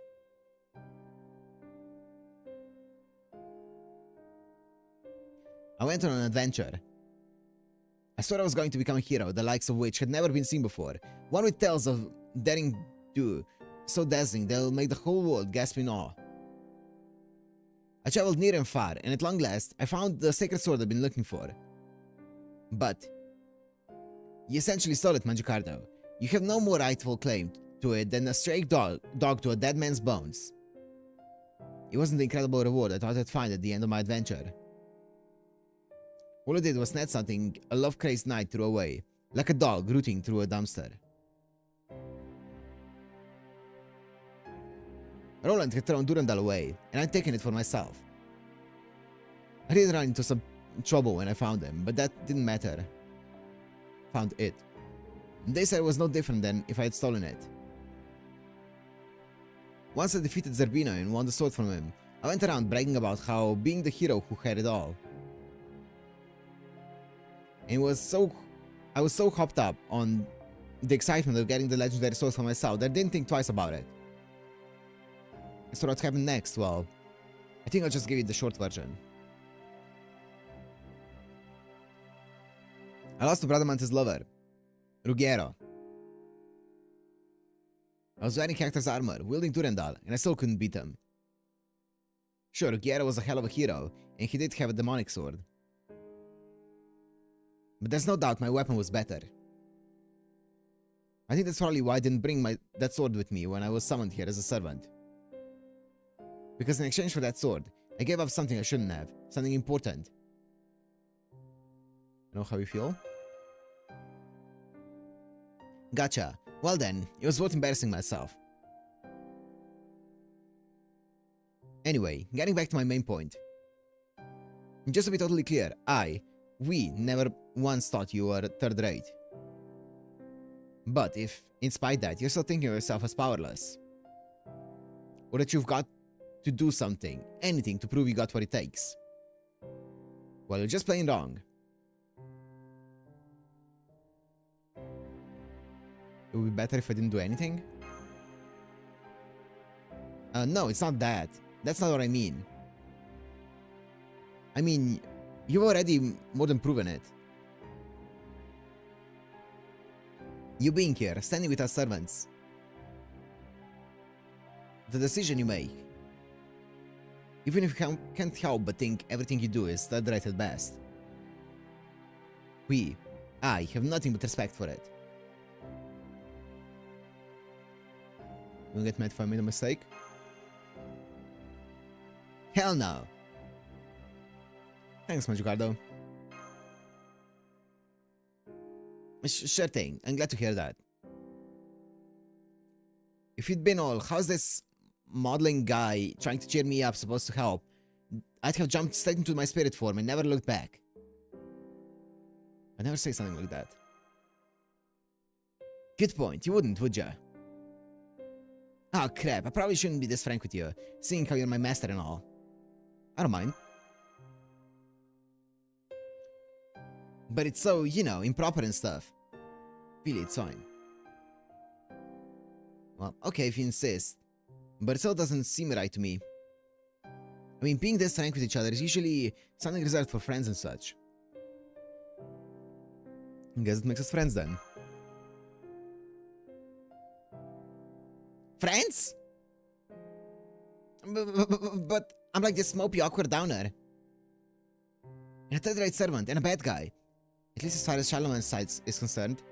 Speaker 1: I went on an adventure. I thought I was going to become a hero, the likes of which had never been seen before. One with tales of daring do, so dazzling they'll make the whole world gasp in awe. I traveled near and far, and at long last, I found the sacred sword I've been looking for. But you essentially stole it, Mangicardo. You have no more rightful claim to it than a stray dog to a dead man's bones. It wasn't the incredible reward I thought I'd find at the end of my adventure. All I did was snatch something a love-crazed knight threw away, like a dog rooting through a dumpster. Roland had thrown Durandal away, and I'd taken it for myself. I did run into some trouble when I found him, but that didn't matter. Found it. They said it was no different than if I had stolen it. Once I defeated Zerbino and won the sword from him, I went around bragging about how being the hero who had it all. And I was so hopped up on the excitement of getting the legendary sword for myself that I didn't think twice about it. So what happened next? Well, I think I'll just give you the short version. I lost to Bradamante's lover, Ruggiero. I was wearing Hector's armor, wielding Durandal, and I still couldn't beat him. Sure, Ruggiero was a hell of a hero, and he did have a demonic sword. But there's no doubt my weapon was better. I think that's probably why I didn't bring that sword with me when I was summoned here as a servant. Because in exchange for that sword, I gave up something I shouldn't have, something important. You know how you feel? Gotcha. Well then, it was worth embarrassing myself. Anyway, getting back to my main point. Just to be totally clear, we never once thought you were third-rate. But if, in spite that, you're still thinking of yourself as powerless, or that you've got to do something, anything to prove you got what it takes, well, you're just plain wrong. It would be better if I didn't do anything? No, it's not that. That's not what I mean. I mean, you've already more than proven it. You being here, standing with us servants. The decision you make. Even if you can't help but think everything you do is third-rate at best. I have nothing but respect for it. You gonna get mad if I made a mistake? Hell no! Thanks, Magicardo. Sure thing. I'm glad to hear that. If you'd been all, how's this modeling guy trying to cheer me up supposed to help? I'd have jumped straight into my spirit form and never looked back. I'd never say something like that. Good point. You wouldn't, would ya? Oh crap, I probably shouldn't be this frank with you, seeing how you're my master and all. I don't mind. But it's so, you know, improper and stuff. Really, it's fine. Well, okay if you insist. But it still doesn't seem right to me. I mean, being this frank with each other is usually something reserved for friends and such. I guess it makes us friends then. Friends? But I'm like this mopey, awkward downer. And a third-rate servant, and a bad guy. At least as far as Charlemagne's side is concerned.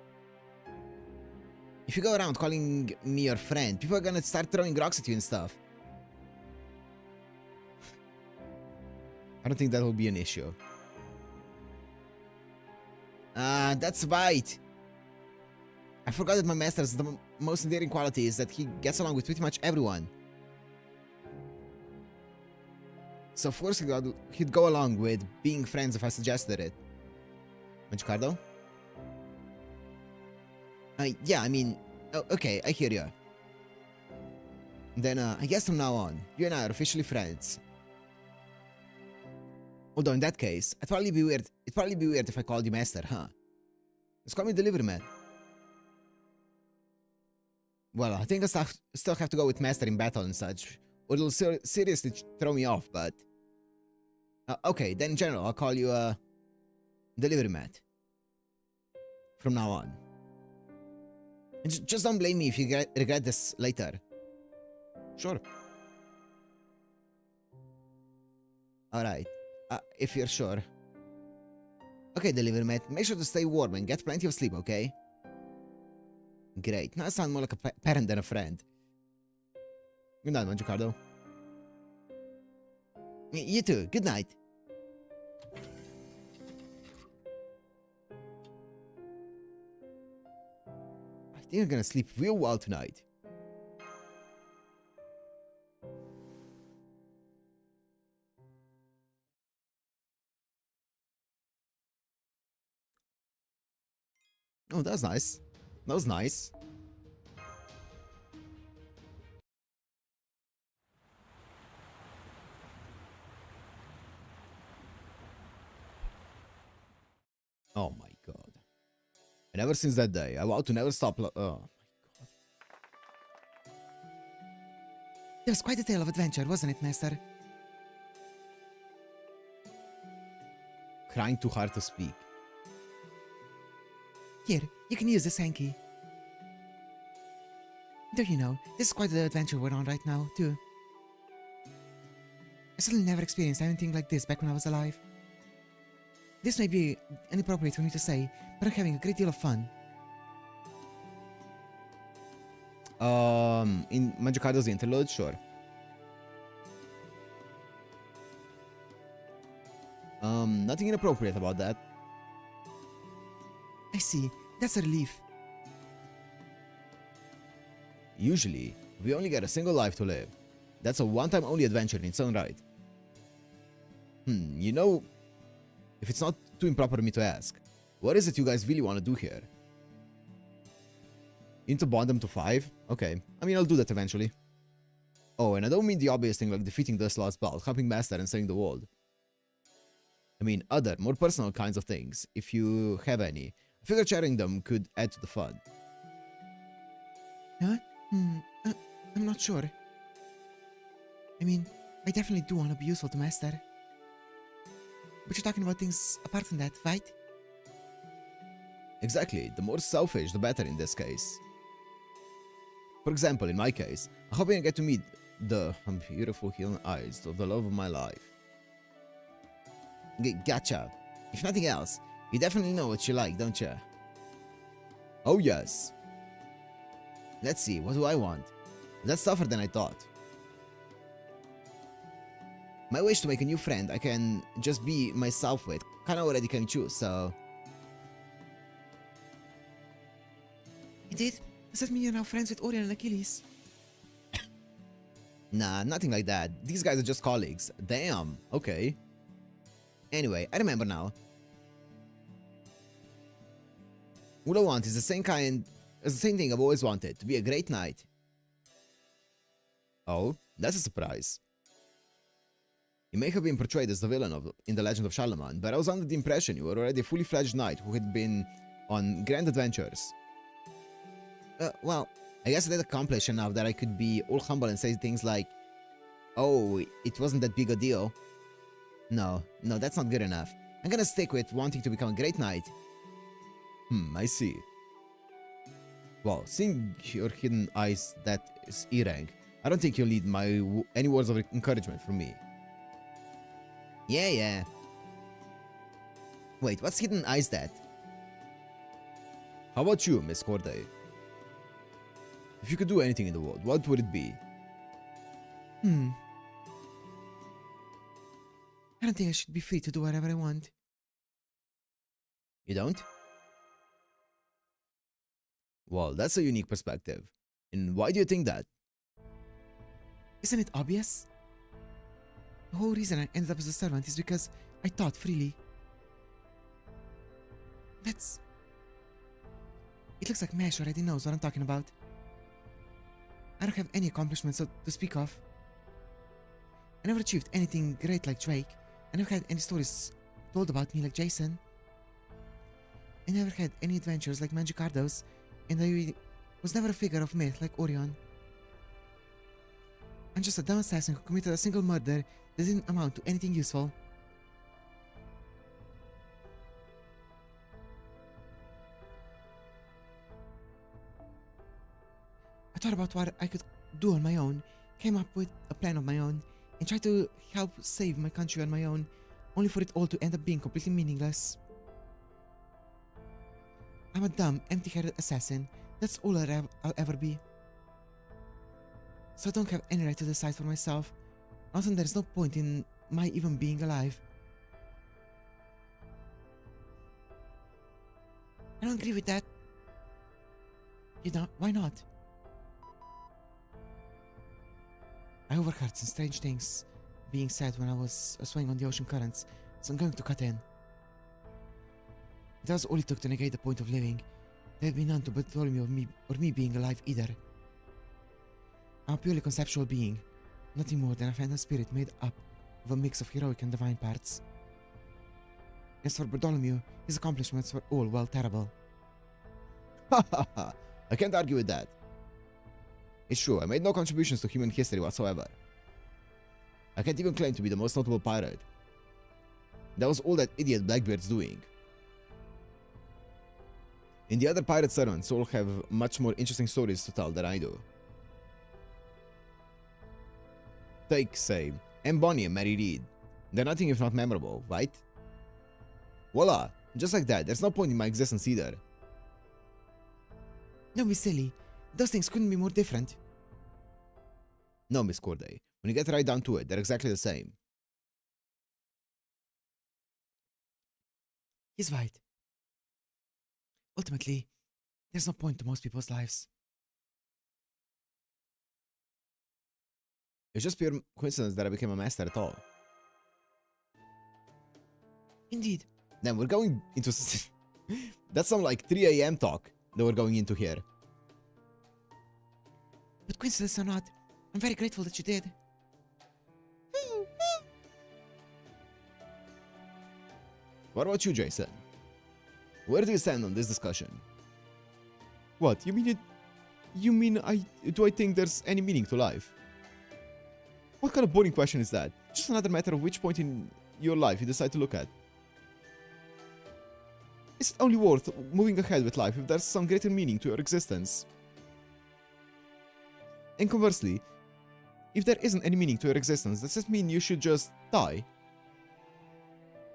Speaker 1: If you go around calling me your friend, people are gonna start throwing rocks at you and stuff. I don't think that will be an issue. That's right. I forgot that my master's most endearing quality is that he gets along with pretty much everyone. So of course he'd go along with being friends if I suggested it. Magicardo? Yeah, I mean, okay, I hear you. Then, I guess from now on, you and I are officially friends. Although in that case, it'd probably be weird if I called you master, huh? Just call me delivery man. Well, I think I still have to go with master in battle and such, or it'll seriously throw me off, but... okay, then in general, I'll call you, delivery mat. From now on. And just don't blame me if you regret this later. Sure. Alright, if you're sure. Okay, delivery mate, make sure to stay warm and get plenty of sleep, okay? Great, now I sound more like a parent than a friend. Good night, Magicardo. You too, good night. I think I'm gonna sleep real well tonight. Oh, that's nice. That was nice. Oh my god. And ever since that day, I vowed to never stop. Oh my god.
Speaker 2: It was quite a tale of adventure, wasn't it, Master?
Speaker 1: Crying too hard to speak.
Speaker 2: Here, you can use this hanky. Do you know, this is quite the adventure we're on right now, too. I certainly never experienced anything like this back when I was alive. This may be inappropriate for me to say, but I'm having a great deal of fun.
Speaker 1: In Magicardo's interlude, sure. Nothing inappropriate about that.
Speaker 2: I see, that's a relief.
Speaker 1: Usually, we only get a single life to live. That's a one-time only adventure in its own right. You know, if it's not too improper of me to ask, what is it you guys really want to do here? You need to bond them to 5? Okay, I mean, I'll do that eventually. Oh, and I don't mean the obvious thing like defeating the Lost Belt, helping Master, and saving the world. I mean other, more personal kinds of things, if you have any. I figure sharing them could add to the fun.
Speaker 2: Huh? I'm not sure. I mean, I definitely do want to be useful to Master. But you're talking about things apart from that, right?
Speaker 1: Exactly, the more selfish, the better in this case. For example, in my case, I'm hoping I get to meet the beautiful healing eyes of the love of my life. Gotcha. If nothing else, you definitely know what you like, don't you? Oh yes. Let's see, what do I want? That's tougher than I thought. My wish to make a new friend I can just be myself with kinda already came true, so...
Speaker 2: Indeed? Does that mean you're now friends with Orion and Achilles?
Speaker 1: Nah, nothing like that. These guys are just colleagues. Damn, okay. Anyway, I remember now. What I want is the same thing I've always wanted, to be a great knight. Oh, that's a surprise. You may have been portrayed as the villain in The Legend of Charlemagne, but I was under the impression you were already a fully fledged knight who had been on grand adventures. Well, I guess I did accomplish enough that I could be all humble and say things like, oh, it wasn't that big a deal. No, that's not good enough. I'm gonna stick with wanting to become a great knight. I see. Well, seeing your hidden eyes, that is E-rank, I don't think you'll need any words of encouragement from me. Yeah. Wait, what's hidden eyes that? How about you, Miss Corday? If you could do anything in the world, what would it be?
Speaker 2: I don't think I should be free to do whatever I want.
Speaker 1: You don't? Well, that's a unique perspective. And why do you think that?
Speaker 2: Isn't it obvious? The whole reason I ended up as a servant is because I thought freely. It looks like Mesh already knows what I'm talking about. I don't have any accomplishments to speak of. I never achieved anything great like Drake. I never had any stories told about me like Jason. I never had any adventures like Magicardo's, and I was never a figure of myth like Orion. I'm just a dumb assassin who committed a single murder that didn't amount to anything useful. I thought about what I could do on my own, came up with a plan of my own, and tried to help save my country on my own, only for it all to end up being completely meaningless. I'm a dumb, empty-headed assassin. That's all I'll ever be. So I don't have any right to decide for myself. Also, there's no point in my even being alive. I don't agree with that. You don't? Why not? I overheard some strange things being said when I was swaying on the ocean currents, so I'm going to cut in. That was all it took to negate the point of living. There'd be none to Bartholomew or me being alive either. I'm a purely conceptual being, nothing more than a phantom spirit made up of a mix of heroic and divine parts. As for Bartholomew, his accomplishments were all, well, terrible.
Speaker 1: I can't argue with that. It's true, I made no contributions to human history whatsoever. I can't even claim to be the most notable pirate. That was all that idiot Blackbeard's doing. And the other pirate servants all have much more interesting stories to tell than I do. Take, say, M. Bonnie and Mary Reed. They're nothing if not memorable, right? Voila! Just like that, there's no point in my existence either.
Speaker 2: Don't be silly. Those things couldn't be more different.
Speaker 1: No, Miss Corday. When you get right down to it, they're exactly the same.
Speaker 2: He's right. Ultimately, there's no point to most people's lives.
Speaker 1: It's just pure coincidence that I became a master at all.
Speaker 2: Indeed.
Speaker 1: Then we're going into... That's some like 3 AM talk that we're going into here.
Speaker 2: But coincidence or not, I'm very grateful that you did.
Speaker 1: What about you, Jason? Where do you stand on this discussion? What? You mean do I think there's any meaning to life? What kind of boring question is that? Just another matter of which point in your life you decide to look at. Is it only worth moving ahead with life if there's some greater meaning to your existence? And conversely, if there isn't any meaning to your existence, does that mean you should just die?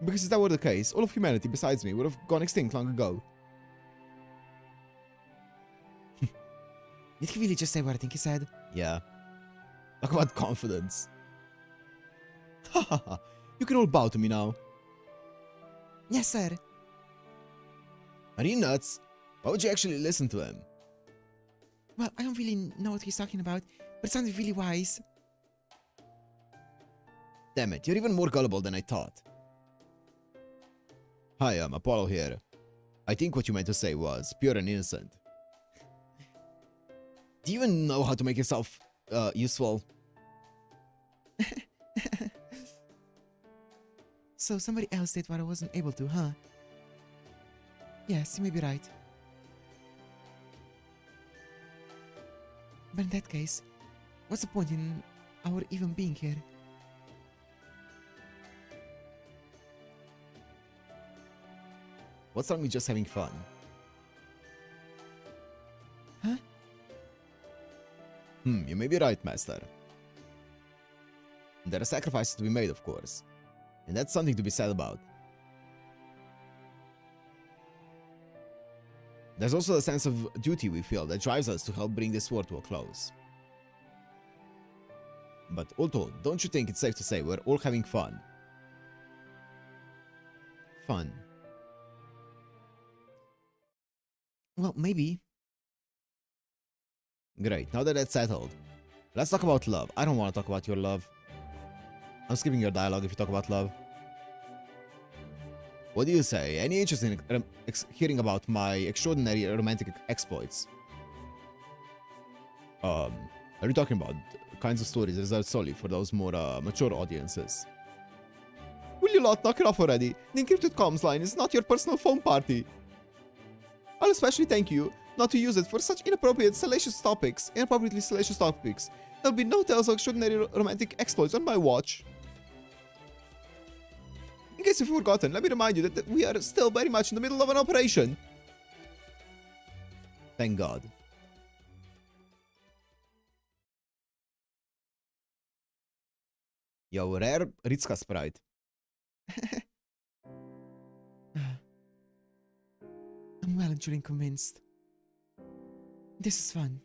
Speaker 1: Because if that were the case, all of humanity besides me would have gone extinct long ago.
Speaker 2: Did he really just say what I think he said?
Speaker 1: Yeah. Talk about confidence. Hahaha, you can all bow to me now.
Speaker 2: Yes, sir.
Speaker 1: Are you nuts? Why would you actually listen to him?
Speaker 2: Well, I don't really know what he's talking about, but it sounded really wise.
Speaker 1: Damn it, you're even more gullible than I thought. Hi, I'm Apollo here. I think what you meant to say was pure and innocent. Do you even know how to make yourself useful?
Speaker 2: So somebody else did what I wasn't able to, huh? Yes, you may be right. But in that case, what's the point in our even being here?
Speaker 1: What's wrong with just having fun?
Speaker 2: Huh?
Speaker 1: You may be right, Master. There are sacrifices to be made, of course. And that's something to be said about. There's also a sense of duty we feel that drives us to help bring this war to a close. But all told, don't you think it's safe to say we're all having fun? Fun.
Speaker 2: Well, maybe.
Speaker 1: Great, now that that's settled, let's talk about love. I don't want to talk about your love. I'm skipping your dialogue if you talk about love. What do you say? Any interest in hearing about my extraordinary romantic exploits? Are you talking about kinds of stories reserved solely for those more mature audiences? Will you lot knock it off already? The encrypted comms line is not your personal phone party. I'll especially thank you not to use it for such inappropriately salacious topics. There'll be no tales of extraordinary romantic exploits on my watch. In case you've forgotten, let me remind you that we are still very much in the middle of an operation. Thank God. Yo, rare Ritska sprite.
Speaker 2: I'm well and truly convinced. This is fun.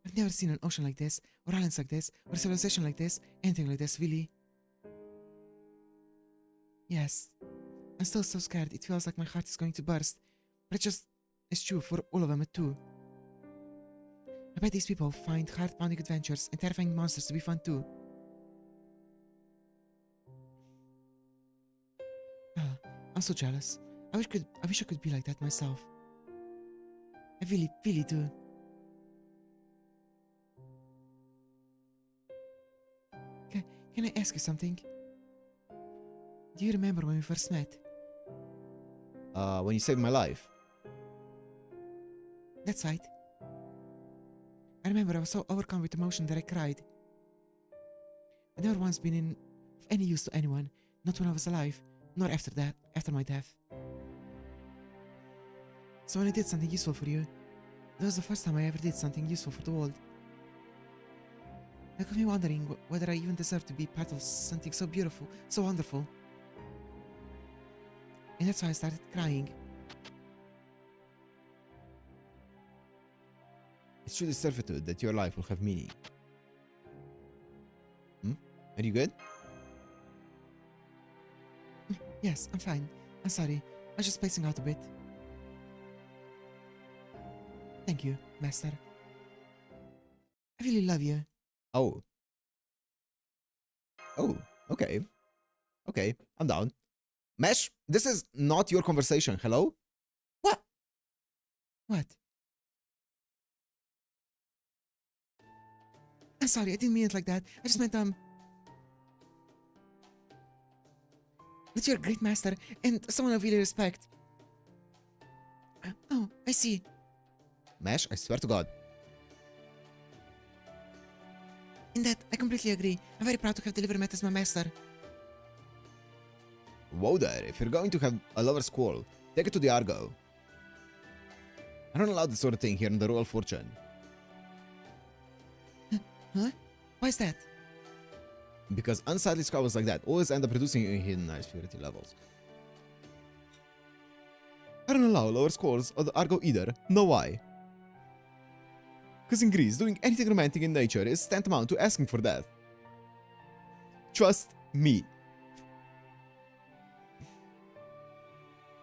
Speaker 2: I've never seen an ocean like this, or islands like this, or a civilization like this, anything like this, really. Yes, I'm still so scared, it feels like my heart is going to burst, but it's true for all of them too. I bet these people find heart-pounding adventures and terrifying monsters to be fun too. I'm so jealous. I wish I could be like that myself. I really, really do. Can I ask you something? Do you remember when we first met?
Speaker 1: When you saved my life.
Speaker 2: That's right. I remember I was so overcome with emotion that I cried. I'd never once been of any use to anyone, not when I was alive, nor after my death. So when I did something useful for you, that was the first time I ever did something useful for the world. That got me wondering whether I even deserve to be part of something so beautiful, so wonderful. And that's why I started crying.
Speaker 1: It's truly servitude that your life will have meaning. Are you good?
Speaker 2: Yes, I'm fine. I'm sorry. I was just spacing out a bit. Thank you, Master. I really love you.
Speaker 1: Oh. Oh, okay. Okay, I'm down. Mesh, this is not your conversation. Hello?
Speaker 2: What? What? I'm sorry, I didn't mean it like that. I just meant, that you're a great master and someone I really respect. Oh, I see.
Speaker 1: Mesh, I swear to God.
Speaker 2: In that, I completely agree. I'm very proud to have delivered Matt as my master.
Speaker 1: Whoa there, if you're going to have a lover's quarrel, take it to the Argo. I don't allow this sort of thing here in the Royal Fortune.
Speaker 2: Huh? Why is that?
Speaker 1: Because unsightly squabbles like that always end up reducing your hidden ice purity levels. I don't allow lover's quarrels or the Argo either. Know why? Because in Greece, doing anything romantic in nature is tantamount to asking for death. Trust me.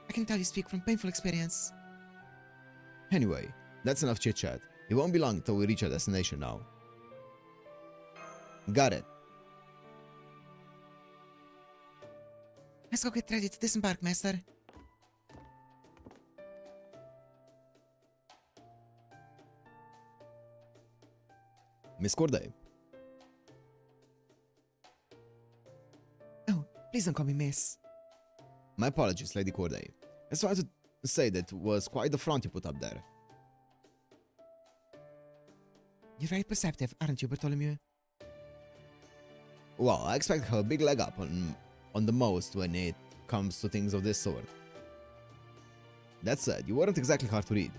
Speaker 2: I can tell you speak from painful experience.
Speaker 1: Anyway, that's enough chit-chat. It won't be long till we reach our destination now. Got it.
Speaker 2: Let's go get ready to disembark, Master.
Speaker 1: Miss Corday.
Speaker 2: Oh, please don't call me Miss.
Speaker 1: My apologies, Lady Corday. I just wanted to say that was quite the front you put up there.
Speaker 2: You're very perceptive, aren't you, Bartholomew?
Speaker 1: Well, I expect her a big leg up on the most when it comes to things of this sort. That said, you weren't exactly hard to read.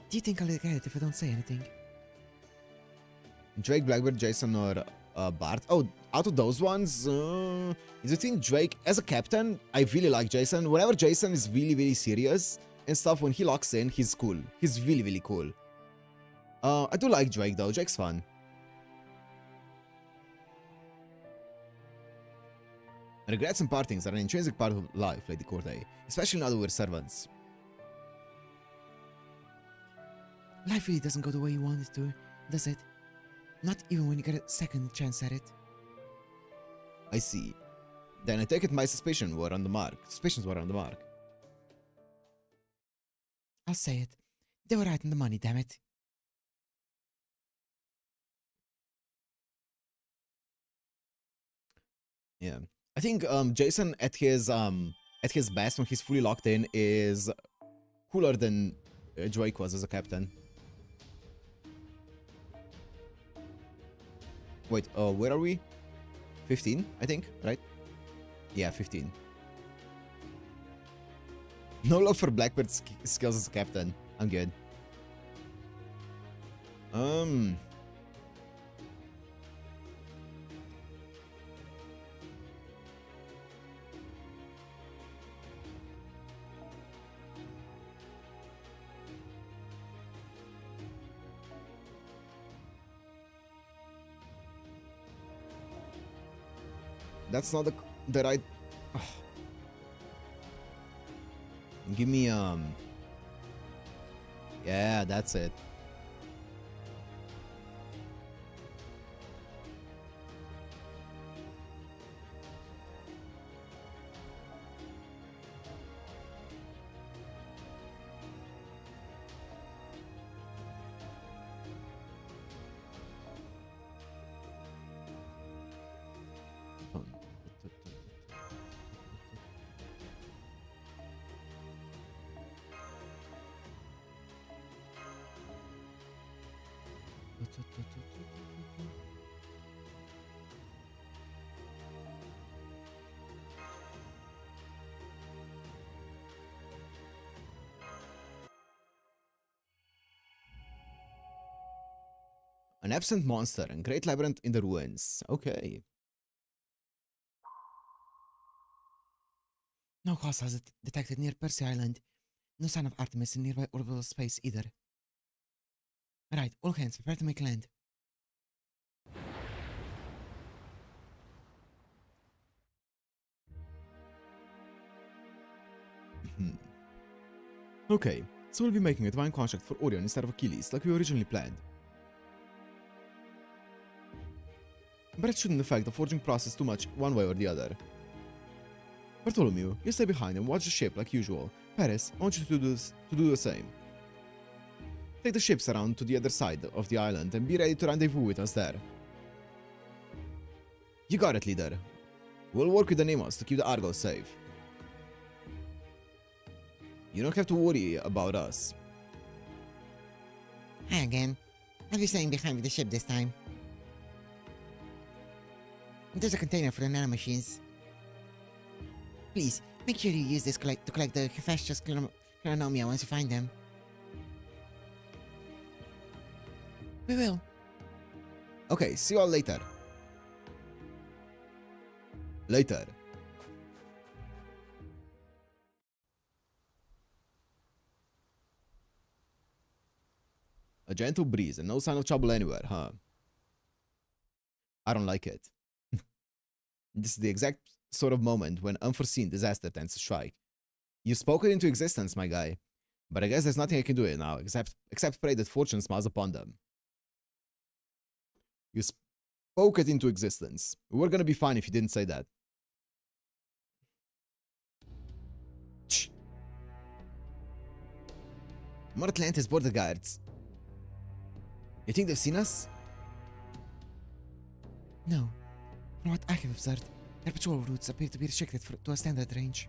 Speaker 2: Do you think I'll get it if I don't say anything?
Speaker 1: Drake, Blackbird, Jason, or Bart? Oh, out of those ones, is between Drake as a captain. I really like Jason. Whenever Jason is really serious and stuff, when he locks in, he's cool. He's really cool. I do like Drake though. Drake's fun. Regrets and partings are an intrinsic part of life, Lady Corday, especially now that we're servants.
Speaker 2: Life really doesn't go the way you want it to, does it? Not even when you get a second chance at it.
Speaker 1: I see. Then I take it my suspicions were on the mark.
Speaker 2: I'll say it. They were right on the money, damn it.
Speaker 1: Yeah. I think Jason at his best when he's fully locked in is cooler than Drake was as a captain. Wait, where are we? 15, I think, right? Yeah, 15. No love for Blackbird's skills as a captain. I'm good. That's not the right... Ugh. Give me, yeah, that's it. An absent monster and great labyrinth in the ruins. Okay.
Speaker 2: No hostiles detected near Percy Island. No sign of Artemis in nearby orbital space either. Right, all hands, prepare to make land.
Speaker 1: Okay, so we'll be making a divine construct for Orion instead of Achilles, like we originally planned. But it shouldn't affect the forging process too much one way or the other. Bartholomew, you stay behind and watch the ship like usual. Paris, I want you to do the same. Take the ships around to the other side of the island and be ready to rendezvous with us there. You got it, leader. We'll work with the Nemos to keep the Argos safe. You don't have to worry about us.
Speaker 2: Hi again. I'll be staying behind with the ship this time. There's a container for the nanomachines. Please, make sure you use this to collect the Hephaestus Chronomia once you find them. We will.
Speaker 1: Okay, see you all later. Later. A gentle breeze and no sign of trouble anywhere, huh? I don't like it. This is the exact sort of moment when unforeseen disaster tends to strike. You spoke it into existence, my guy. But I guess there's nothing I can do it now, except pray that fortune smiles upon them. You spoke it into existence. We're gonna be fine if you didn't say that. Shh. More Atlantis border guards. You think they've seen us?
Speaker 2: No. From what I have observed, their patrol routes appear to be restricted to a standard range.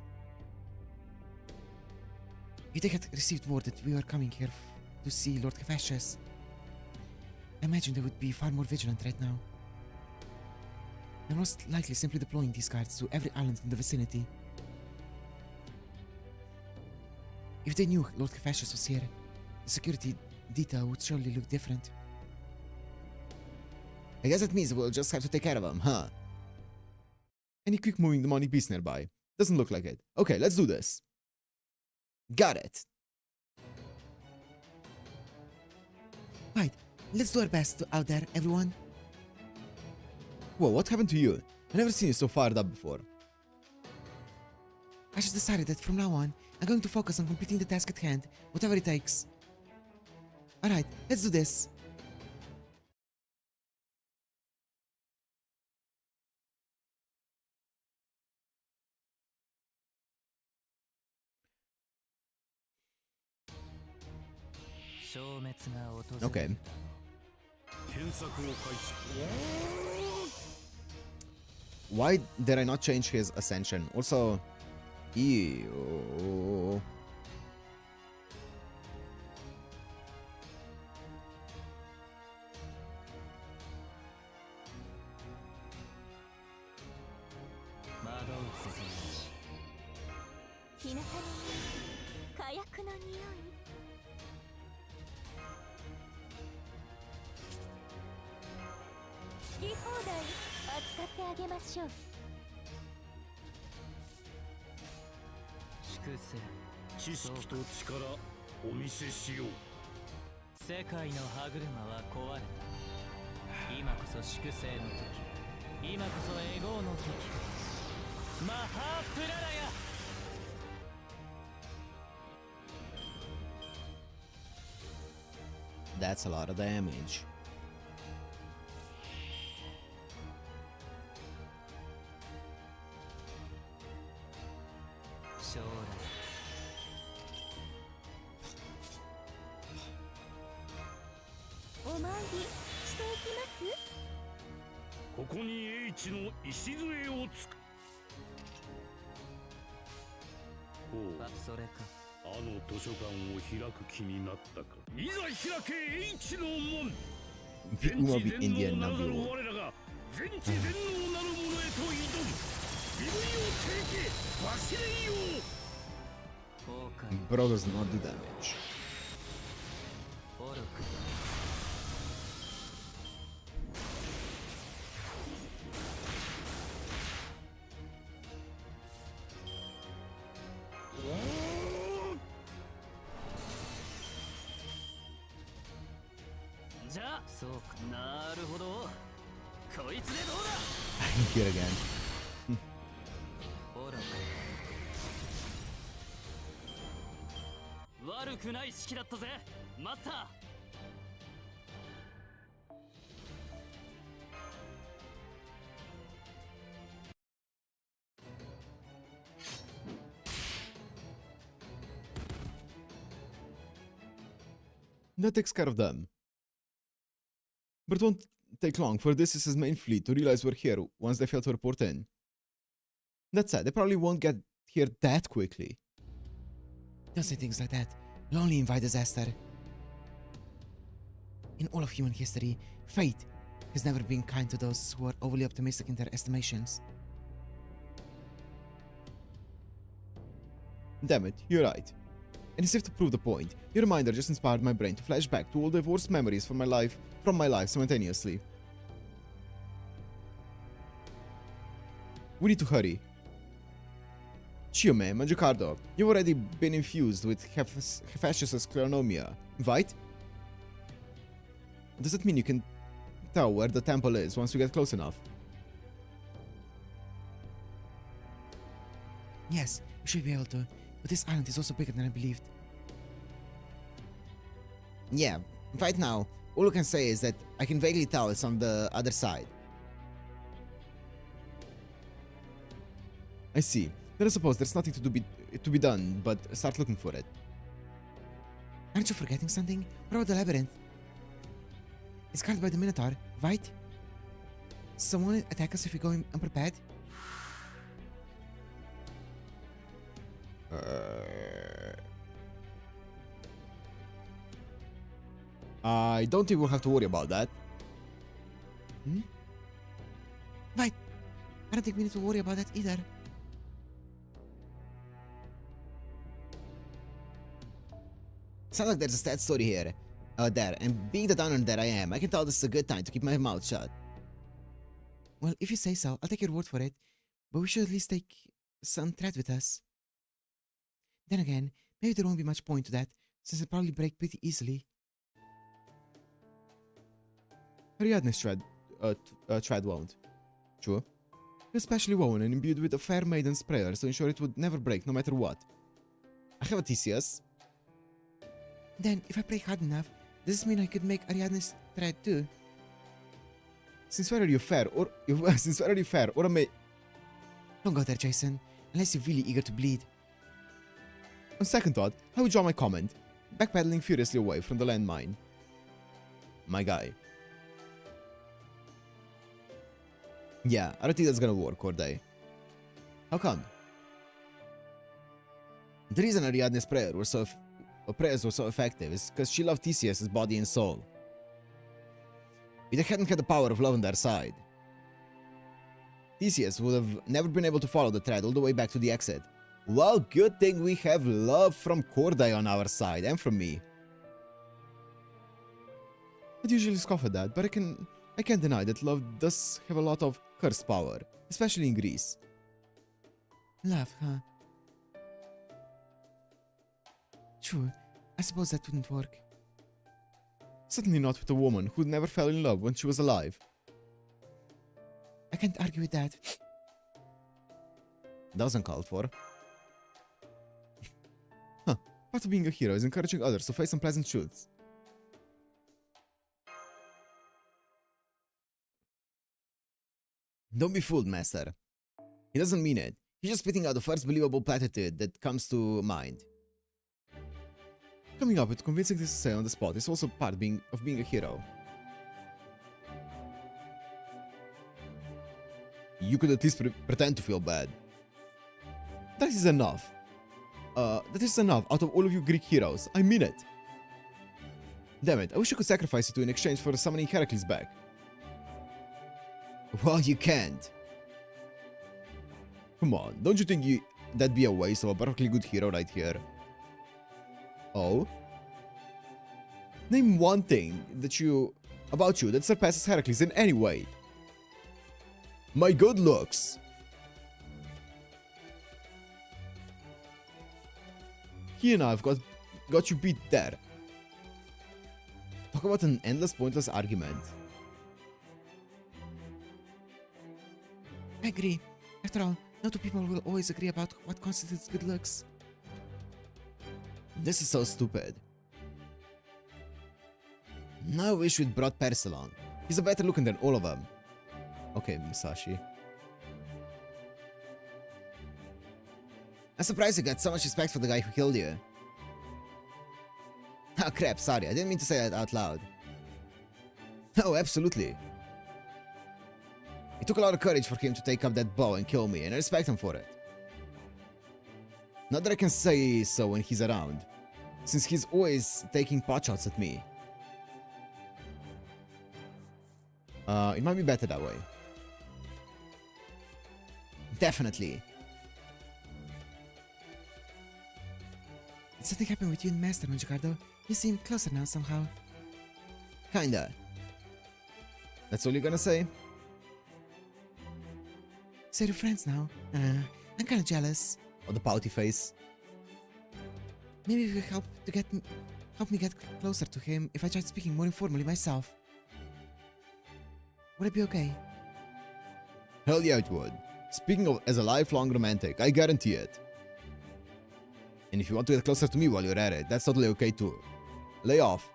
Speaker 2: If they had received word that we were coming here to see Lord Caphasius, I imagine they would be far more vigilant right now. They're most likely simply deploying these guards to every island in the vicinity. If they knew Lord Caphasius was here, the security detail would surely look different.
Speaker 1: I guess that means we'll just have to take care of them, huh? Any quick moving demonic beast nearby? Doesn't look like it. Okay, let's do this. Got it.
Speaker 2: Right, let's do our best out there, everyone.
Speaker 1: Whoa, what happened to you? I've never seen you so fired up before.
Speaker 2: I just decided that from now on, I'm going to focus on completing the task at hand, whatever it takes. Alright, let's do this.
Speaker 1: Okay. Why did I not change his ascension? Also, ew. That's a lot of damage. Indian Navio. Bro does not do damage. Here again. That takes care of them. But it won't take long for this is his main fleet to realize we're here once they fail to report in. That said, they probably won't get here that quickly.
Speaker 2: Don't say things like that. You'll only invite disaster. In all of human history, fate has never been kind to those who are overly optimistic in their estimations.
Speaker 1: Damn it, you're right. And as if to prove the point, your reminder just inspired my brain to flash back to all the worst memories from my life simultaneously. We need to hurry. Chiome, Magicardo, you've already been infused with Hephaestus' Chronomia, right? Does that mean you can tell where the temple is once we get close enough?
Speaker 2: Yes, we should be able to, but this island is also bigger than I believed. Yeah, right now, all I can say is that I can vaguely tell it's on the other side.
Speaker 1: I see. Then I suppose there's nothing to be done, but start looking for it.
Speaker 2: Aren't you forgetting something? What about the labyrinth? It's guarded by the Minotaur, right? Someone attack us if we go unprepared?
Speaker 1: I don't think we'll have to worry about that.
Speaker 2: Hmm? Right. I don't think we need to worry about that either.
Speaker 1: Sounds like there's a sad story here. There, and being the downer that I am, I can tell this is a good time to keep my mouth shut.
Speaker 2: Well, if you say so, I'll take your word for it. But we should at least take some thread with us. Then again, maybe there won't be much point to that, since it'll probably break pretty easily.
Speaker 1: Ariadne's tread won't. True. Especially woven and imbued with a fair maiden's prayers to ensure it would never break no matter what. I have a Theseus.
Speaker 2: Then, if I play hard enough, does this mean I could make Ariadne's thread too?
Speaker 1: Since where are you fair, or a may...
Speaker 2: Don't go there, Jason, unless you're really eager to bleed.
Speaker 1: On second thought, I withdraw my comment, backpedaling furiously away from the landmine. My guy. Yeah, I don't think that's gonna work, Corday. How come? The reason Ariadne's prayers were so effective is because she loved Theseus' body and soul. If they hadn't had the power of love on their side, Theseus would have never been able to follow the thread all the way back to the exit. Well, good thing we have love from Corday on our side, and from me. I'd usually scoff at that, but I can't deny that love does have a lot of curse power, especially in Greece.
Speaker 2: Love, huh? True, I suppose that wouldn't work.
Speaker 1: Certainly not with a woman who never fell in love when she was alive.
Speaker 2: I can't argue with that.
Speaker 1: That was uncalled for. Huh. Part of being a hero is encouraging others to face unpleasant truths. Don't be fooled, Master. He doesn't mean it. He's just spitting out the first believable platitude that comes to mind. Coming up with convincing this to say on the spot is also part of being a hero. You could at least pretend to feel bad. That is enough. That is enough out of all of you Greek heroes. I mean it. Damn it, I wish I could sacrifice you two in exchange for summoning Heracles back. Well, you can't. Come on, don't you think that'd be a waste of a perfectly good hero right here? Oh? Name one thing about you that surpasses Heracles in any way. My good looks. He and I have got you beat there. Talk about an endless pointless argument.
Speaker 2: I agree. After all, no two people will always agree about what constitutes good looks.
Speaker 1: This is so stupid. Now I wish we'd brought Paris along. He's a better looking than all of them. Okay, Musashi. I'm surprised you got so much respect for the guy who killed you. Oh crap, sorry, I didn't mean to say that out loud. Oh, absolutely. It took a lot of courage for him to take up that bow and kill me, and I respect him for it. Not that I can say so when he's around, since he's always taking potshots at me. It might be better that way. Definitely.
Speaker 2: Did something happen with you and Master, Mangiacardo? You seem closer now somehow.
Speaker 1: Kinda. That's all you're gonna say?
Speaker 2: So you're friends now? I'm kinda jealous.
Speaker 1: Or the pouty face?
Speaker 2: Maybe you could help me get closer to him if I tried speaking more informally myself. Would it be okay?
Speaker 1: Hell yeah, it would. Speaking of as a lifelong romantic, I guarantee it. And if you want to get closer to me while you're at it, that's totally okay too. Lay off.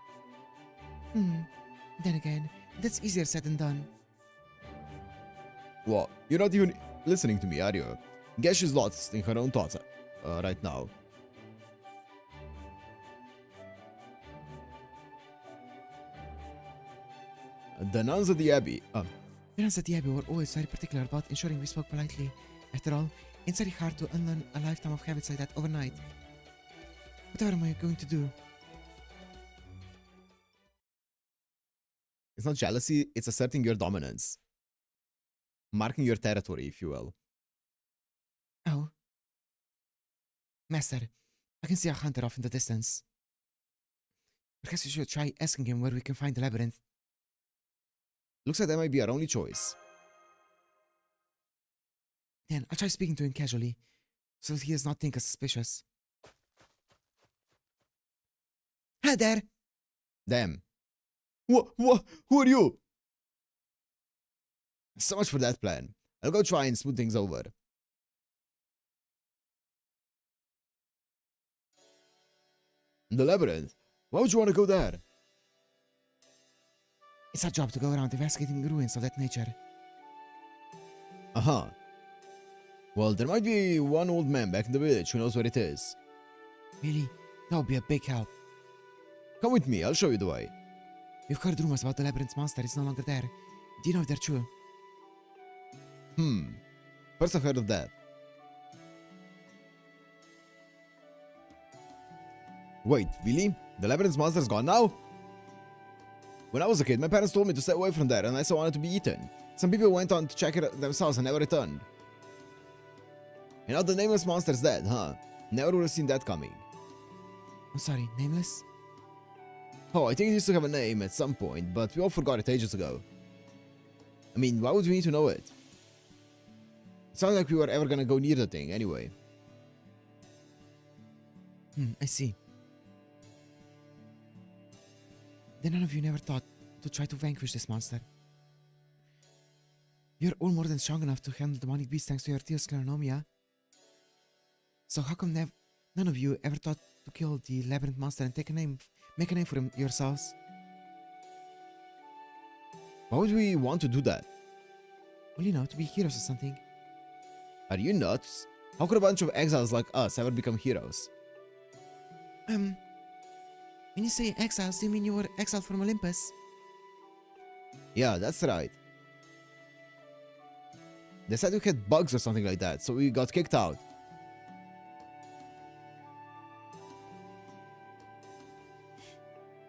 Speaker 2: Then again, that's easier said than done.
Speaker 1: What? You're not even listening to me, are you? Guess she's lost in her own thoughts right now. The nuns at the abbey.
Speaker 2: The nuns at the Abbey were always very particular about ensuring we spoke politely. After all, it's very hard to unlearn a lifetime of habits like that overnight. Whatever am I going to do?
Speaker 1: It's not jealousy, it's asserting your dominance. Marking your territory, if you will.
Speaker 2: Oh. Master, I can see a hunter off in the distance. Perhaps we should try asking him where we can find the labyrinth.
Speaker 1: Looks like that might be our only choice.
Speaker 2: Then I'll try speaking to him casually, so that he does not think us suspicious. Hi there!
Speaker 1: Damn. What? Who are you? So much for that plan. I'll go try and smooth things over. The labyrinth? Why would you want to go there?
Speaker 2: It's our job to go around investigating ruins of that nature.
Speaker 1: Uh-huh. Well, there might be one old man back in the village who knows where it is.
Speaker 2: Really? That would be a big help.
Speaker 1: Come with me, I'll show you the way.
Speaker 2: We've heard rumors about the labyrinth's monster is no longer there. Do you know if they're true?
Speaker 1: First I've heard of that. Wait, really? The labyrinth's monster's gone now? When I was a kid, my parents told me to stay away from there unless I wanted to be eaten. Some people went on to check it themselves and never returned. And now the nameless monster's dead, huh? Never would have seen that coming.
Speaker 2: I'm sorry, nameless?
Speaker 1: Oh, I think it used to have a name at some point, but we all forgot it ages ago. I mean, why would we need to know it? It's not like we were ever gonna go near the thing, anyway.
Speaker 2: I see. Then none of you never thought to try to vanquish this monster. You're all more than strong enough to handle demonic beasts thanks to your Theoscleronomia. So how come none of you ever thought to kill the labyrinth monster and make a name for yourselves?
Speaker 1: Why would we want to do that?
Speaker 2: Well, you know, to be heroes or something.
Speaker 1: Are you nuts? How could a bunch of exiles like us ever become heroes?
Speaker 2: When you say exiles, do you mean you were exiled from Olympus?
Speaker 1: Yeah, that's right. They said we had bugs or something like that, so we got kicked out.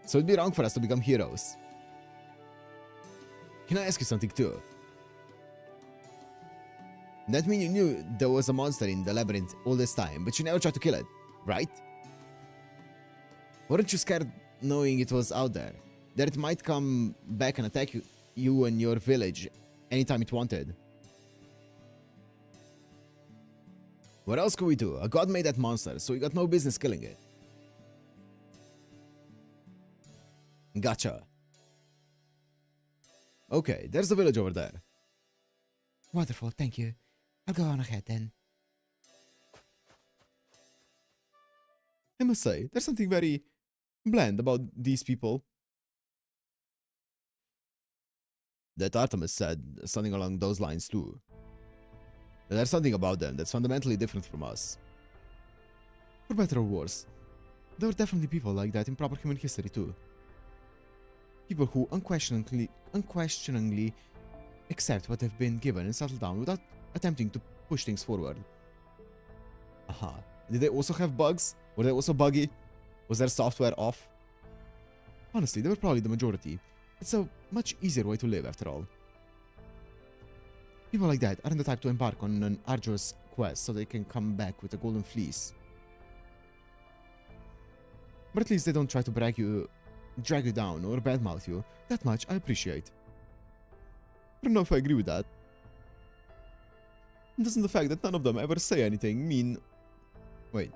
Speaker 1: So it'd be wrong for us to become heroes. Can I ask you something too? That means you knew there was a monster in the labyrinth all this time, but you never tried to kill it, right? Weren't you scared knowing it was out there? That it might come back and attack you and your village anytime it wanted? What else could we do? A god made that monster, so we got no business killing it. Gotcha. Okay, there's the village over there.
Speaker 2: Wonderful, thank you. I'll go on ahead then.
Speaker 1: I must say, there's something very bland about these people. That Artemis said something along those lines too. There's something about them that's fundamentally different from us. For better or worse, there were definitely people like that in proper human history too. People who unquestioningly accept what they've been given and settle down without attempting to push things forward. Aha. Did they also have bugs? Were they also buggy? Was their software off? Honestly, they were probably the majority. It's a much easier way to live, after all. People like that aren't the type to embark on an arduous quest so they can come back with a golden fleece. But at least they don't try to drag you down or badmouth you. That much I appreciate. I don't know if I agree with that. Doesn't the fact that none of them ever say anything mean... Wait.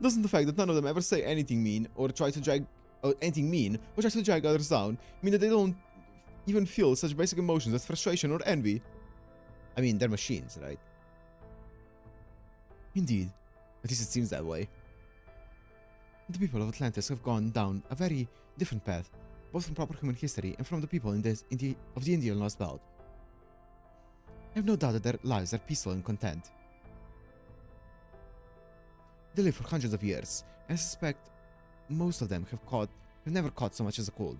Speaker 1: Doesn't the fact that none of them ever say anything mean or try to drag... anything mean or try to drag others down mean that they don't even feel such basic emotions as frustration or envy? I mean, they're machines, right? Indeed. At least it seems that way. The people of Atlantis have gone down a very different path,
Speaker 2: both from proper human history and from the people of the Indian Lost Belt. I have no doubt that their lives are peaceful and content. They live for hundreds of years, and I suspect most of them have never caught so much as a cold.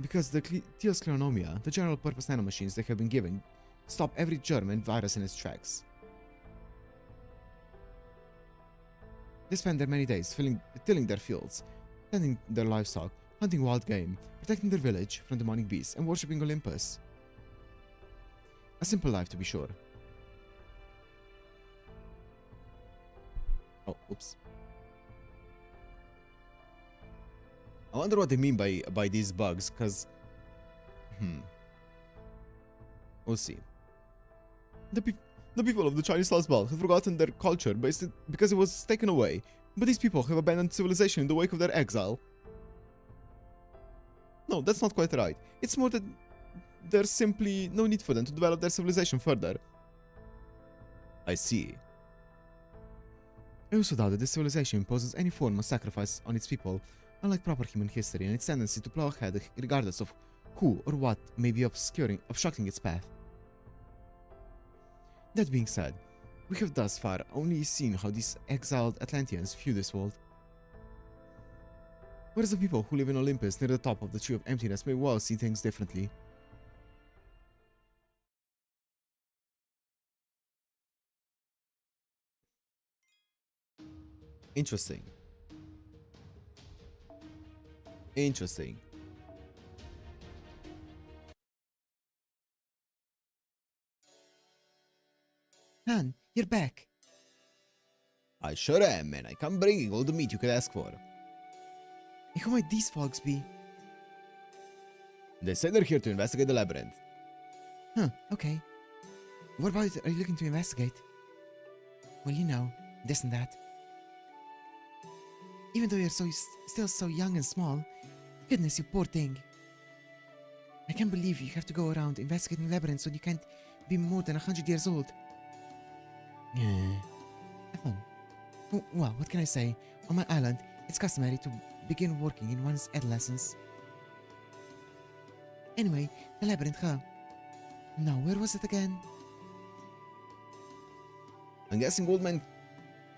Speaker 2: Because the Teoscleronomia, the general-purpose nanomachines they have been given, stop every germ and virus in its tracks. They spend their many days tilling their fields, tending their livestock, hunting wild game, protecting their village from demonic beasts, and worshipping Olympus. A simple life, to be sure. Oh, oops. I wonder what they mean by these bugs, because... We'll see. The people of the Chinese Lost Belt have forgotten their culture because it was taken away, but these people have abandoned civilization in the wake of their exile. No, that's not quite right. It's more that there's simply no need for them to develop their civilization further. I see. I also doubt that this civilization imposes any form of sacrifice on its people, unlike proper human history and its tendency to plow ahead regardless of who or what may be obstructing its path. That being said, we have thus far only seen how these exiled Atlanteans view this world. Whereas the people who live in Olympus near the top of the Tree of Emptiness may well see things differently. Interesting. Interesting. Han, you're back.
Speaker 1: I sure am, and I come bringing all the meat you could ask for.
Speaker 2: And who might these folks be?
Speaker 1: They said they're here to investigate the labyrinth.
Speaker 2: Huh, okay. What about it are you looking to investigate? Well, you know, this and that. Even though you're still so young and small, goodness, you poor thing. I can't believe you have to go around investigating labyrinths when you can't be more than 100 years old. Well, what can I say? On my island, it's customary to begin working in one's adolescence. Anyway, the labyrinth, huh? Now, where was it again?
Speaker 1: I'm guessing old man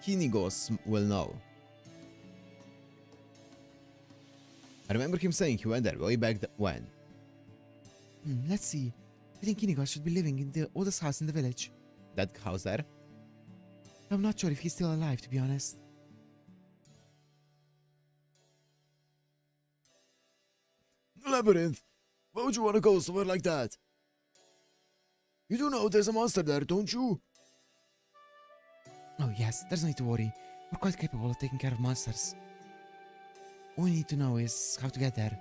Speaker 1: Kinigos will know. I remember him saying he went there way back when.
Speaker 2: Let's see. I think Kinigos should be living in the oldest house in the village.
Speaker 1: That house there?
Speaker 2: I'm not sure if he's still alive, to be honest.
Speaker 1: The labyrinth? Why would you want to go somewhere like that? You do know there's a monster there, don't you?
Speaker 2: Oh yes, there's no need to worry. We're quite capable of taking care of monsters. All we need to know is how to get there.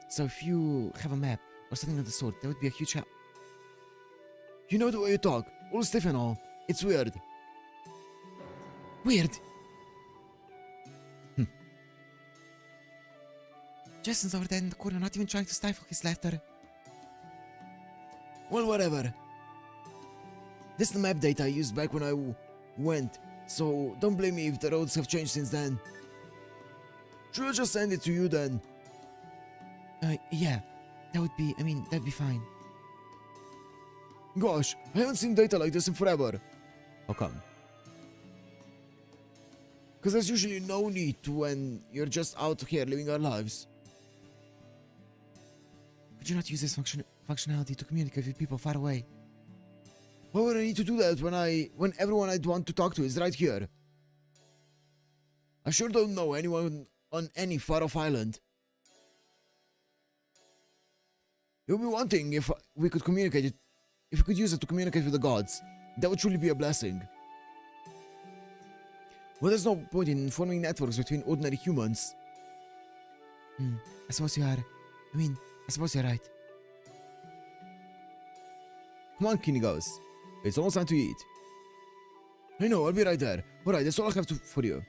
Speaker 2: So if you have a map or something of the sort, that would be a huge help.
Speaker 1: You know the way you talk, all stiff and all. It's weird.
Speaker 2: Weird. Justin's over there in the corner, not even trying to stifle his laughter.
Speaker 1: Well, whatever. This is the map data I used back when I went, so don't blame me if the roads have changed since then. Should I just send it to you then?
Speaker 2: Yeah. That'd be fine.
Speaker 1: Gosh, I haven't seen data like this in forever. How come? Because there's usually no need to when you're just out here living our lives.
Speaker 2: Could you not use this functionality to communicate with people far away?
Speaker 1: Why would I need to do that when everyone I'd want to talk to is right here? I sure don't know anyone on any far-off island. It would be one thing if we could use it to communicate with the gods. That would truly be a blessing. Well, there's no point in forming networks between ordinary humans.
Speaker 2: I suppose you're right.
Speaker 1: Come on, Kinigos. It's almost time to eat. I know, I'll be right there. Alright, that's all I have for you.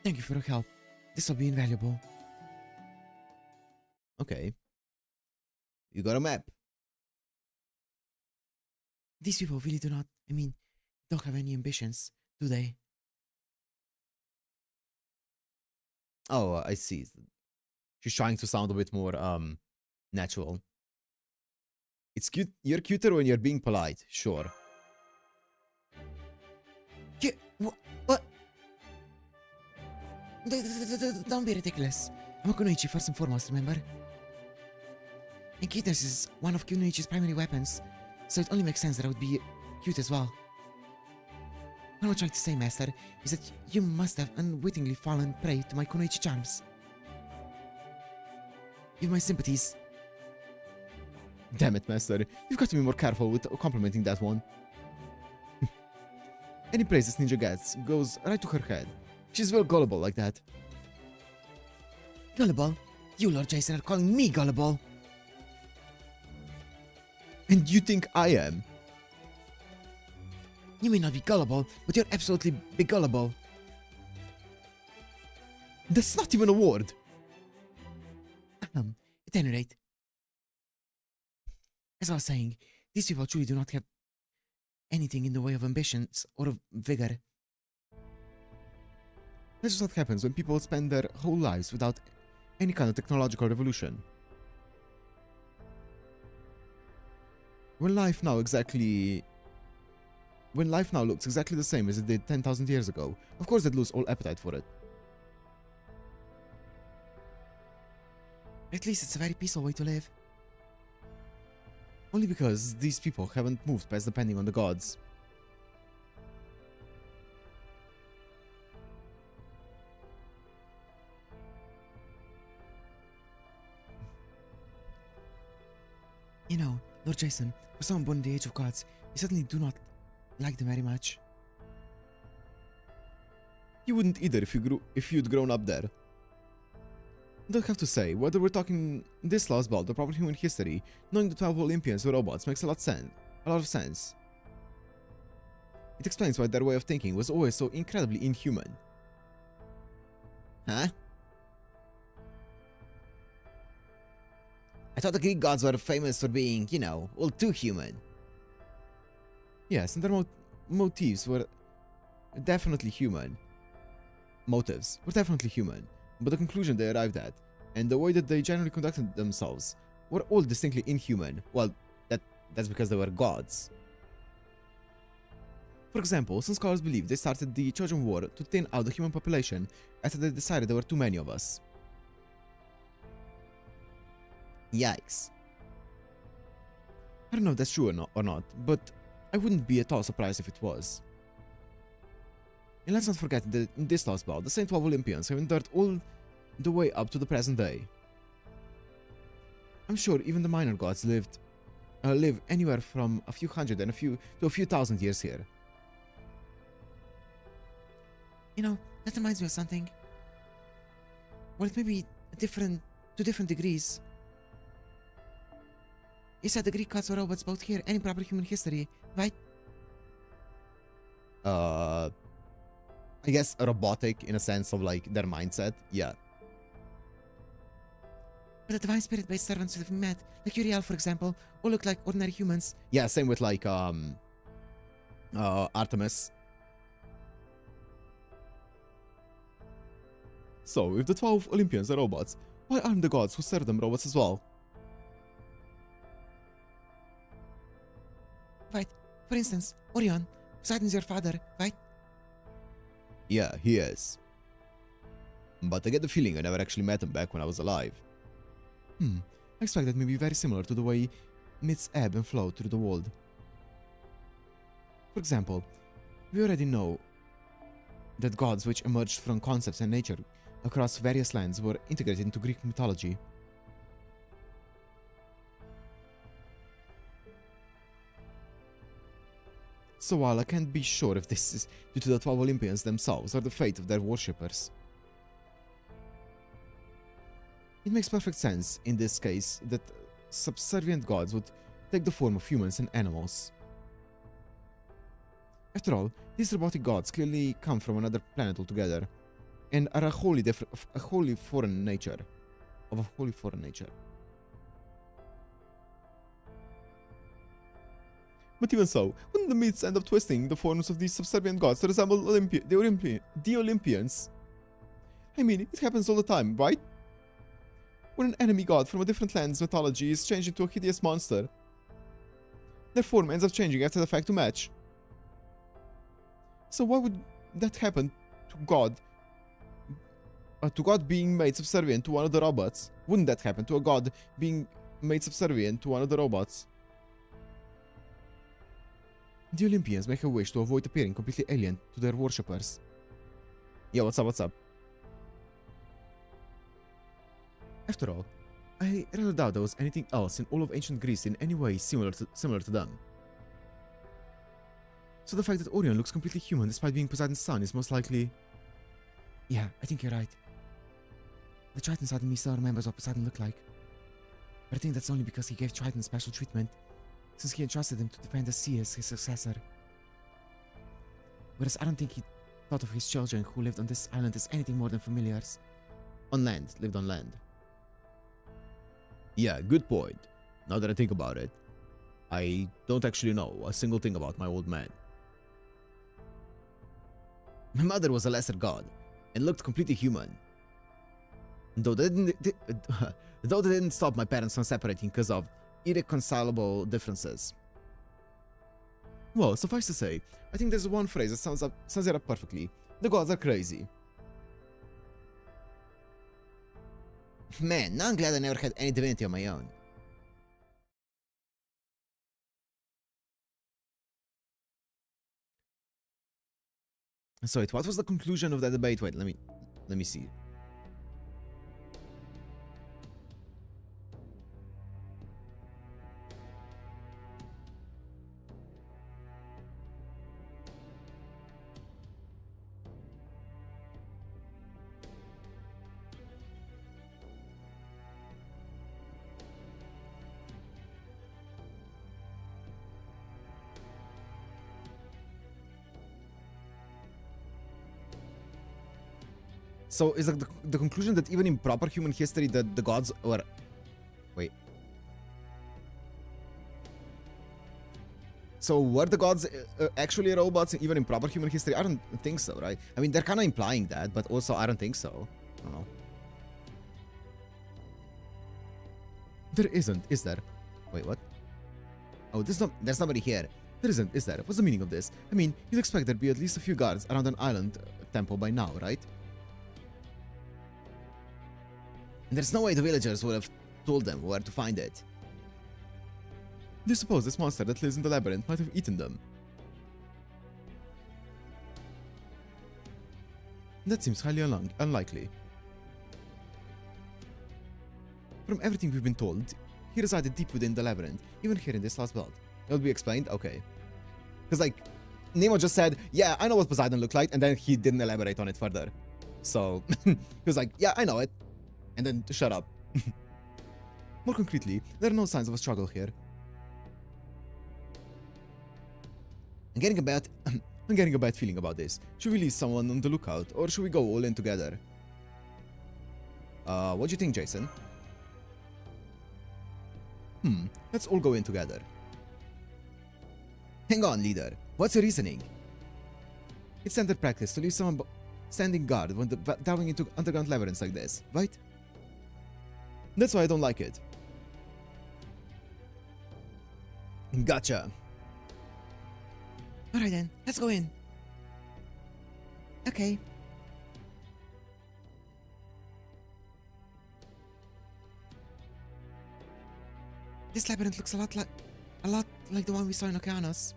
Speaker 2: Thank you for your help. This will be invaluable.
Speaker 1: Okay. You got a map.
Speaker 2: These people really don't have any ambitions. do they?
Speaker 1: Oh, I see. She's trying to sound a bit more natural. It's cute. You're cuter when you're being polite, sure.
Speaker 2: What? Don't be ridiculous. I'm a Kunoichi first and foremost, remember? And cuteness is one of Kunoichi's primary weapons, so it only makes sense that I would be cute as well. What I'm trying to say, Master, is that you must have unwittingly fallen prey to my Kunoichi charms. You have my sympathies.
Speaker 1: Damn it, Master. You've got to be more careful with complimenting that one. Any praise this ninja gets goes right to her head. She's well gullible like that.
Speaker 2: Gullible? You, Lord Jason, are calling me gullible.
Speaker 1: And you think I am?
Speaker 2: You may not be gullible, but you're absolutely big gullible.
Speaker 1: That's not even a word.
Speaker 2: At any rate, as I was saying, these people truly do not have anything in the way of ambitions or of vigor.
Speaker 1: That's just what happens when people spend their whole lives without any kind of technological revolution. When life now looks exactly the same as it did 10,000 years ago, of course they'd lose all appetite for it.
Speaker 2: At least it's a very peaceful way to live.
Speaker 1: Only because these people haven't moved past depending on the gods.
Speaker 2: You know, Lord Jason, for someone born in the age of gods, you certainly do not like them very much.
Speaker 1: You wouldn't either if you'd grown up there. Don't have to say, whether we're talking this Lost Belt or probably human history, knowing the 12 Olympians were robots makes a lot of sense. It explains why their way of thinking was always so incredibly inhuman.
Speaker 2: Huh? I thought the Greek gods were famous for being, you know, all too human.
Speaker 1: Yes, and their motives were definitely human. Motives were definitely human, but the conclusion they arrived at, and the way that they generally conducted themselves, were all distinctly inhuman. Well, that's because they were gods. For example, some scholars believe they started the Trojan War to thin out the human population after they decided there were too many of us.
Speaker 2: Yikes.
Speaker 1: I don't know if that's true or not, but I wouldn't be at all surprised if it was. And let's not forget that in this Lost Belt, the same 12 Olympians have endured all the way up to the present day. I'm sure even the minor gods live anywhere from a few hundred and to a few thousand years here.
Speaker 2: You know, that reminds me of something. Well, it may be to different degrees. You said the Greek gods were robots both here and in proper human history, right?
Speaker 1: I guess robotic in a sense of like their mindset, yeah.
Speaker 2: But the divine spirit-based servants that we met, like Uriel for example, all look like ordinary humans.
Speaker 1: Yeah, same with like Artemis. So, if the 12 Olympians are robots, why aren't the gods who serve them robots as well?
Speaker 2: Right. For instance, Orion, Poseidon's your father, right?
Speaker 1: Yeah, he is. But I get the feeling I never actually met him back when I was alive. I expect that may be very similar to the way myths ebb and flow through the world. For example, we already know that gods which emerged from concepts and nature across various lands were integrated into Greek mythology. So while I can't be sure if this is due to the 12 Olympians themselves or the fate of their worshippers, it makes perfect sense in this case that subservient gods would take the form of humans and animals. After all, these robotic gods clearly come from another planet altogether, and are of a wholly foreign nature. But even so, wouldn't the myths end up twisting the forms of these subservient gods to resemble the Olympians? I mean, it happens all the time, right? When an enemy god from a different land's mythology is changed into a hideous monster, their form ends up changing after the fact to match. So why would that happen to God? To God being made subservient to one of the robots? Wouldn't that happen to a god being made subservient to one of the robots? The Olympians make a wish to avoid appearing completely alien to their worshippers. Yeah, what's up? After all, I rather doubt there was anything else in all of ancient Greece in any way similar to them. So the fact that Orion looks completely human despite being Poseidon's son is most likely...
Speaker 2: Yeah, I think you're right. The Triton side of me still remembers what Poseidon looked like. But I think that's only because he gave Triton special treatment, since he entrusted him to defend the sea as his successor. Whereas I don't think he thought of his children who lived on this island as anything more than familiars.
Speaker 1: Lived on land. Yeah, good point. Now that I think about it, I don't actually know a single thing about my old man. My mother was a lesser god, and looked completely human. Though that didn't stop my parents from separating because of irreconcilable differences. Well, suffice to say, I think there's one phrase that sums it up perfectly. The gods are crazy. Man, now I'm glad I never had any divinity of my own. So wait, what was the conclusion of that debate? Wait, let me see. So is the conclusion that even in proper human history that the gods were... Wait. So were the gods actually robots even in proper human history? I don't think so, right? I mean, they're kind of implying that, but also I don't think so. I don't know. There isn't, is there? Wait, what? Oh, there's nobody here. There isn't, is there? What's the meaning of this? I mean, you'd expect there'd be at least a few guards around an island temple by now, right? And there's no way the villagers would have told them where to find it. Do you suppose this monster that lives in the labyrinth might have eaten them? That seems highly unlikely. From everything we've been told, he resided deep within the labyrinth, even here in this last belt. It'll be explained? Okay. Because, like, Nemo just said, yeah, I know what Poseidon looked like, and then he didn't elaborate on it further. So, he was like, yeah, I know it. And then, shut up. More concretely, there are no signs of a struggle here. I'm getting a bad feeling about this. Should we leave someone on the lookout, or should we go all in together? What do you think, Jason? Let's all go in together. Hang on, leader. What's your reasoning? It's standard practice to leave someone standing guard when diving into underground labyrinths like this, right? That's why I don't like it. Gotcha.
Speaker 2: Alright then, let's go in. Okay. This labyrinth looks a lot like the one we saw in Okeanos.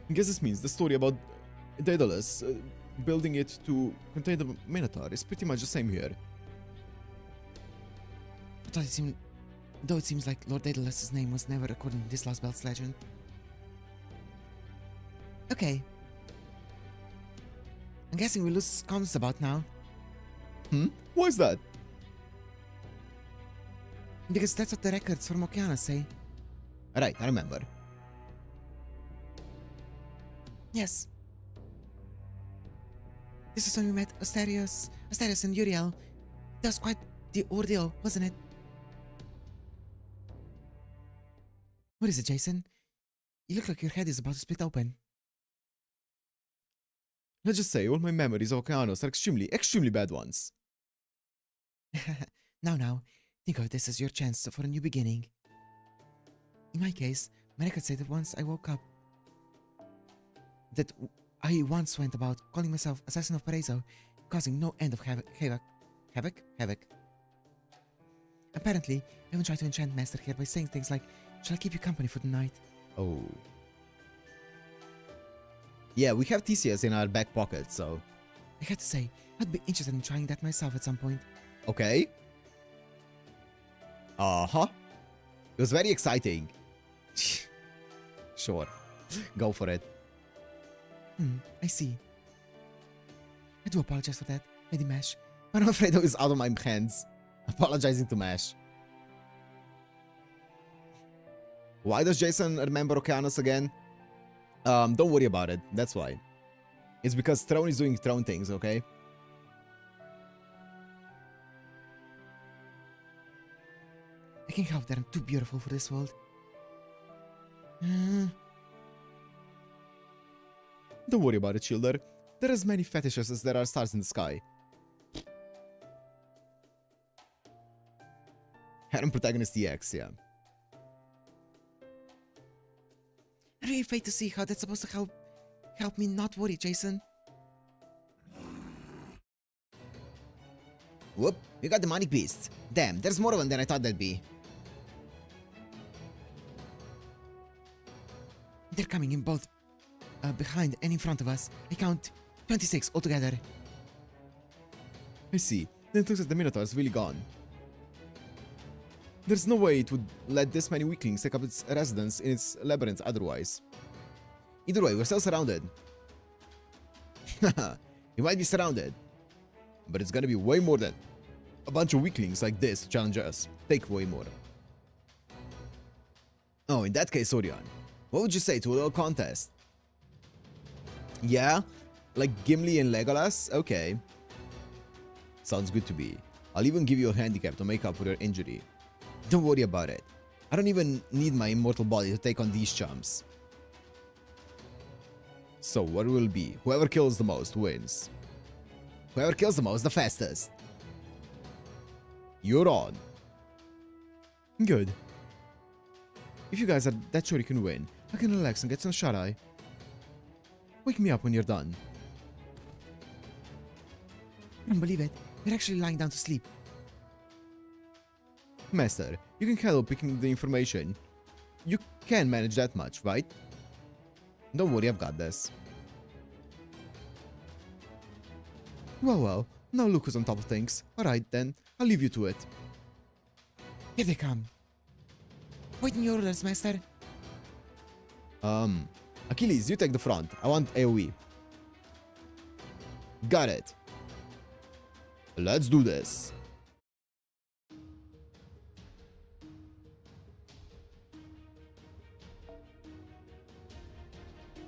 Speaker 1: I guess this means the story about Daedalus building it to contain the Minotaur is pretty much the same here.
Speaker 2: Though it seems like Lord Daedalus' name was never recorded in this last belt's legend. Okay. I'm guessing we lose comms about now.
Speaker 1: Why is that?
Speaker 2: Because that's what the records from Okeanos say.
Speaker 1: Right, I remember.
Speaker 2: Yes. This is when we met Asterios and Uriel. That was quite the ordeal, wasn't it? What is it, Jason? You look like your head is about to split open.
Speaker 1: Let's just say all my memories of Okeanos are extremely bad ones.
Speaker 2: Now, think of this as your chance for a new beginning. In my case, my records say that once I woke up, that I once went about calling myself Assassin of Paraiso, causing no end of havoc. Apparently, I even tried to enchant Master here by saying things like, "Shall I keep you company for the night?"
Speaker 1: Oh. Yeah, we have TCS in our back pocket, so...
Speaker 2: I have to say, I'd be interested in trying that myself at some point.
Speaker 1: Okay. Uh-huh. It was very exciting. Sure. Go for it.
Speaker 2: I see. I do apologize for that, Lady Mash.
Speaker 1: But I'm afraid it's out of my hands. Apologizing to Mash. Why does Jason remember Okeanos again? Don't worry about it. That's why. It's because Throne is doing Throne things, okay?
Speaker 2: I can't help that I'm too beautiful for this world.
Speaker 1: Don't worry about it, Childer. There are as many fetishes as there are stars in the sky. Harem Protagonist EX, yeah.
Speaker 2: I really fail to see how that's supposed to help me not worry, Jason.
Speaker 1: Whoop, you got demonic beasts. Damn, there's more of them than I thought there'd be.
Speaker 2: They're coming in both behind and in front of us. I count 26 altogether.
Speaker 1: I see. Then it looks like the Minotaur's really gone. There's no way it would let this many weaklings take up its residence in its labyrinth otherwise. Either way, we're still surrounded. You might be surrounded, but it's gonna be way more than a bunch of weaklings like this to challenge us. Take way more. Oh, in that case, Orion, what would you say to a little contest? Yeah? Like Gimli and Legolas? Okay. Sounds good to me. I'll even give you a handicap to make up for your injury. Don't worry about it. I don't even need my immortal body to take on these chumps. So what will it be? Whoever kills the most wins. Whoever kills the most, the fastest. You're on. Good. If you guys are that sure you can win, I can relax and get some shut-eye. Wake me up when you're done.
Speaker 2: I don't believe it. We're actually lying down to sleep.
Speaker 1: Master, you can handle picking the information. You can manage that much, right? Don't worry, I've got this. Well, now look who's on top of things. Alright then, I'll leave you to it.
Speaker 2: Here they come. Waiting your orders, Master.
Speaker 1: Achilles, you take the front. I want AoE. Got it. Let's do this.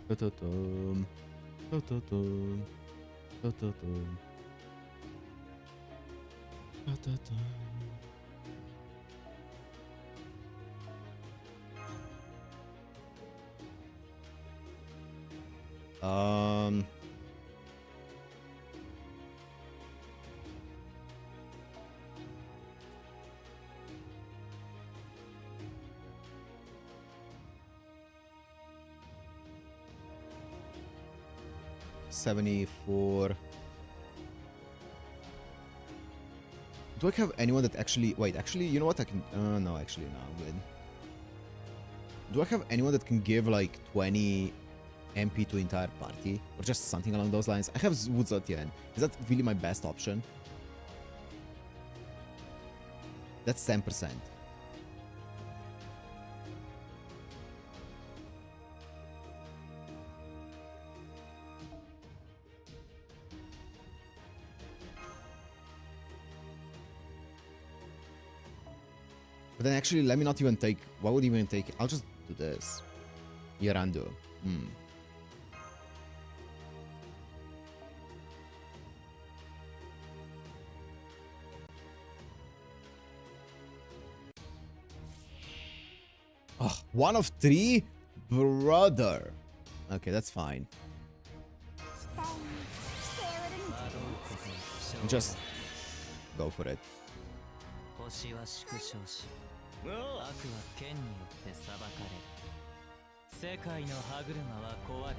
Speaker 1: Ta-ta-tum. Ta-ta-tum. Ta-ta-tum. Ta-ta-tum. $74. Do I have anyone that actually... Wait, actually, you know what? I can... no, actually, no, I'm good. Do I have anyone that can give, like, 20 MP to entire party? Or just something along those lines? I have Wuzotien. Is that really my best option? That's 10%. But then actually, let me not even take... What would even take... I'll just do this. Yarando. Oh, 1 of 3? Brother. Okay, that's fine. Just go for it.
Speaker 5: 星は縮小し、悪は剣によって裁かれる。世界の歯車は壊れた。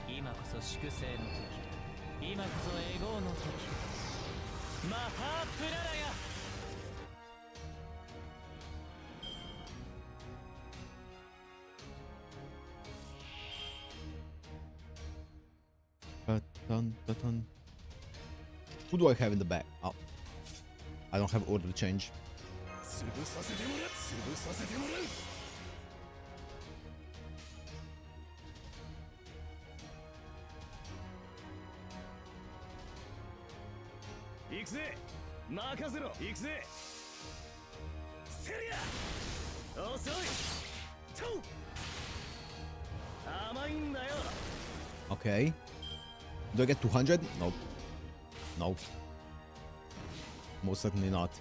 Speaker 5: 今こそ粛清の時、今こそエゴーの時。マハープララヤ。
Speaker 1: Dun, dun, dun. Who do I have in the back? Oh, I don't have order to change. Okay. Do I get 200? Nope. Nope. Most certainly not.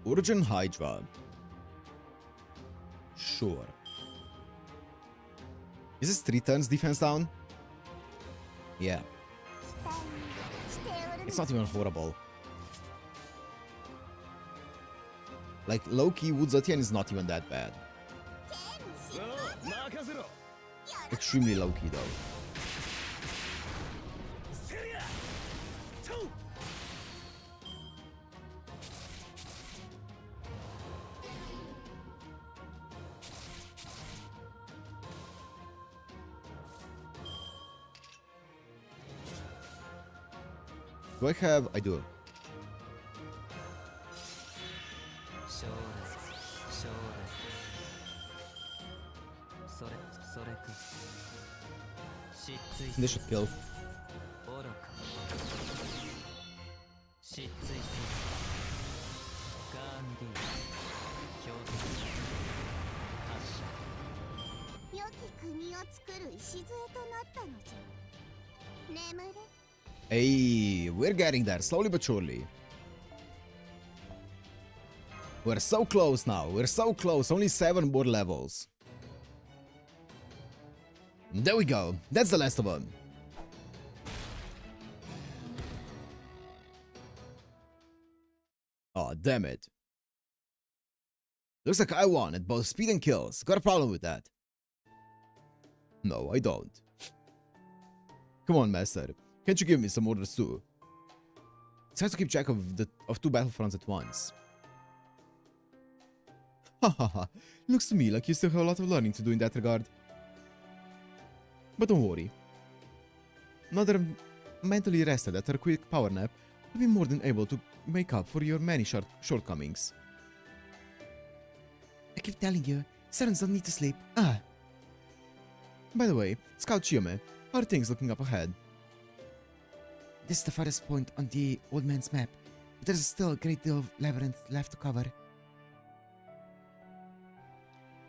Speaker 1: Origin Hydra. Sure. Is this 3 turns defense down? Yeah. It's not even horrible. Like, low-key, Woodzatian is not even that bad. Extremely low-key, though. Do I have... I do. This should kill. Hey, we're getting there, slowly but surely. We're so close now, we're so close, only 7 more levels. There we go, that's the last of them. Oh, damn it. Looks like I won at both speed and kills. Got a problem with that? No, I don't. Come on, Master. Can't you give me some orders too? It's hard to keep track of 2 battlefronts at once. Hahaha, looks to me like you still have a lot of learning to do in that regard. But don't worry. Now that I'm mentally rested after a quick power nap, I'll be more than able to make up for your many shortcomings.
Speaker 2: I keep telling you, servants don't need to sleep.
Speaker 1: By the way, Scout Chiome, how are things looking up ahead?
Speaker 2: This is the farthest point on the old man's map, but there's still a great deal of labyrinth left to cover.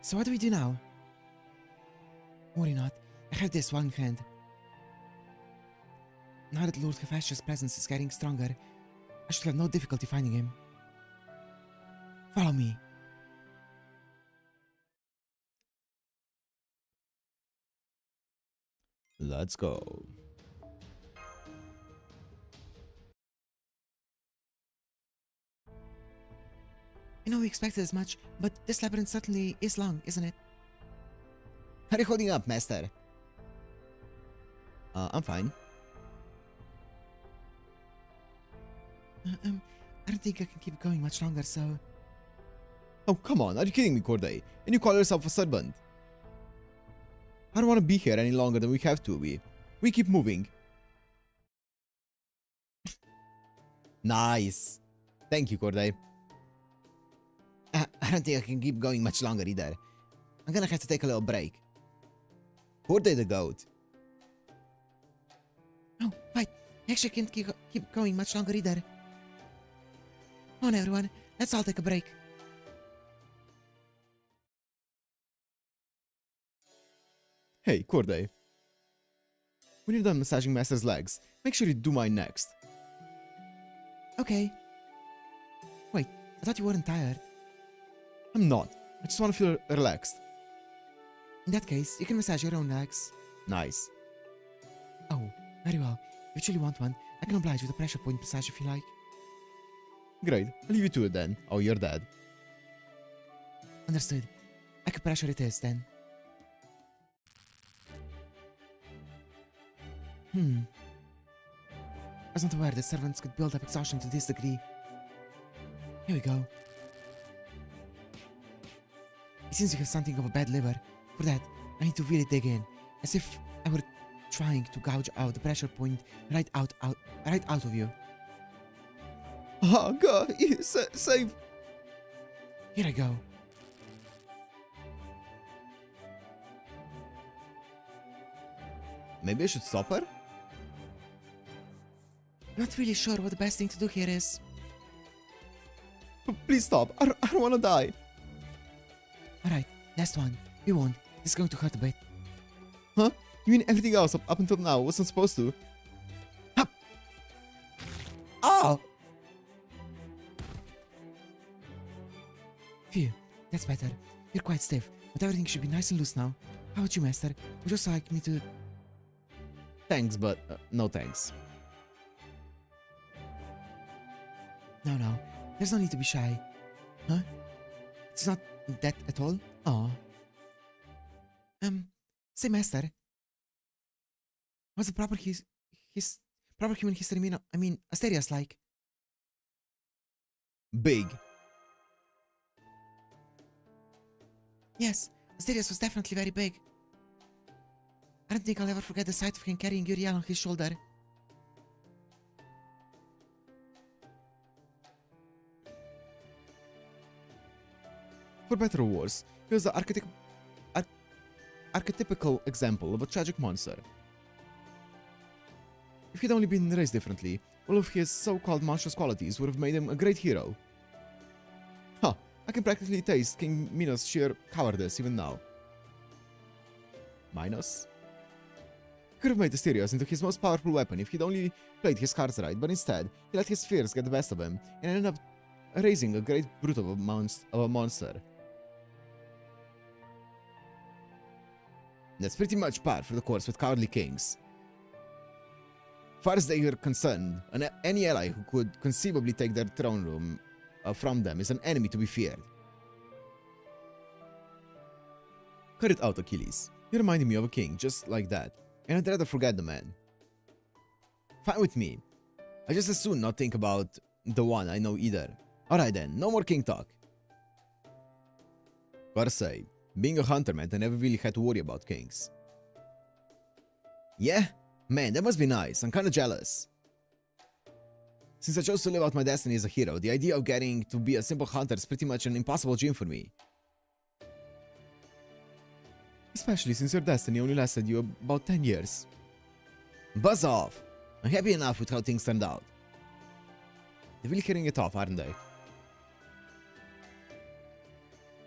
Speaker 2: So what do we do now? Worry not, I have this one in hand. Now that Lord Hephaestus' presence is getting stronger, I should have no difficulty finding him. Follow me.
Speaker 1: Let's go.
Speaker 2: I know we expected as much, but this labyrinth certainly is long, isn't it?
Speaker 1: How are you holding up, Master? I'm fine.
Speaker 2: I don't think I can keep going much longer, so...
Speaker 1: Oh, come on, are you kidding me, Corday? And you call yourself a servant? I don't want to be here any longer than we have to be. We keep moving. Nice. Thank you, Corday.
Speaker 2: I don't think I can keep going much longer either. I'm gonna have to take a little break.
Speaker 1: Corday the goat.
Speaker 2: Oh, wait. I actually can't keep going much longer either. Come on, everyone. Let's all take a break.
Speaker 1: Hey, Corday. When you're done massaging Master's legs, make sure you do mine next.
Speaker 2: Okay. Wait, I thought you weren't tired.
Speaker 1: I'm not. I just want to feel relaxed.
Speaker 2: In that case, you can massage your own legs.
Speaker 1: Nice.
Speaker 2: Oh, very well. If you really want one, I can oblige with a pressure point massage if you like.
Speaker 1: Great. I'll leave you to it then. Oh, you're dead.
Speaker 2: Understood. Acupressure it is then. I wasn't aware that servants could build up exhaustion to this degree. Here we go. It seems you have something of a bad liver. For that, I need to really dig in, as if I were trying to gouge out the pressure point right out of you.
Speaker 1: Oh, God. Save.
Speaker 2: Here I go.
Speaker 1: Maybe I should stop her?
Speaker 2: Not really sure what the best thing to do here is.
Speaker 1: Please stop. I don't want to die.
Speaker 2: Alright, last one. We won't. This is going to hurt a bit.
Speaker 1: Huh? You mean everything else up until now wasn't supposed to?
Speaker 2: Hup! Oh! Phew, that's better. You're quite stiff, but everything should be nice and loose now. How about you, Master? Would you also like me to...
Speaker 1: Thanks, but no thanks.
Speaker 2: No. There's no need to be shy. Huh? It's not that at all? Aw. Say, Master. What's the proper proper human history mean? I mean, Asterias like?
Speaker 1: Big.
Speaker 2: Yes, Asterias was definitely very big. I don't think I'll ever forget the sight of him carrying Uriel on his shoulder.
Speaker 1: For better or worse, he was the archetypical example of a tragic monster. If he'd only been raised differently, all of his so-called monstrous qualities would have made him a great hero. Huh, I can practically taste King Minos' sheer cowardice even now. Minos? He could have made Asterios into his most powerful weapon if he'd only played his cards right, but instead, he let his fears get the best of him and ended up raising a great brute of a monster. That's pretty much par for the course with cowardly kings. As far as they are concerned, any ally who could conceivably take their throne room from them is an enemy to be feared. Cut it out, Achilles. You're reminding me of a king, just like that, and I'd rather forget the man. Fine with me. I just as soon not think about the one I know either. Alright then, no more king talk. Gotta say, being a hunter meant I never really had to worry about kings. Yeah? Man, that must be nice. I'm kinda jealous. Since I chose to live out my destiny as a hero, the idea of getting to be a simple hunter is pretty much an impossible dream for me. Especially since your destiny only lasted you about 10 years. Buzz off! I'm happy enough with how things turned out. They're really hitting it off, aren't they?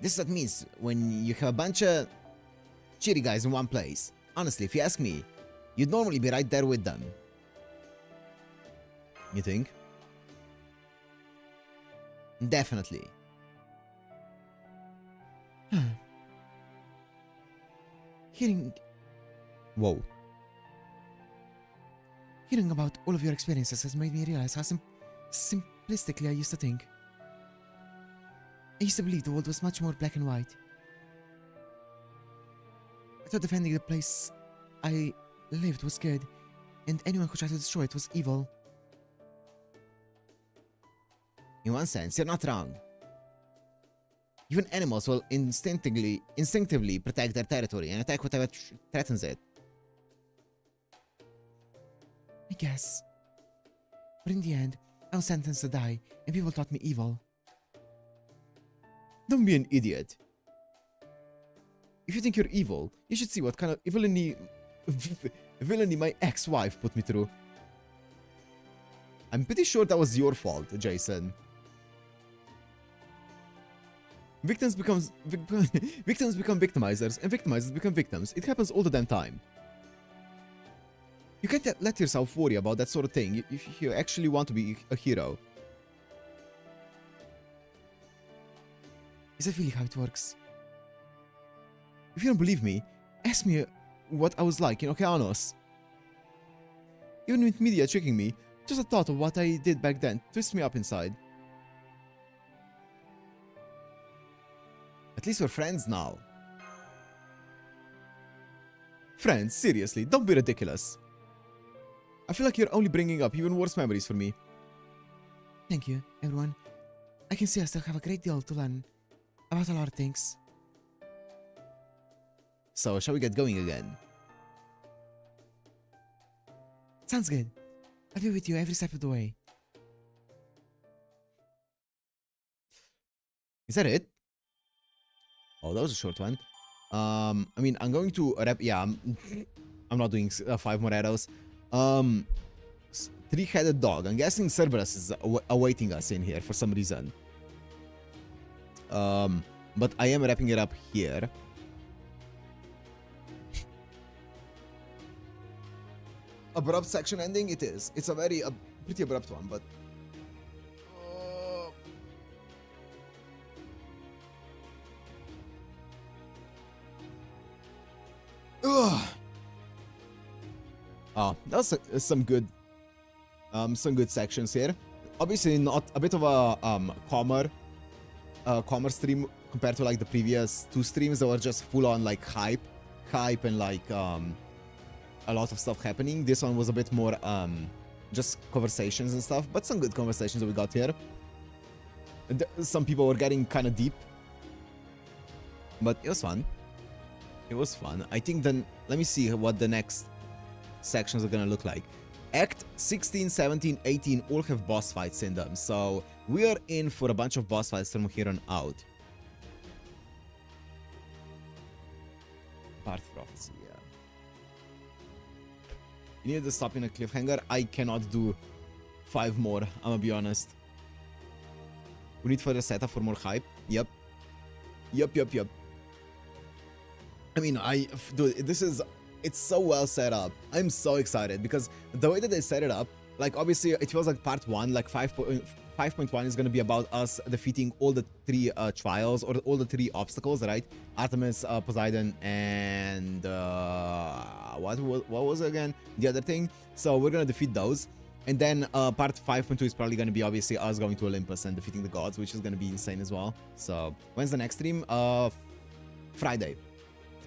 Speaker 1: This is what it means when you have a bunch of cheery guys in one place. Honestly, if you ask me, you'd normally be right there with them. You think? Definitely. Whoa.
Speaker 2: Hearing about all of your experiences has made me realize how simplistically I used to think. I used to believe the world was much more black and white. I thought defending the place I lived was good, and anyone who tried to destroy it was evil.
Speaker 1: In one sense, you're not wrong. Even animals will instinctively protect their territory and attack whatever threatens it.
Speaker 2: I guess. But in the end, I was sentenced to die, and people thought me evil.
Speaker 1: Don't be an idiot. If you think you're evil, you should see what kind of villainy my ex-wife put me through. I'm pretty sure that was your fault, Jason. Victims become victimizers, and victimizers become victims. It happens all the damn time. You can't let yourself worry about that sort of thing if you actually want to be a hero.
Speaker 2: Is that really how it works?
Speaker 1: If you don't believe me, ask me what I was like in Okeanos. Even with media tricking me, just the thought of what I did back then twists me up inside. At least we're friends now. Friends, seriously, don't be ridiculous. I feel like you're only bringing up even worse memories for me.
Speaker 2: Thank you, everyone. I can see I still have a great deal to learn about a lot of things.
Speaker 1: So, shall we get going again?
Speaker 2: Sounds good. I'll be with you every step of the way.
Speaker 1: Is that it? Oh, that was a short one. I mean, I'm going to wrap. Yeah, I'm not doing 5 more arrows. Three-headed dog. I'm guessing Cerberus is awaiting us in here for some reason. But I am wrapping it up here. Abrupt section ending. It is. It's a very pretty abrupt one, but. Oh, that's some good sections here. Obviously, not a bit of a calmer stream compared to like the previous 2 streams that were just full on like hype and like a lot of stuff happening. This one was a bit more just conversations and stuff, but some good conversations that we got here. And some people were getting kind of deep, but it was fun. It was fun. I think then let me see what the next sections are gonna look like. Act 16, 17, 18 all have boss fights in them, so we are in for a bunch of boss fights from here on out. Part Prophecy, yeah. You need to stop in a cliffhanger. I cannot do 5 more, I'm gonna be honest. We need further setup for more hype. Yep. I mean, dude, it's so well set up. I'm so excited because the way that they set it up, like obviously it feels like part 1, like 5.1 is going to be about us defeating all the 3 trials or all the 3 obstacles, right? Artemis, Poseidon, and what was it again? The other thing. So we're going to defeat those. And then part 5.2 is probably going to be obviously us going to Olympus and defeating the gods, which is going to be insane as well. So when's the next stream? Friday.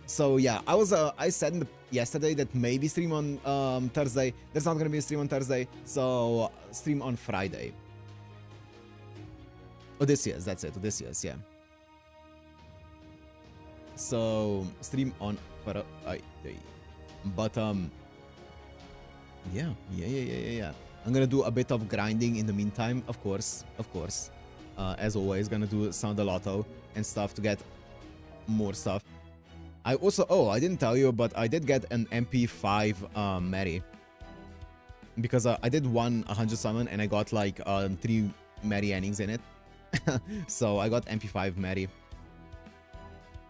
Speaker 1: So yeah, I said yesterday that maybe stream on Thursday. There's not gonna be a stream on Thursday, so stream on Friday. Odysseus, that's it. Odysseus, yeah. So stream on Friday, but yeah. I'm gonna do a bit of grinding in the meantime, of course. As always, gonna do some of the lotto and stuff to get more stuff. I also, I didn't tell you, but I did get an MP5 Mary. Because I did 100 summon and I got like 3 Mary endings in it. So I got MP5 Mary.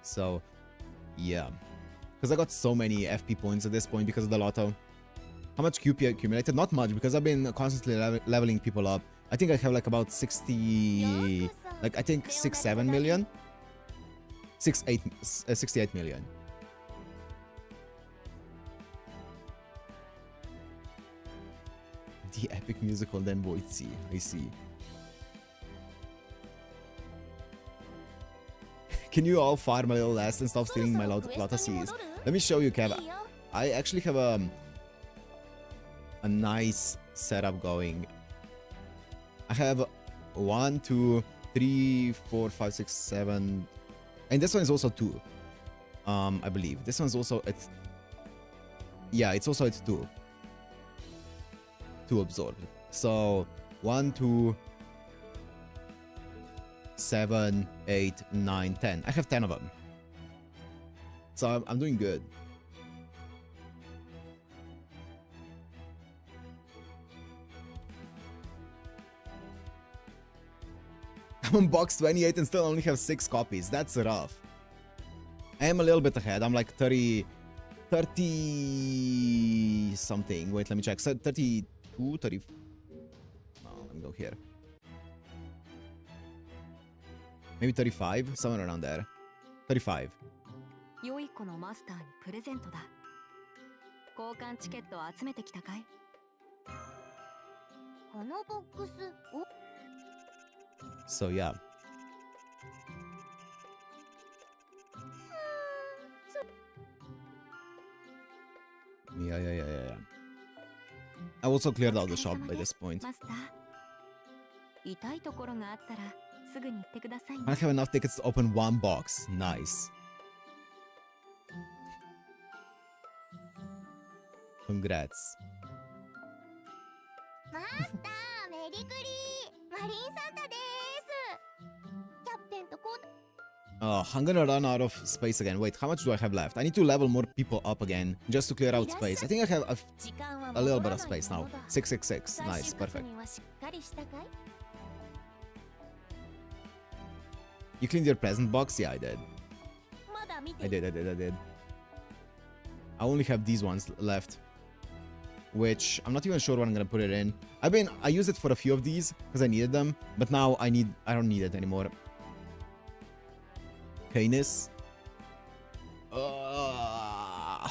Speaker 1: So, yeah. Because I got so many FP points at this point because of the lotto. How much QP accumulated? Not much, because I've been constantly leveling people up. I think I have like about 60... Like, I think 6-7 million. 68 million. The epic musical then Voici. I see. Can you all farm a little less and stop stealing my Lotta Seas? Let me show you, Kev. I actually have a nice setup going. I have 1, 2, 3, 4, 5, 6, 7... And this one is also 2. I believe. This one's also at... Yeah, it's also at 2. 2 absorbed. So 1, 2, 7, 8, 9, 10. I have 10 of them. So I'm doing good. I'm on box 28 and still only have 6 copies. That's rough. I am a little bit ahead. I'm like 30 something. Wait, let me check. 32, 30. Oh, let me go here. Maybe 35, somewhere around there. 35.
Speaker 3: 良い子のマスターにプレゼントだ。交換チケットを集めてきたかい？このボックスを
Speaker 1: So yeah. Yeah. I also cleared out the shop by this point.
Speaker 3: マスター。痛いところがあったらすぐに言ってくださいね。
Speaker 1: I have enough tickets to open 1 box. Nice. Congrats.
Speaker 3: マスター、メリクリー、マリンサンタです。キャプテンとコート。
Speaker 1: Oh, I'm gonna run out of space again. Wait, how much do I have left? I need to level more people up again just to clear out space. I think I have a little bit of space now. 666. Nice, perfect. You cleaned your present box? Yeah, I did. I did. I only have these ones left, which I'm not even sure what I'm gonna put it in. I used it for a few of these because I needed them, but now I don't need it anymore. Canis. Ugh.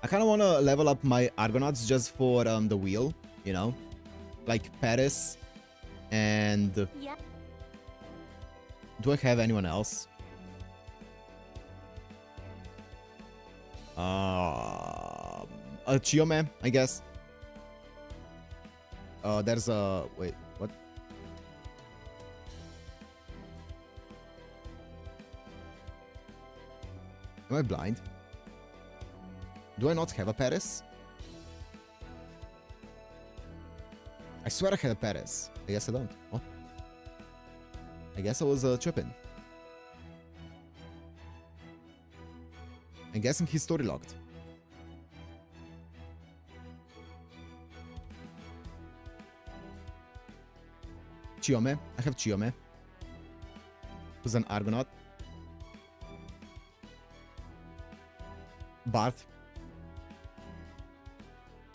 Speaker 1: I kind of want to level up my Argonauts just for the wheel, you know? Like Paris and... Do I have anyone else? Chiome, I guess. There's a... Wait, what? Am I blind? Do I not have a Paris? I swear I had a Paris. I guess I don't. Oh. I guess I was tripping. I'm guessing he's story locked. Chiome. I have Chiome, who's an Argonaut. Barth.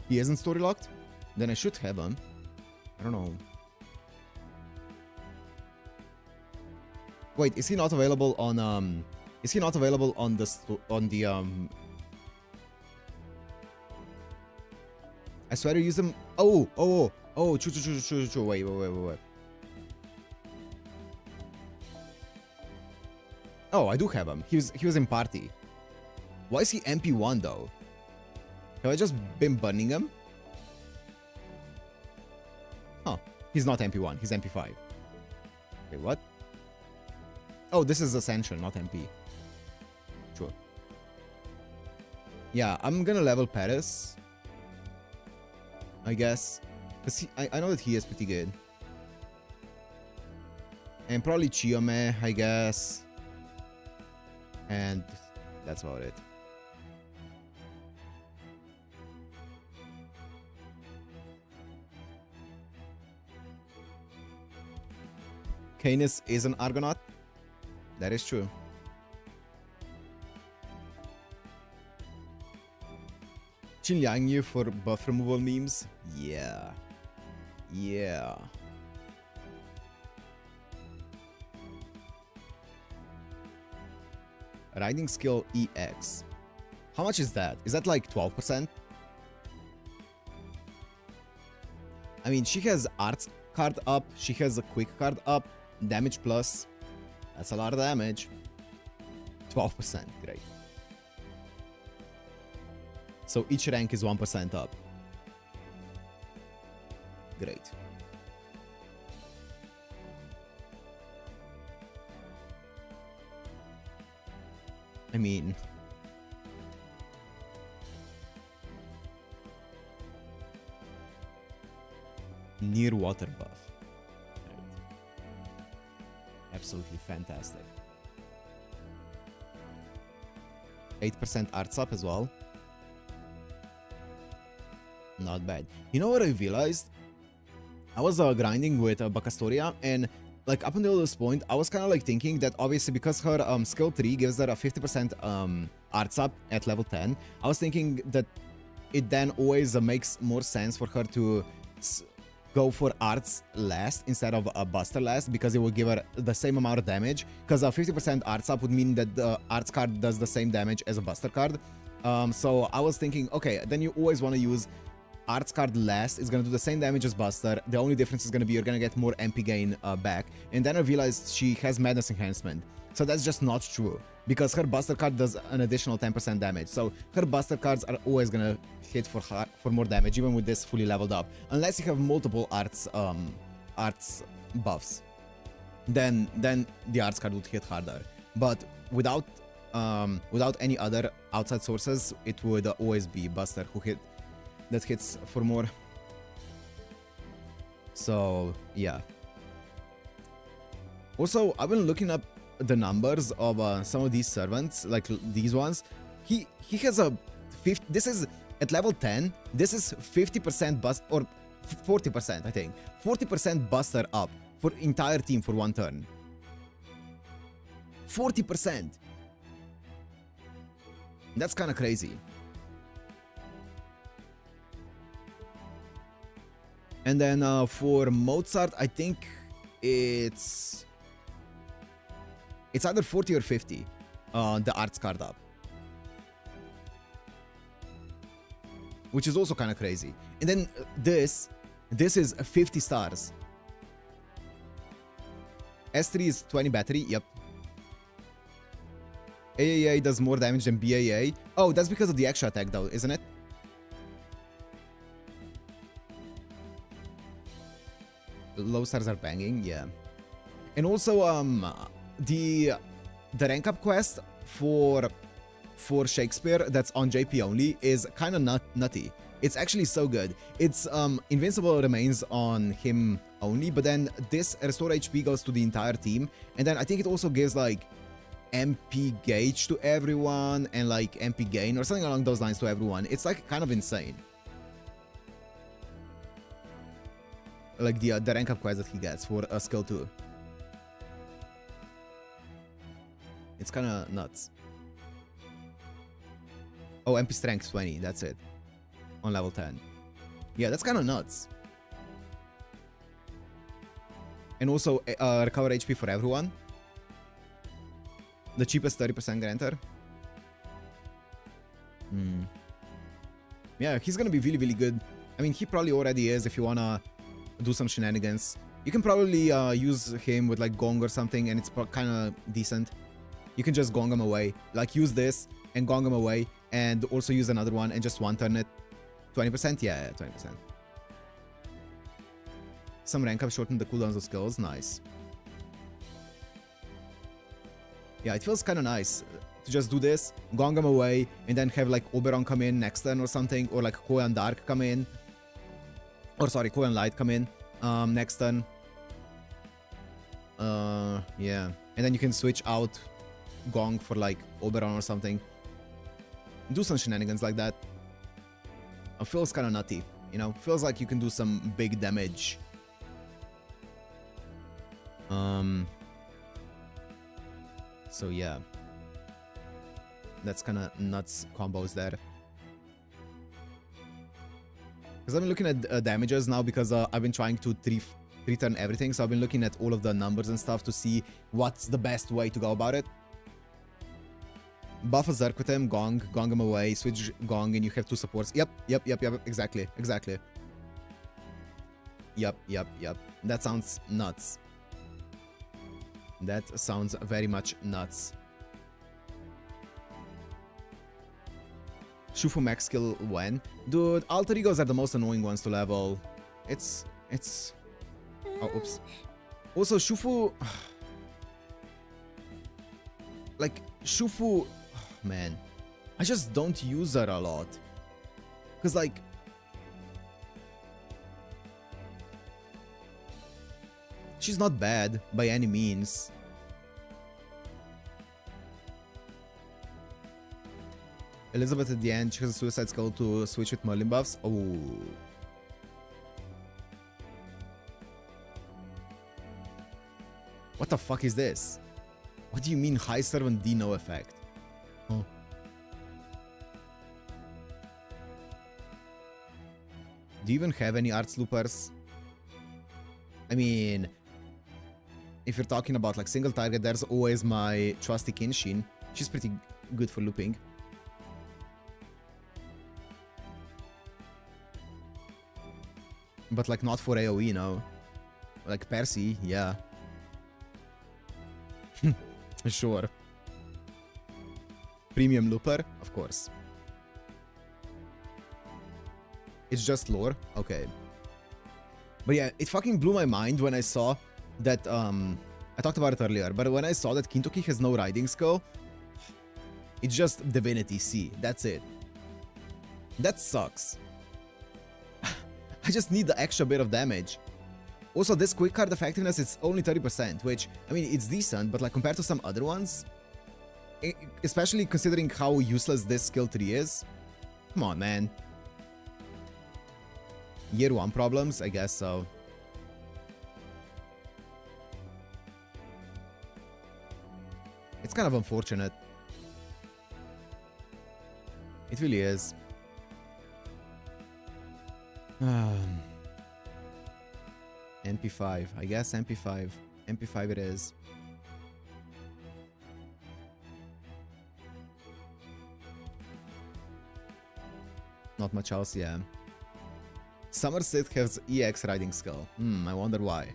Speaker 1: He isn't story locked? Then I should have him. I don't know. Wait, is he not available on is he not available on the I swear to use him. Oh, true. Wait. Oh, I do have him. He was in party. Why is he MP1 though? Have I just been burning him? Huh. He's not MP1, he's MP5. Wait, what? Oh, this is Ascension, not MP. Sure. Yeah, I'm gonna level Paris, I guess. Because I know that he is pretty good. And probably Chiome, I guess. And that's about it. Canis is an Argonaut. That is true. Chin Liang Yu for buff removal memes? Yeah. Riding skill EX. How much is that? Is that like 12%? I mean, she has arts card up, she has a quick card up, damage plus. That's a lot of damage. 12%, great. So each rank is 1% up. Great. I mean... Near water buff. Right. Absolutely fantastic. 8% arts up as well. Not bad. You know what I realized? I was grinding with Bacastoria, and like up until this point, I was kind of like thinking that obviously because her skill 3 gives her a 50% arts up at level 10, I was thinking that it then always makes more sense for her to go for arts last instead of a buster last, because it will give her the same amount of damage, because a 50% arts up would mean that the arts card does the same damage as a buster card. So I was thinking, okay, then you always want to use arts card last. It's gonna do the same damage as buster. The only difference is gonna be you're gonna get more MP gain back. And then I realized she has madness enhancement, so that's just not true, because her buster card does an additional 10% damage. So her buster cards are always gonna hit for more damage, even with this fully leveled up, unless you have multiple arts buffs. Then the arts card would hit harder. But without any other outside sources, it would always be buster that hits for more. So yeah. Also, I've been looking up the numbers of some of these servants, like these ones. He has a 50. This is at level 10. This is 50% bust, or 40%, I think. 40% buster up for entire team for one turn. 40%. That's kind of crazy. And then for Mozart, I think it's either 40 or 50, the arts card up, which is also kind of crazy. And then this is 50 stars. S3 is 20 battery. Yep. AAA does more damage than BAA. Oh, that's because of the extra attack though, isn't it? Low stars are banging, yeah. And also the rank up quest for Shakespeare that's on JP only is kind of nutty. It's actually so good. It's invincible remains on him only, but then this restore HP goes to the entire team, and then I think it also gives like MP gauge to everyone and like MP gain or something along those lines to everyone. It's like kind of insane. Like the rank up quest that he gets for a skill 2. It's kind of nuts. Oh, MP strength 20, that's it. On level 10. Yeah, that's kind of nuts. And also recover HP for everyone. The cheapest 30% granter. Yeah, he's gonna be really, really good. I mean, he probably already is if you wanna do some shenanigans. You can probably use him with like Gong or something, and it's kind of decent. You can just Gong him away. Like use this and Gong him away, and also use another one and just one turn it. 20%? Yeah, 20%. Some rank up shorten the cooldowns of skills. Nice. Yeah, it feels kind of nice to just do this, Gong him away, and then have like Oberon come in next turn or something, or like Koyan Dark come in. Or sorry, Koyan Light come in next turn. Yeah. And then you can switch out Gong for like Oberon or something. Do some shenanigans like that. It feels kind of nutty, you know? Feels like you can do some big damage. So yeah. That's kind of nuts combos there. Because I've been looking at damages now, because I've been trying to three-turn everything. So I've been looking at all of the numbers and stuff to see what's the best way to go about it. Buff a Zerk with him, Gong him away, switch Gong, and you have 2 supports. Yep, exactly. Yep. That sounds nuts. That sounds very much nuts. Shufu max skill when? Dude, alter egos are the most annoying ones to level. It's... Oh, oops. Also, Shufu... Like, Shufu... Oh, man. I just don't use her a lot. Because, like... She's not bad by any means. Elizabeth at the end, she has a suicide skill to switch with Merlin buffs. Oh. What the fuck is this? What do you mean high servant D no effect? Oh. Do you even have any arts loopers? I mean, if you're talking about like single target, there's always my trusty Kinshin. She's pretty good for looping. But like not for AoE, no. Like Percy, yeah. Sure. Premium looper, of course. It's just lore? Okay. But yeah, it fucking blew my mind when I saw that, I talked about it earlier, but when I saw that Kintoki has no riding skill, it's just Divinity C, that's it. That sucks. I just need the extra bit of damage. Also, this quick card effectiveness is only 30%, which, I mean, it's decent, but like compared to some other ones, especially considering how useless this skill tree is, come on, man. Year 1 problems? I guess so. It's kind of unfortunate. It really is. MP5. I guess MP5. MP5 it is. Not much else, yeah. Summer Sith has EX riding skill. I wonder why.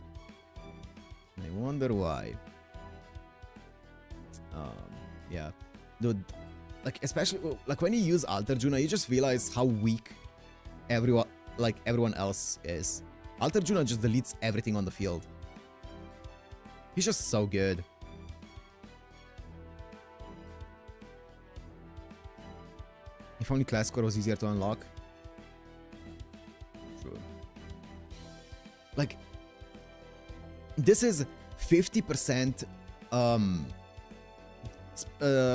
Speaker 1: I wonder why. Yeah. Dude, like, especially, like, when you use Alter Juna, you just realize how weak everyone else is. Alter Juna just deletes everything on the field. He's just so good. If only class score was easier to unlock. True. Like, this is 50%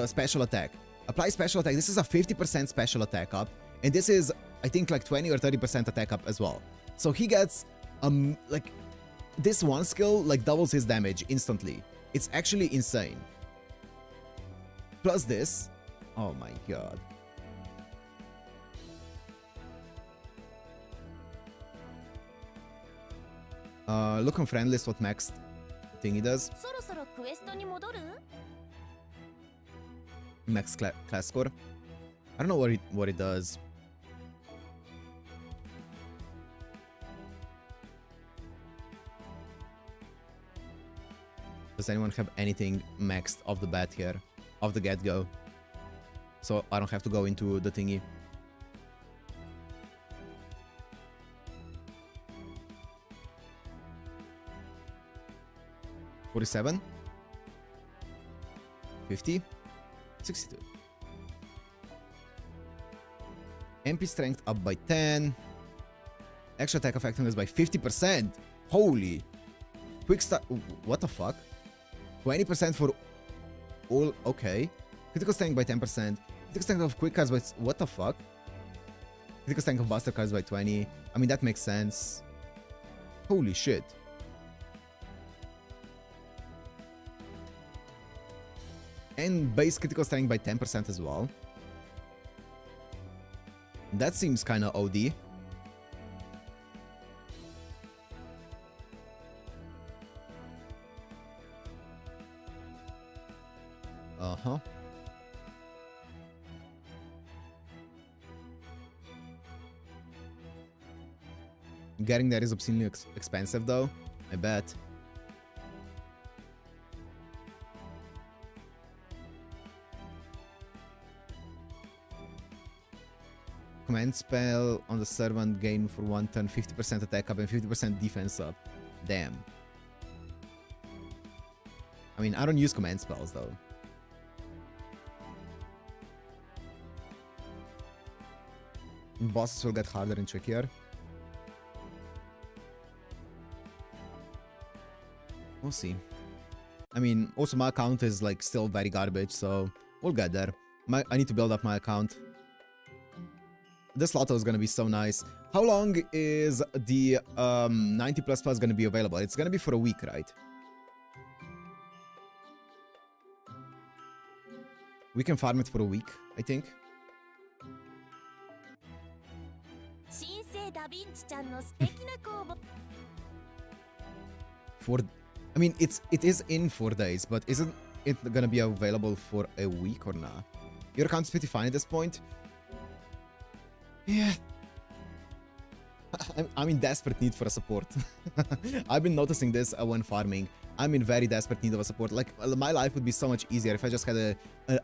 Speaker 1: special attack. Apply special attack. This is a 50% special attack up, and this is, I think, like 20 or 30% attack up as well. So he gets like, this one skill like doubles his damage instantly. It's actually insane. Plus this, oh my god. Look on friend list what max thing he does. Max class score. I don't know what it does. Does anyone have anything maxed off the bat here? Off the get-go? So I don't have to go into the thingy. $47? $50? $62. MP strength up by 10. Extra attack effectiveness by 50%. Holy. Quick start. What the fuck? 20% for all. Okay. Critical strength by 10%. Critical strength of quick cards by. What the fuck? Critical strength of buster cards by 20. I mean, that makes sense. Holy shit. And base critical strength by 10% as well. That seems kinda OD. Uh-huh. Getting there is obscenely expensive though, I bet. Command spell on the servant, gain for 1 turn 50% attack up and 50% defense up. Damn. I mean, I don't use command spells though. Bosses will get harder and trickier. We'll see. I mean, also my account is like still very garbage, so we'll get there. I need to build up my account. This lotto is gonna be so nice. How long is the 90 plus plus gonna be available? It's gonna be for a week, right? We can farm it for a week, I think. I mean, it is in 4 days, but isn't it gonna be available for a week or not? Your account's pretty fine at this point. Yeah. I'm in desperate need for a support. I've been noticing this when farming. I'm in very desperate need of a support. Like, my life would be so much easier if I just had a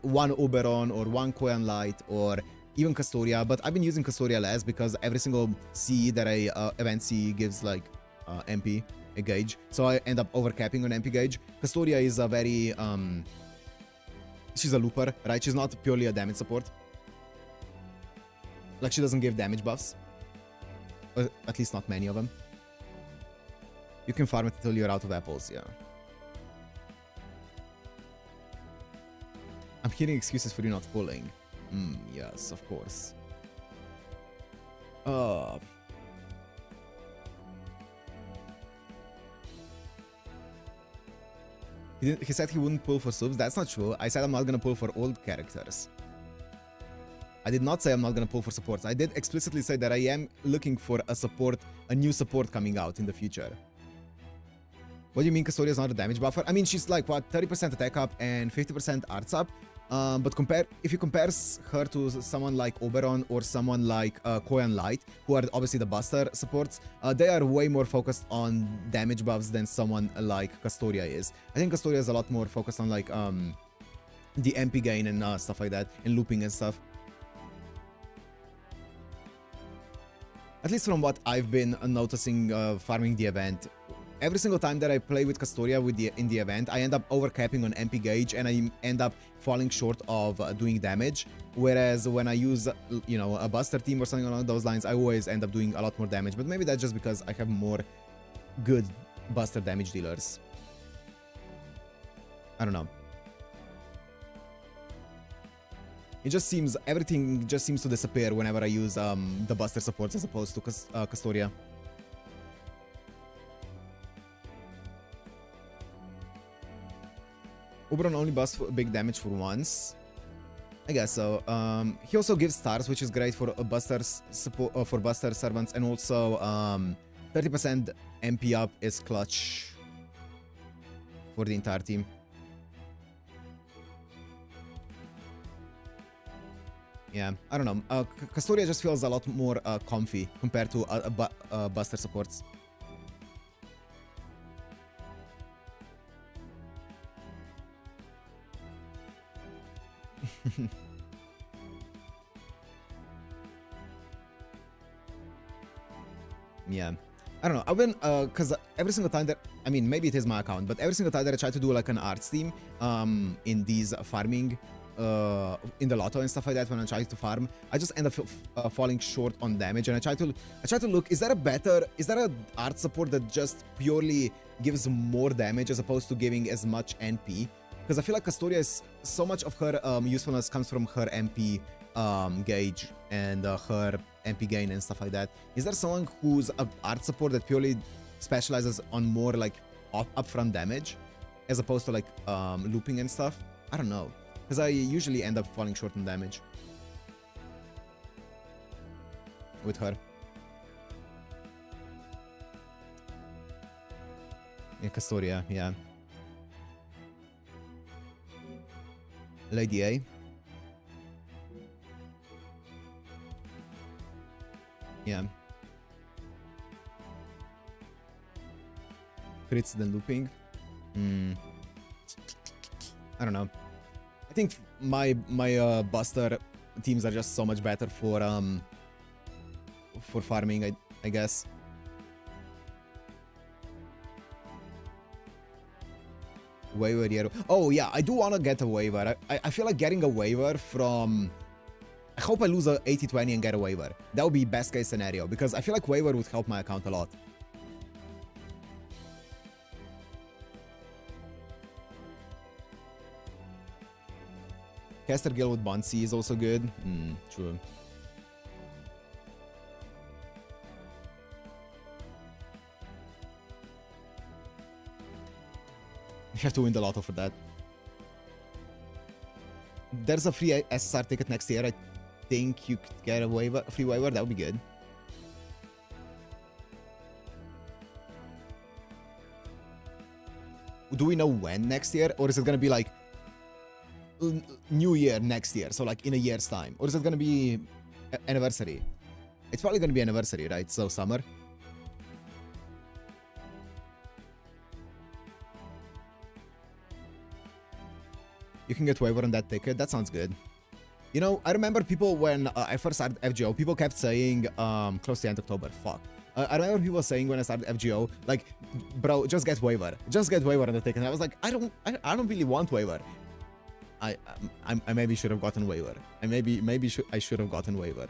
Speaker 1: one Oberon or one Koyan Light or even Castoria, but I've been using Castoria less because every single CE that I event CE gives like MP, a gauge, so I end up overcapping on MP gauge. Castoria is a very she's a looper, right? She's not purely a damage support. Like, she doesn't give damage buffs. At least not many of them. You can farm it until you're out of apples, yeah. I'm hearing excuses for you not pulling. Yes, of course. He said he wouldn't pull for subs. That's not true. I said I'm not gonna pull for old characters. I did not say I'm not gonna pull for supports. I did explicitly say that I am looking for a new support coming out in the future. What do you mean Castoria is not a damage buffer? I mean, she's like, what, 30% attack up and 50% arts up? But if you compare her to someone like Oberon or someone like Koyan Light, who are obviously the Buster supports, they are way more focused on damage buffs than someone like Castoria is. I think Castoria is a lot more focused on like the MP gain and stuff like that, and looping and stuff. At least from what I've been noticing farming the event, every single time that I play with Castoria in the event, I end up overcapping on MP gauge and I end up falling short of doing damage. Whereas when I use, you know, a Buster team or something along those lines, I always end up doing a lot more damage. But maybe that's just because I have more good Buster damage dealers. I don't know. It just seems, everything just seems to disappear whenever I use the Buster supports as opposed to Castoria. Oberon only busts big damage for once. I guess so. He also gives stars, which is great for Buster's support, for Buster servants, and also 30% MP up is clutch for the entire team. Yeah, I don't know. Castoria just feels a lot more comfy compared to Buster supports. Yeah, I don't know. I've been because every single time that, I mean, maybe it is my account, but every single time that I try to do like an arts team in these farming in the lotto and stuff like that, when I'm trying to farm, I just end up falling short on damage. And I try to look, is there a art support that just purely gives more damage as opposed to giving as much NP? Because I feel like Castoria is, so much of her usefulness comes from her MP gauge and her MP gain and stuff like that. Is there someone who's a art support that purely specializes on more like upfront damage as opposed to like looping and stuff? I don't know, because I usually end up falling short on damage with her. Yeah, Castoria, yeah. Lady A. Yeah. Crits than looping. I don't know. I think my Buster teams are just so much better for farming, I guess. Waiver hero. Oh yeah, I do want to get a waiver. I feel like getting a waiver from... I hope I lose a 80-20 and get a waiver. That would be best case scenario, because I feel like waiver would help my account a lot. Caster Gale with Bunsey is also good. True. You have to win the lotto for that. There's a free SSR ticket next year. I think you could get a waiver, free waiver. That would be good. Do we know when next year? Or is it going to be like New Year next year? So like in a year's time? Or is it going to be anniversary? It's probably going to be anniversary, right? So summer. You can get waiver on that ticket. That sounds good. You know, I remember people when I first started FGO, people kept saying close to the end of October. Fuck. I remember people saying when I started FGO, like, bro, just get waiver. Just get waiver on the ticket. And I was like, I don't really want waiver. I maybe should have gotten waiver. I should have gotten waiver.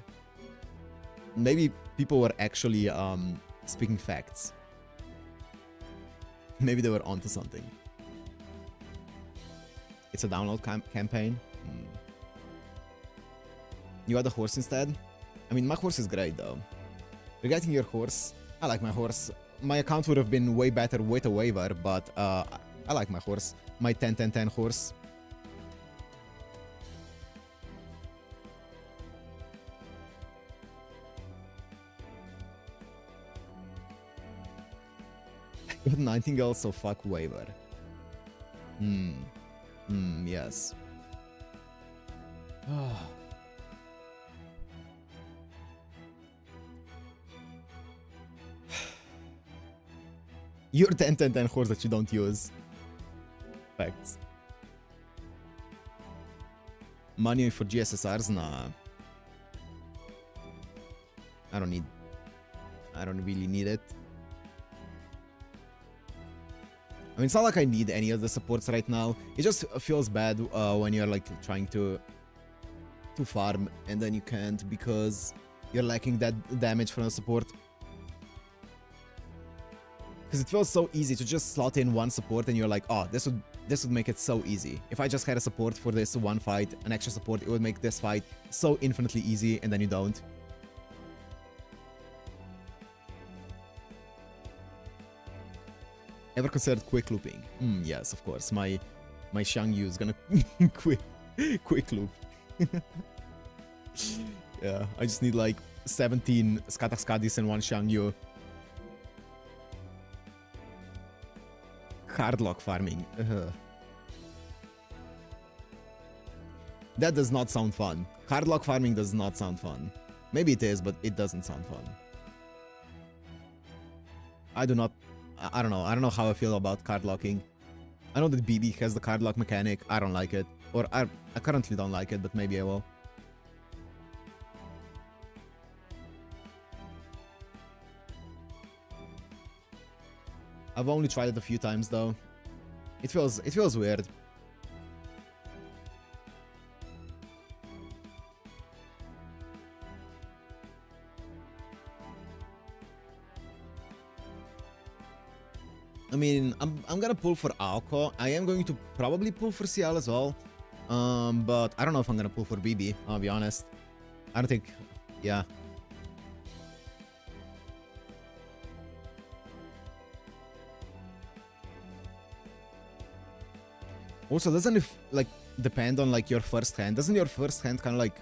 Speaker 1: Maybe people were actually speaking facts. Maybe they were onto something. It's a download campaign. You got the horse instead? I mean, my horse is great though. Regarding your horse, I like my horse. My account would have been way better with a waiver, but I like my horse. My 10-10-10 horse. Got Nightingale, so fuck waiver. Yes. Your 10-10-10 horse that you don't use. Facts. Money for GSSRs? Nah. I don't really need it. I mean, it's not like I need any of the supports right now. It just feels bad when you're like trying to farm and then you can't because you're lacking that damage from the support. Because it feels so easy to just slot in one support and you're like, oh, this would make it so easy. If I just had a support for this one fight, an extra support, it would make this fight so infinitely easy, and then you don't. Ever considered quick looping? Yes, of course. My Xiangyu is gonna quick loop. Yeah, I just need like 17 Skadis and one Xiangyu. Hardlock farming. That does not sound fun. Hardlock farming does not sound fun. Maybe it is, but it doesn't sound fun. I don't know. I don't know how I feel about card locking. I know that BB has the card lock mechanic. I don't like it. Or I currently don't like it, but maybe I will. I've only tried it a few times though. It feels weird. I mean, I'm gonna pull for Alco. I am going to probably pull for CL as well. But I don't know if I'm gonna pull for BB, I'll be honest. I don't think, yeah. Also, doesn't it like depend on like your first hand? Doesn't your first hand kind of like...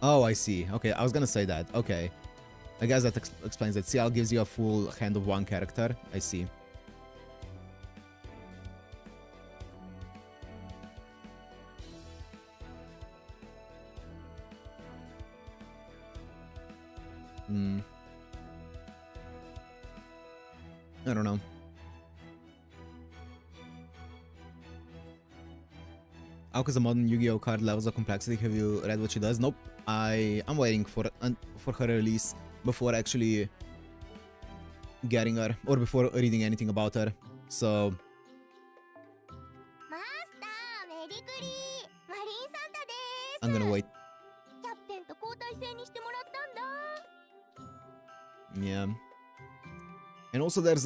Speaker 1: Oh, I see. Okay, I was gonna say that. Okay. I guess that explains it. CL gives you a full hand of one character. I see. I don't know. Alka's a modern Yu-Gi-Oh card, levels of complexity. Have you read what she does? Nope. I'm waiting for her release before actually getting her, or before reading anything about her. So I'm gonna wait. Yeah. And also there's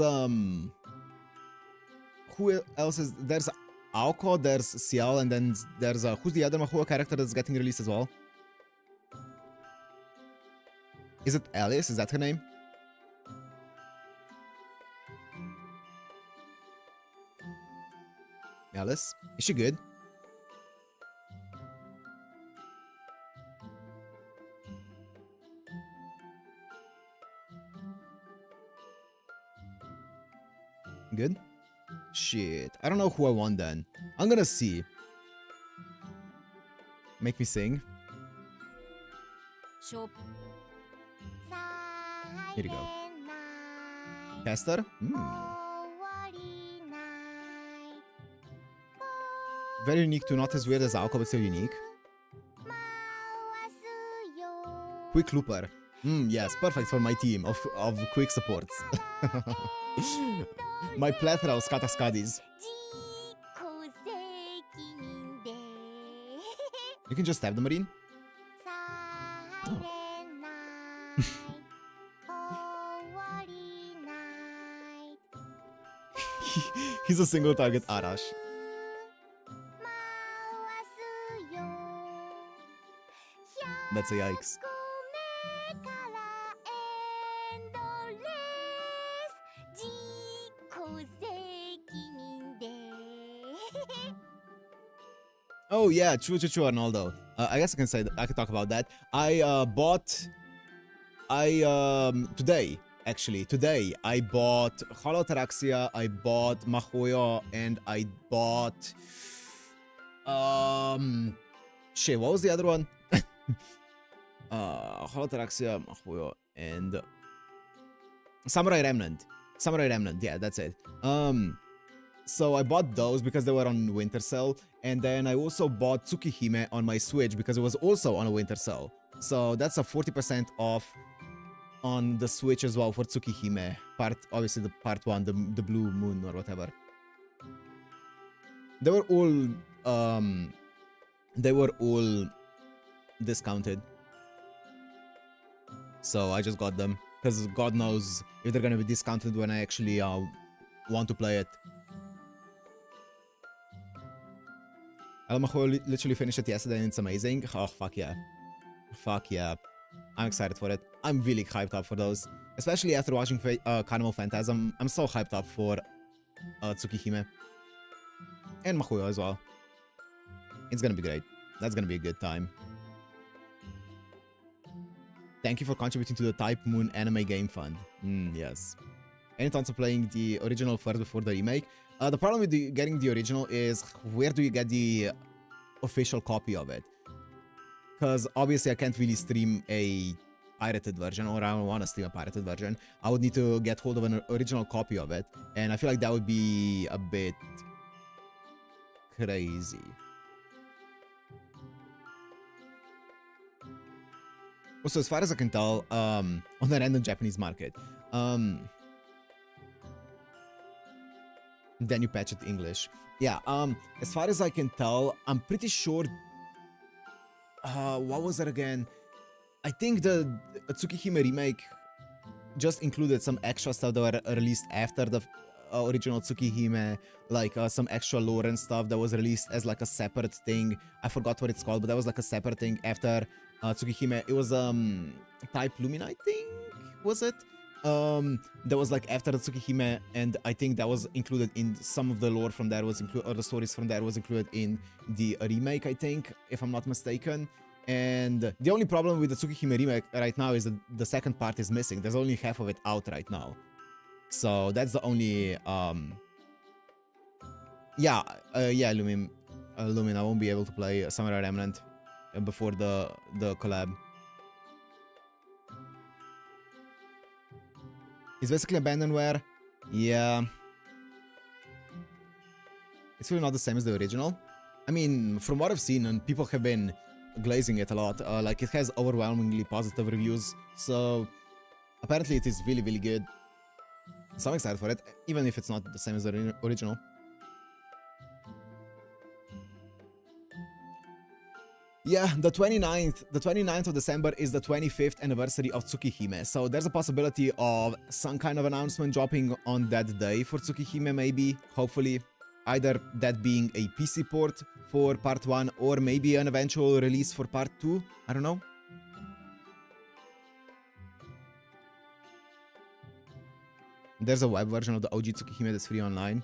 Speaker 1: who else is there's Aoko, there's Ciel, and then there's who's the other Mahua character that's getting released as well? Is it Alice? Is that her name? Alice? Is she good? Good? Shit. I don't know who I want then. I'm gonna see. Make me sing. Here you go. Caster? Very unique too, not as weird as Aoko, but still unique. Quick Looper. Yes, perfect for my team of quick supports. My plethora of Skataskadis. You can just stab the Marine? Oh. He's a single target Arash. That's a yikes. Oh yeah, true, Arnaldo. I guess I can say that, I can talk about that. Today I bought Holotaraxia, I bought Mahoyo, and I bought shit, what was the other one? Holotaraxia, Mahoyo, and Samurai Remnant. Yeah, that's it. So I bought those because they were on winter sale, and then I also bought Tsukihime on my Switch because it was also on a winter sale. So that's a 40% off on the Switch as well for Tsukihime. Obviously the part 1, the Blue Moon or whatever. They were all discounted. So I just got them because God knows if they're gonna be discounted when I actually want to play it. Alamaho literally finished it yesterday and it's amazing. Oh, fuck yeah. Fuck yeah. I'm excited for it. I'm really hyped up for those. Especially after watching Carnival Phantasm. I'm so hyped up for Tsukihime. And Mahuyo as well. It's gonna be great. That's gonna be a good time. Thank you for contributing to the Type Moon Anime Game Fund. Yes. Any thoughts of playing the original first before the remake? The problem with getting the original is where do you get the official copy of it? Because obviously I can't really stream a pirated version, or I don't want to stream a pirated version. I would need to get hold of an original copy of it, and I feel like that would be a bit crazy. Also, as far as I can tell, on the random Japanese market, then you patch it English. Yeah, as far as I can tell, I'm pretty sure... what was that again? I think the Tsukihime remake just included some extra stuff that were released after the original Tsukihime, like some extra lore and stuff that was released as like a separate thing. I forgot what it's called, but that was like a separate thing after Tsukihime. It was Type Lumina, I think, was it? That was like after the Tsukihime, and I think that was included in some of the lore from there was included, or the stories from there was included in the remake, I think, if I'm not mistaken. And the only problem with the Tsukihime remake right now is that the second part is missing. There's only half of it out right now. So that's the only yeah, Lumin, I won't be able to play Samurai Remnant before the collab. It's basically abandonware. Yeah. It's really not the same as the original. I mean, from what I've seen, and people have been glazing it a lot, like it has overwhelmingly positive reviews, so apparently it is really, really good. So I'm excited for it, even if it's not the same as the original. Yeah, the 29th of December is the 25th anniversary of Tsukihime, so there's a possibility of some kind of announcement dropping on that day for Tsukihime, maybe, hopefully. Either that being a PC port for part 1 or maybe an eventual release for part 2. I don't know. There's a web version of the OG Tsukihime that's free online.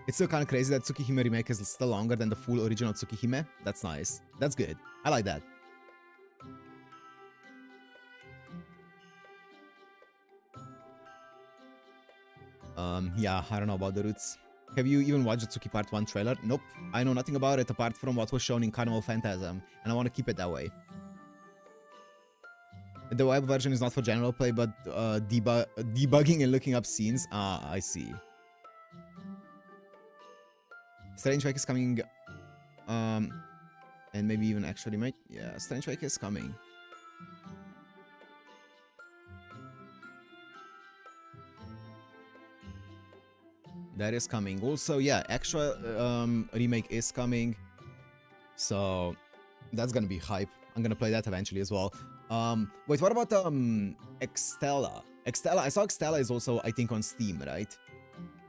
Speaker 1: It's still kind of crazy that Tsukihime remake is still longer than the full original Tsukihime. That's nice. That's good. I like that. Yeah, I don't know about the roots. Have you even watched the Tsuki Part 1 trailer? Nope. I know nothing about it apart from what was shown in Carnival Phantasm, and I want to keep it that way. The web version is not for general play, but debugging and looking up scenes. Ah, I see. Strange Wake is coming, and maybe even extra remake. Yeah, Strange Wake is coming. That is coming. Also, yeah, extra remake is coming. So that's gonna be hype. I'm gonna play that eventually as well. Wait, what about Extella? Extella, I saw Extella is also, I think, on Steam, right?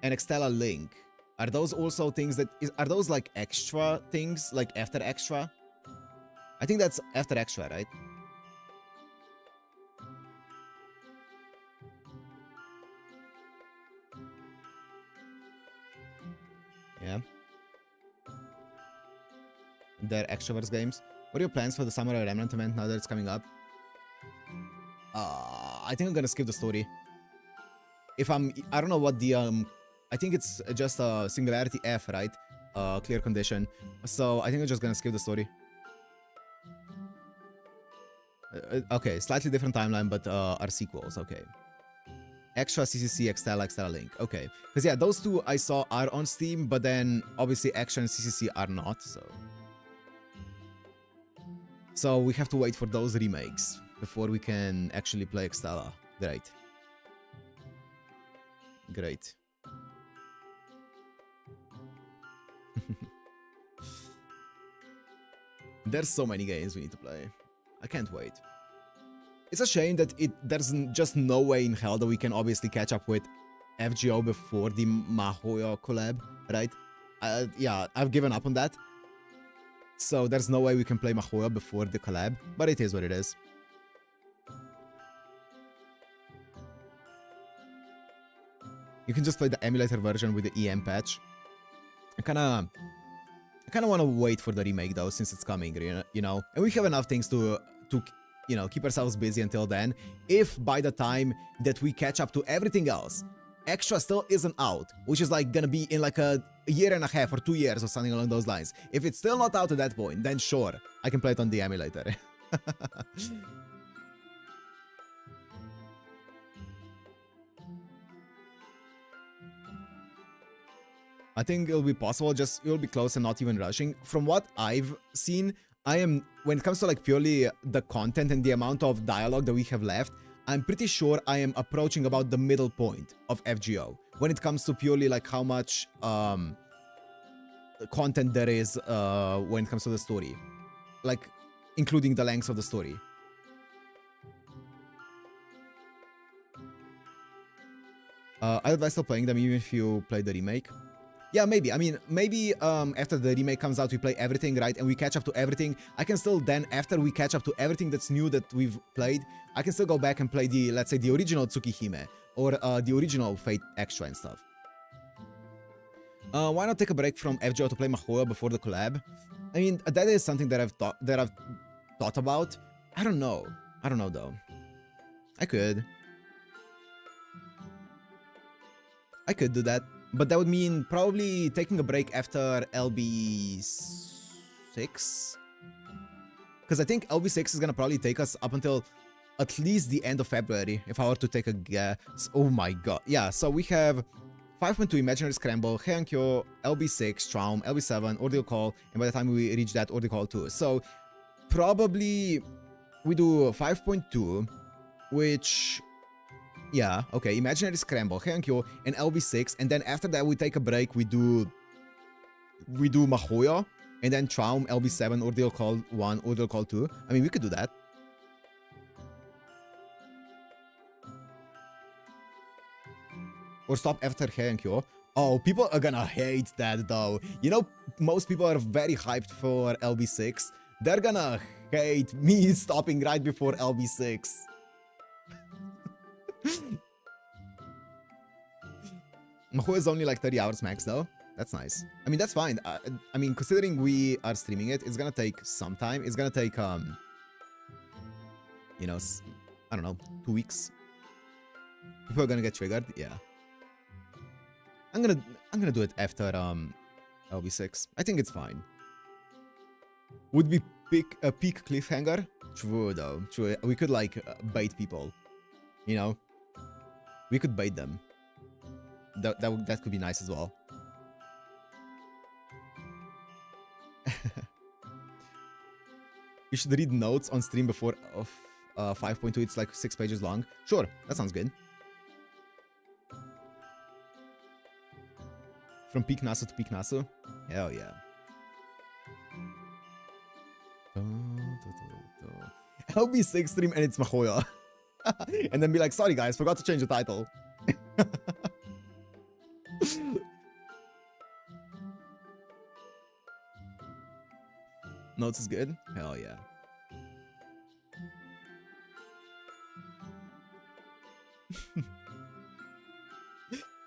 Speaker 1: And Extella Link. Are those also things that are those like extra things, like after extra? I think that's after extra, right? Yeah. They're extroverts games. What are your plans for the Samurai Remnant event now that it's coming up? I think I'm gonna skip the story. If I don't know what the I think it's just a singularity F, right? Clear condition. So I think I'm just gonna skip the story. Okay, slightly different timeline, but are sequels. Okay. Extra CCC, Extella, Extella Link. Okay. Because yeah, those two I saw are on Steam, but then obviously Extra and CCC are not, so we have to wait for those remakes before we can actually play Extella. Great. Great. There's so many games we need to play. I can't wait. It's a shame that there's just no way in hell that we can obviously catch up with FGO before the Mahoyo collab, right? Yeah, I've given up on that. So there's no way we can play Mahoyo before the collab, but it is what it is. You can just play the emulator version with the EM patch. I kind of want to wait for the remake though, since it's coming, you know, and we have enough things to you know, keep ourselves busy until then. If by the time that we catch up to everything else, Extra still isn't out, which is like gonna be in like a year and a half or 2 years or something along those lines. If it's still not out at that point, then sure, I can play it on the emulator. I think it'll be possible, just it'll be close and not even rushing. From what I've seen, when it comes to like purely the content and the amount of dialogue that we have left, I'm pretty sure I am approaching about the middle point of FGO when it comes to purely like how much content there is when it comes to the story, like including the length of the story. I'd advise still playing them even if you play the remake. Yeah, maybe. I mean, maybe after the remake comes out, we play everything, right? And we catch up to everything. I can still then, after we catch up to everything that's new that we've played, I can still go back and play the, let's say, the original Tsukihime or the original Fate Extra and stuff. Why not take a break from FGO to play Mahoyo before the collab? I mean, that is something that I've thought about. I don't know. I don't know though. I could do that. But that would mean probably taking a break after LB6. Because I think LB6 is gonna probably take us up until at least the end of February, if I were to take a guess. Oh my god. Yeah, so we have 5.2 Imaginary Scramble, Heiankyo, LB6, Traum, LB7, Ordeal Call, and by the time we reach that, Ordeal Call 2. So probably we do 5.2, which... yeah, okay, Imaginary Scramble, Heiankyo, and LB6, and then after that we take a break, we do Mahoyo, and then Traum, LB7, Ordeal Call 1, Ordeal Call 2. I mean, we could do that. Or stop after He and Kyo. Oh, people are gonna hate that though. You know, most people are very hyped for LB6. They're gonna hate me stopping right before LB6. Maho is only like 30 hours max though. That's nice. I mean, that's fine. I mean, considering we are streaming it, it's gonna take some time. It's gonna take, you know, I don't know, 2 weeks. People are gonna get triggered. Yeah. I'm gonna do it after LB6. I think it's fine. Would we pick a peak cliffhanger? True though. True. We could like bait people. You know, we could bait them. That could be nice as well. You should read notes on stream before 5.2. It's like 6 pages long. Sure, that sounds good. From peak Nasu to peak Nasu? Hell yeah. LB6 stream and it's Mahoya. And then be like, sorry guys, forgot to change the title. Notes is good? Hell yeah.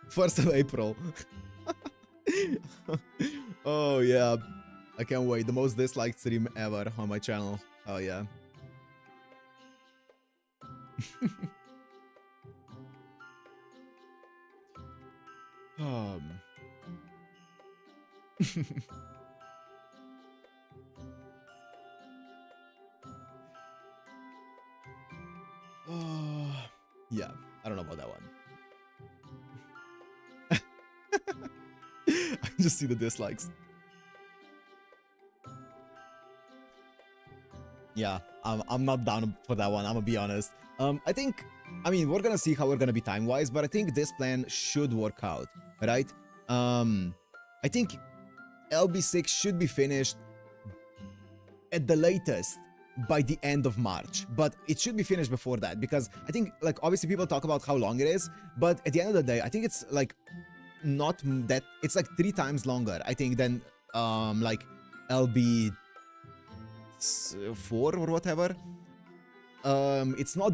Speaker 1: First of April. Oh yeah. I can't wait. The most disliked stream ever on my channel. Oh yeah. Yeah, I don't know about that one. I just see the dislikes. Yeah, I'm not down for that one, I'm gonna be honest. I think, I mean, we're gonna see how we're gonna be time-wise, but I think this plan should work out, right? I think LB6 should be finished at the latest by the end of March, but it should be finished before that, because I think, like, obviously people talk about how long it is, but at the end of the day, I think it's like not that, it's like 3 times longer, I think, than like LB4 or whatever. It's not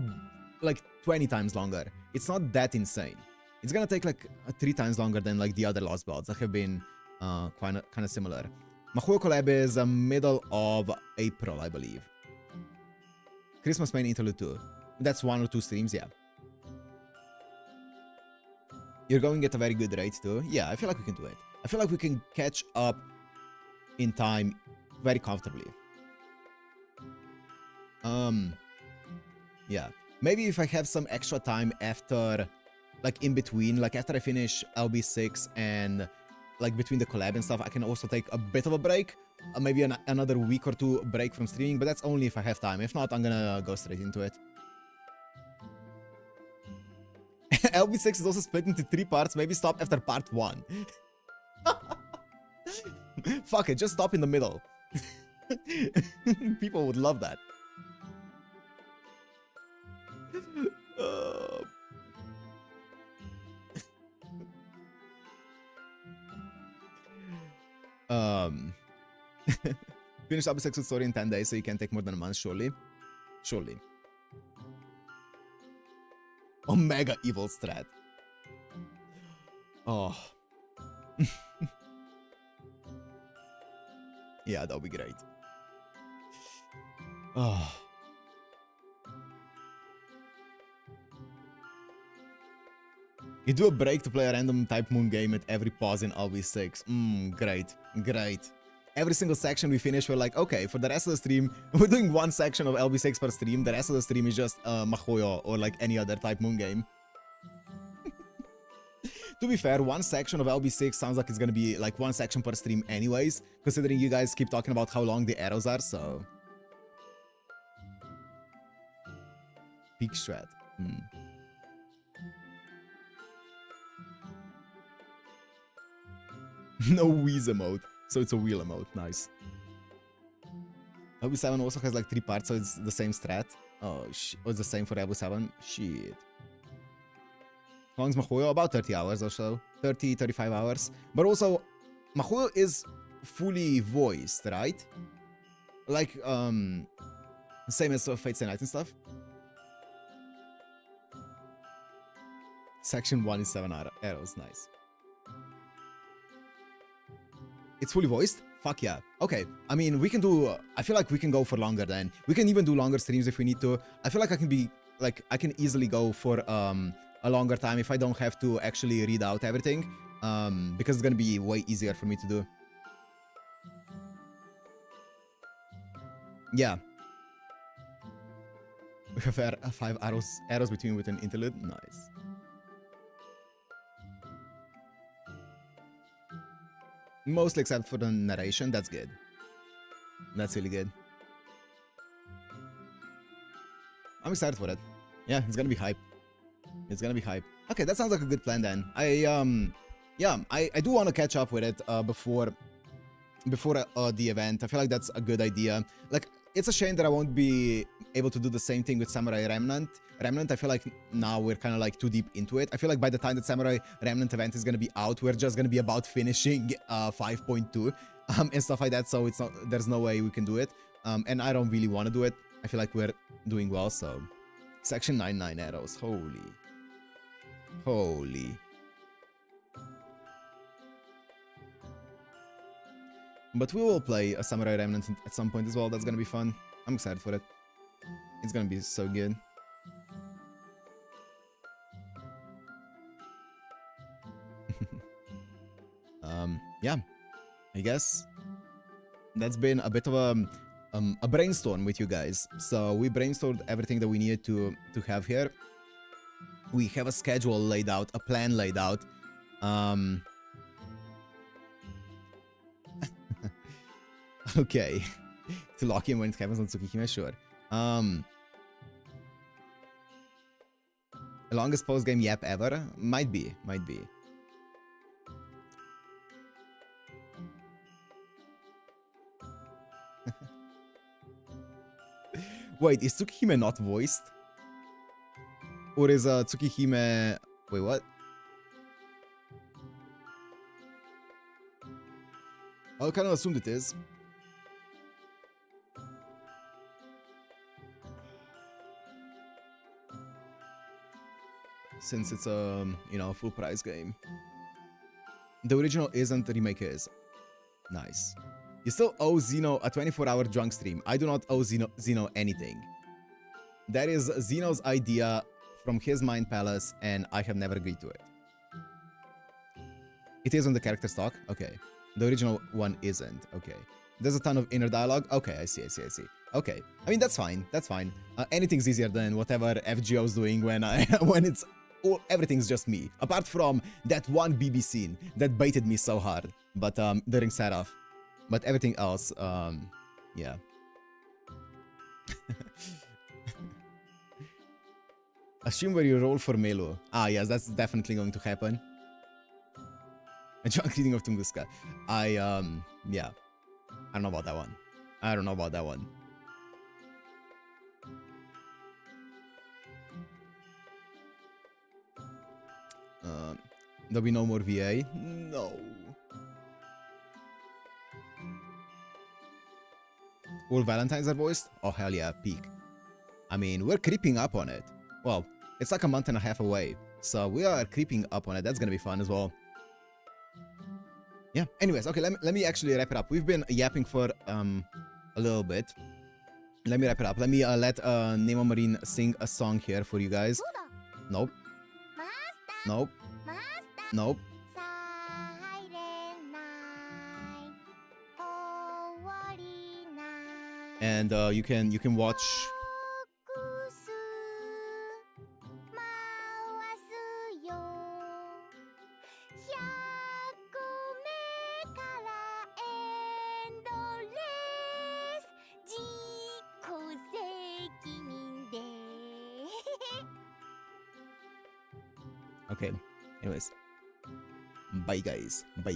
Speaker 1: like 20 times longer. It's not that insane. It's gonna take like 3 times longer than like the other Lost Belts that have been kind of similar. Mahoyo collab is middle of April, I believe. Christmas main interlude 2. That's 1 or 2 streams, yeah. You're going at a very good rate too. Yeah, I feel like we can do it. I feel like we can catch up in time very comfortably. Yeah. Maybe if I have some extra time after, like in between, like after I finish LB6 and like between the collab and stuff, I can also take a bit of a break. Maybe another week or 2 break from streaming, but that's only if I have time. If not, I'm gonna go straight into it. LB6 is also split into 3 parts. Maybe stop after part 1. Fuck it, just stop in the middle. People would love that. Finish LB6 with story in 10 days, so you can take more than a month, surely. Surely. Omega evil strat. Oh. Yeah, that'll be great. Oh. You do a break to play a random type moon game at every pause in LB6. Great. Great. Every single section we finish, we're like, okay, for the rest of the stream, we're doing 1 section of LB6 per stream. The rest of the stream is just Mahoyo or like any other type moon game. To be fair, 1 section of LB6 sounds like it's gonna be like 1 section per stream anyways, considering you guys keep talking about how long the arrows are, so... Peak strat. No Wheeze emote, so it's a wheel emote. Nice. Evo 7 also has like 3 parts, so it's the same strat. Oh, it's the same for Evo 7? Shit. How long is Mahoyo? About 30 hours or so. 30, 35 hours. But also, Mahoyo is fully voiced, right? Like, same as Fate Stay Night and stuff. Section 1 is 7 arrows, nice. It's fully voiced? Fuck yeah. Okay, I mean, we can do... I feel like we can go for longer then. We can even do longer streams if we need to. I feel like I can be... Like, I can easily go for a longer time if I don't have to actually read out everything. Because it's gonna be way easier for me to do. Yeah. We have 5 arrows between with an interlude. Nice. Mostly except for the narration. That's good. That's really good. I'm excited for it. Yeah, it's gonna be hype. It's gonna be hype. Okay, that sounds like a good plan then. Yeah, I do want to catch up with it before the event. I feel like that's a good idea. Like, it's a shame that I won't be able to do the same thing with Samurai Remnant. I feel like now we're kind of like too deep into it. I feel like by the time that Samurai Remnant event is gonna be out, we're just gonna be about finishing 5.2 and stuff like that. So it's not, there's no way we can do it. And I don't really want to do it. I feel like we're doing well. So section 9 arrows. Holy. But we will play a Samurai Remnant at some point as well. That's gonna be fun. I'm excited for it. It's gonna be so good. Yeah, I guess that's been a bit of a brainstorm with you guys. So we brainstormed everything that we needed to have here. We have a schedule laid out, a plan laid out. Okay. To lock in when it happens on Tsukihime, sure. Longest post-game yap ever? Might be. Wait, is Tsukihime not voiced? Or is Tsukihime... Wait, what? I kind of assumed it is. Since it's a, you know, full price game. The original isn't, the remake is. Nice. You still owe Zeno a 24-hour drunk stream. I do not owe Zeno anything. That is Zeno's idea from his mind palace, and I have never agreed to it. It is on the character stock? Okay. The original one isn't. Okay. There's a ton of inner dialogue? Okay, I see. Okay. I mean, that's fine. Anything's easier than whatever FGO's doing when it's... everything's just me. Apart from that one BB scene that baited me so hard. But, during setup. But everything else, yeah. Assume where you roll for Melo. Ah, yes, that's definitely going to happen. A drunk reading of Tunguska. Yeah. I don't know about that one. There'll be no more VA? No. All Valentines are voiced? Oh, hell yeah, peak. I mean, we're creeping up on it. Well, it's like a month and a half away. So we are creeping up on it. That's gonna be fun as well. Yeah, anyways, okay, let me actually wrap it up. We've been yapping for a little bit. Let me wrap it up. Let me let Nemo Marine sing a song here for you guys. Nope. And you can watch. Okay. Anyways. Bye guys. Bye.